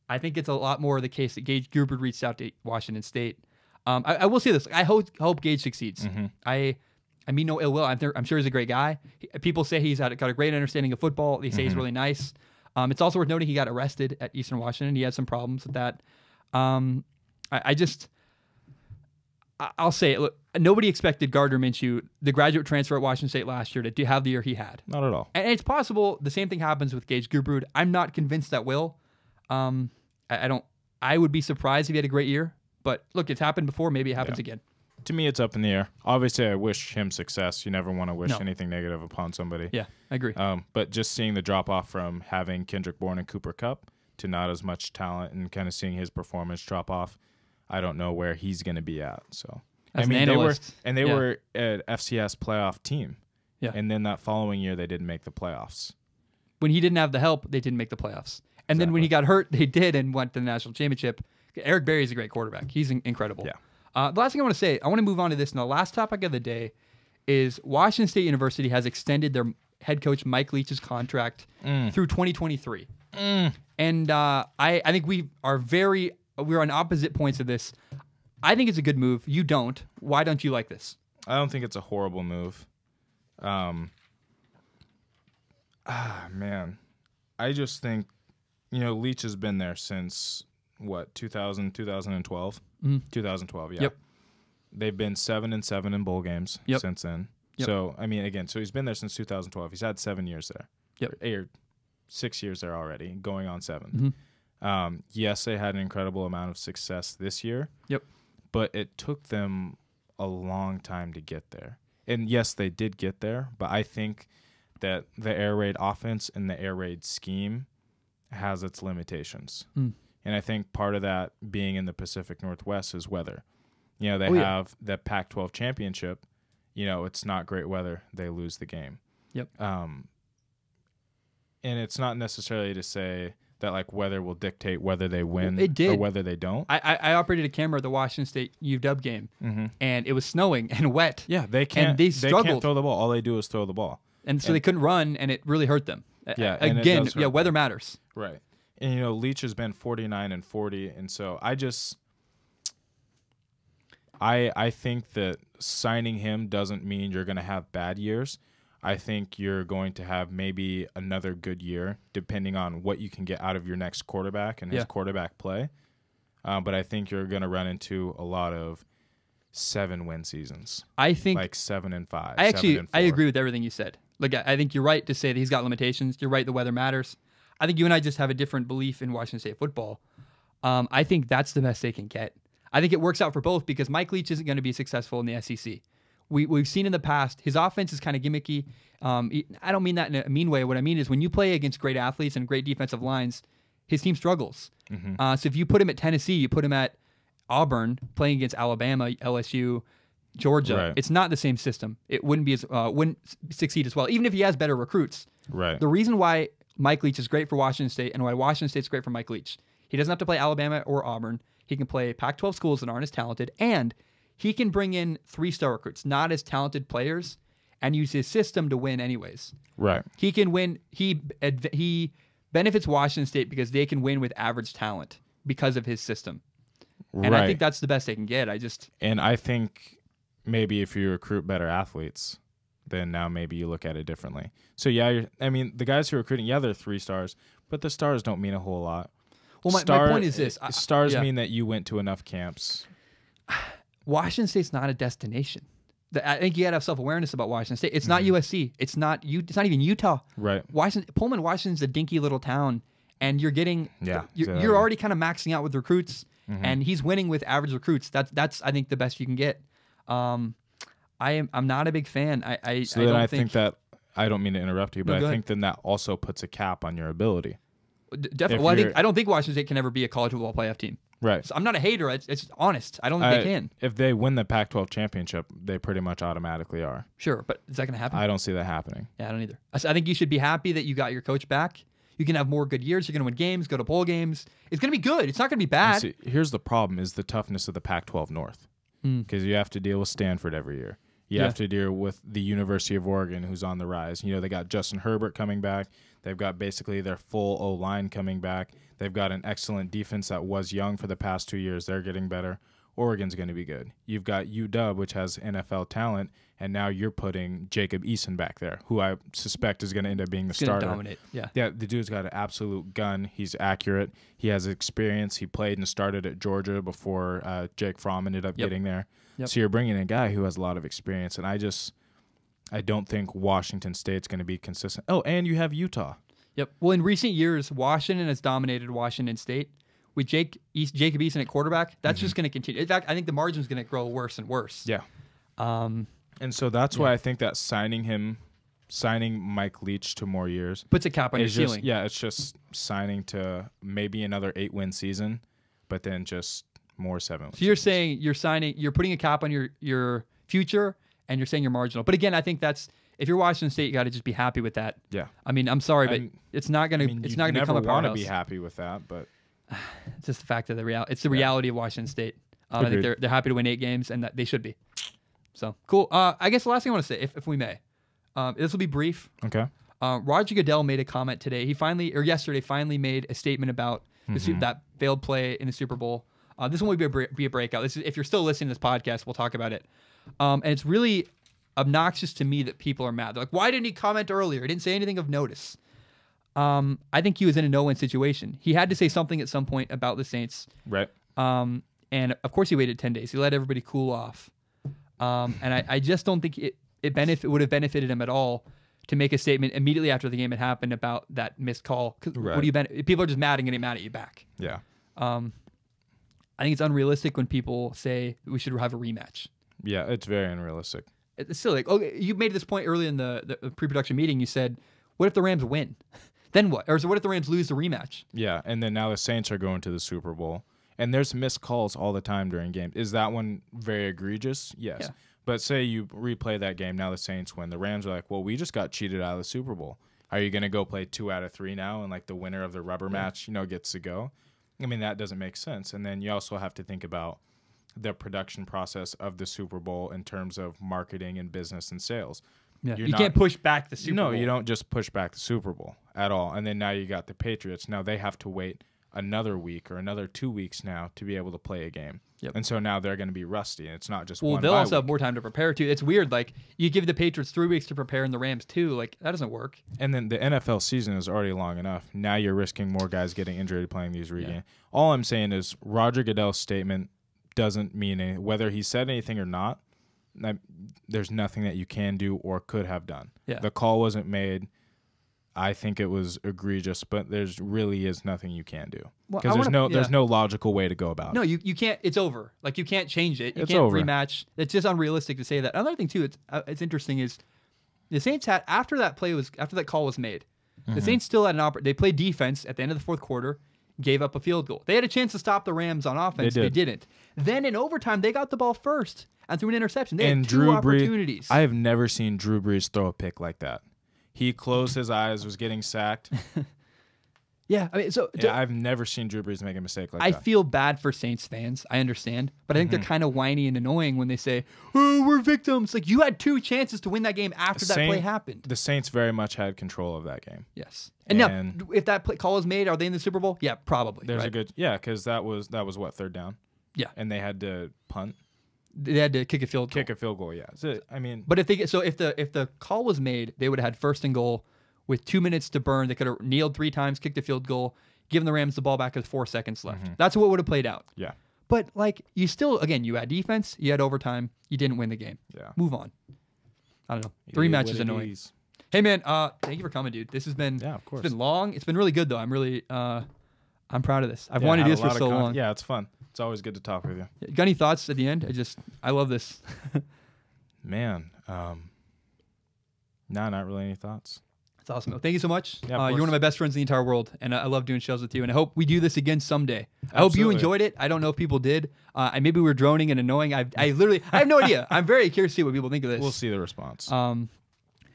I think it's a lot more the case that Gage Gubert reached out to Washington State. I will say this. I hope Gage succeeds. I mean no ill will. I'm sure he's a great guy. People say he's got a great understanding of football. They say he's really nice. It's also worth noting he got arrested at Eastern Washington. He had some problems with that. I'll say it. Look, nobody expected Gardner Minshew, the graduate transfer at Washington State last year, to have the year he had. Not at all. And it's possible the same thing happens with Gage Guberud. I'm not convinced that will. I would be surprised if he had a great year. But look, it's happened before. Maybe it happens again. To me, it's up in the air. Obviously, I wish him success. You never want to wish anything negative upon somebody. Yeah, I agree. But just seeing the drop-off from having Kendrick Bourne and Cooper Kupp to not as much talent and kind of seeing his performance drop off, I don't know where he's going to be at. So As an analyst, they were an FCS playoff team. Yeah. And then that following year, they didn't make the playoffs. When he didn't have the help, they didn't make the playoffs. And then when he got hurt, they did and went to the national championship. Eric Berry's a great quarterback. He's incredible. Yeah. The last thing I want to say, I want to move on to this. And the last topic of the day is Washington State University has extended their head coach Mike Leach's contract through 2023. And I think we're on opposite points of this. I think it's a good move. You don't. Why don't you like this? I don't think it's a horrible move. Man. I just think, Leach has been there since, 2012? 2012, yeah. Yep. They've been 7-7 in bowl games since then. Yep. So, so he's been there since 2012. He's had 7 years there. Yep. Or 6 years there already, going on 7. Yes, they had an incredible amount of success this year. Yep. But it took them a long time to get there. And yes, they did get there, but I think that the air raid offense and the air raid scheme has its limitations. And I think part of that being in the Pacific Northwest is weather. They have the Pac-12 championship. It's not great weather. They lose the game. Yep. And it's not necessarily to say that weather will dictate whether they win or whether they don't. I operated a camera at the Washington State UW game, and it was snowing and wet. Yeah, they can't. And they struggled. They can't throw the ball. All they do is throw the ball. And so they couldn't run, and it really hurt them. Yeah. Again, weather matters. Right. And, Leach has been 49-40, and so I think that signing him doesn't mean you're going to have bad years. I think you're going to have maybe another good year, depending on what you can get out of your next quarterback and his quarterback play. But I think you're going to run into a lot of 7-win seasons. I think like 7-5. I agree with everything you said. Like, I think you're right to say that he's got limitations. You're right, the weather matters. I think you and I just have a different belief in Washington State football. I think that's the best they can get. I think it works out for both because Mike Leach isn't going to be successful in the SEC. We've seen in the past, his offense is kind of gimmicky. I don't mean that in a mean way. What I mean is when you play against great athletes and great defensive lines, his team struggles. Mm-hmm. So if you put him at Tennessee, you put him at Auburn, playing against Alabama, LSU, Georgia, right. It's not the same system. It wouldn't succeed as well, even if he has better recruits. Right. The reason why Mike Leach is great for Washington State and why Washington State's great for Mike Leach, he doesn't have to play Alabama or Auburn. He can play Pac-12 schools that aren't as talented, and he can bring in 3-star recruits, not as talented players, and use his system to win anyways. Right. He can win. He benefits Washington State because they can win with average talent because of his system. And I think that's the best they can get. And I think maybe if you recruit better athletes, then now maybe you look at it differently. So, yeah, the guys who are recruiting, they're 3 stars, but the stars don't mean a whole lot. Well, my point is this. Stars mean that you went to enough camps. Washington State's not a destination. I think you got to have self-awareness about Washington State. It's not USC. It's not even Utah. Right. Pullman, Washington's a dinky little town, and you're geting you're already kind of maxing out with recruits, and he's winning with average recruits. That's I think the best you can get. I'm not a big fan. I think that I don't mean to interrupt you, but I think then that also puts a cap on your ability. Definitely. Well, I don't think Washington State can ever be a college football playoff team. Right. So I'm not a hater. It's honest. I don't think they can. If they win the Pac-12 championship, they pretty much automatically are. Sure, but is that going to happen? I don't see that happening. Yeah, I don't either. I think you should be happy that you got your coach back. You can have more good years. You're going to win games, go to bowl games. It's going to be good. It's not going to be bad. See, here's the problem is the toughness of the Pac-12 North. Because you have to deal with Stanford every year. You have to deal with the University of Oregon, who's on the rise. They got Justin Herbert coming back. They've got basically their full O-line coming back. They've got an excellent defense that was young for the past 2 years. They're getting better. Oregon's going to be good. You've got UW, which has NFL talent, and now you're putting Jacob Eason back there, who I suspect is going to end up being the starter. Dominate. Yeah, the dude's got an absolute gun. He's accurate. He has experience. He played and started at Georgia before Jake Fromm ended up getting there. Yep. So you're bringing in a guy who has a lot of experience, and I don't think Washington State's going to be consistent. Oh, and you have Utah. Yep. Well, in recent years, Washington has dominated Washington State. With Jacob Eason at quarterback, that's just going to continue. In fact, I think the margin's going to grow worse and worse. Yeah. And so that's why I think that signing Mike Leach to more years puts a cap on your ceiling. It's just signing to maybe another 8-win season, but then just more 7-win. So you're saying you're putting a cap on your future, and you're saying you're marginal. But again, I think if you're Washington State, you got to just be happy with that. Yeah. I'm sorry, but it's not going to become a powerhouse. You never want to be happy with that, but it's just the fact of the reality. It's the reality of Washington State. I think they're happy to win 8 games, and that they should be. So cool. I guess the last thing I want to say, if we may, this will be brief. Okay. Roger Goodell made a comment today. Yesterday finally made a statement about that failed play in the Super Bowl. This one will be a breakout. If you're still listening to this podcast, we'll talk about it. And it's really obnoxious to me that people are mad. They're like, why didn't he comment earlier? He didn't say anything of notice. I think he was in a no-win situation. He had to say something at some point about the Saints. Right. And of course he waited 10 days. He let everybody cool off. And I just don't think it would have benefited him at all to make a statement immediately after the game had happened about that missed call. Right. People are just mad and getting mad at you back. Yeah. I think it's unrealistic when people say we should have a rematch. Yeah, it's very unrealistic. It's still like, okay, you made this point early in the pre-production meeting. You said, what if the Rams win? Then what? Or what if the Rams lose the rematch? Yeah, and then now the Saints are going to the Super Bowl. And there's missed calls all the time during games. Is that one very egregious? Yes. Yeah. But say you replay that game, now the Saints win. The Rams are like, well, we just got cheated out of the Super Bowl. Are you going to go play 2 out of 3 now and like the winner of the rubber match, gets to go? I mean, that doesn't make sense. And then you also have to think about the production process of the Super Bowl in terms of marketing and business and sales. Yeah. You can't push back the Super Bowl. No, you don't just push back the Super Bowl at all. And then now you got the Patriots. Now they have to wait another week or another 2 weeks now to be able to play a game. Yep. And so now they're going to be rusty, and it's not just well, one they'll bye also week. have more time to prepare too. It's weird. Like you give the Patriots 3 weeks to prepare and the Rams 2. Like that doesn't work. And then the NFL season is already long enough. Now you're risking more guys getting injured playing these regames. All I'm saying is Roger Goodell's statement doesn't mean anything. Whether he said anything or not, there's nothing that you can do or could have done. Yeah. The call wasn't made. I think it was egregious, but there's really is nothing you can do because there's no logical way to go about it. No, you can't. It's over. Like you can't change it. You It's can't over. rematch. It's just unrealistic to say that. Another thing too, it's interesting is the Saints had after that call was made, the Saints still had an they played defense at the end of the fourth quarter, gave up a field goal. They had a chance to stop the Rams on offense. They didn't. Then in overtime, they got the ball first and threw an interception. They had two opportunities. I have never seen Drew Brees throw a pick like that. He closed his eyes, was getting sacked. Yeah, I mean, I've never seen Drew Brees make a mistake like that. I feel bad for Saints fans. I understand, but I think they're kind of whiny and annoying when they say, "Oh, we're victims." Like you had 2 chances to win that game after that play happened. The Saints very much had control of that game. Yes, and now if that call is made, are they in the Super Bowl? Yeah, probably. There's a good because that was what, third down? Yeah, and they had to punt. They had to kick a field goal. Yeah. So, I mean, but if the call was made, they would have had first and goal with 2 minutes to burn. They could have kneeled 3 times, kicked a field goal, given the Rams the ball back with 4 seconds left. That's what would have played out. Yeah. But like you still, again, you had defense, you had overtime, you didn't win the game. Yeah. Move on. I don't know. 3 matches annoying. Hey man, thank you for coming, dude. This has been of course. It's been long. It's been really good though. I'm really I'm proud of this. I've wanted to do this for so long. Yeah, it's fun. It's always good to talk with you. Got any thoughts at the end? I love this. Man, no, not really any thoughts. That's awesome. Well, thank you so much. Yeah, you're one of my best friends in the entire world, and I love doing shows with you. And I hope we do this again someday. Absolutely. I hope you enjoyed it. I don't know if people did. Maybe we were droning and annoying. I have no idea. I'm very curious to see what people think of this. We'll see the response.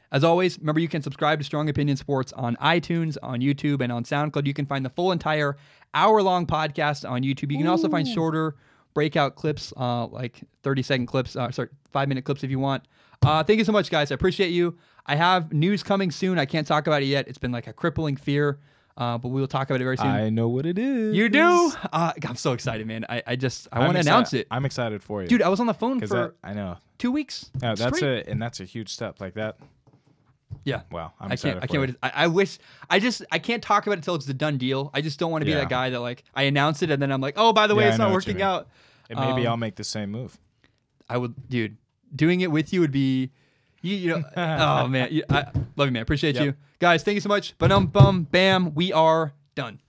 As always, remember you can subscribe to Strong Opinion Sports on iTunes, on YouTube, and on SoundCloud. You can find the full entire hour-long podcast on YouTube. You can also find shorter breakout clips, like 30-second clips, 5-minute clips if you want. Thank you so much, guys. I appreciate you. I have news coming soon. I can't talk about it yet. It's been like a crippling fear, but we will talk about it very soon. I know what it is. You do? I'm so excited, man. I want to announce it. I'm excited for you. Dude, I was on the phone for I know 2 weeks. That's a huge step like that. Yeah. Wow. I can't wait. I wish. I can't talk about it until it's a done deal. I just don't want to be that guy that like I announce it and then I'm like, oh, by the way, it's not working out. And maybe I'll make the same move. I would, dude. Doing it with you would be, you know. Oh man, I love you, man. Appreciate you, guys. Thank you so much. Bam, we are done.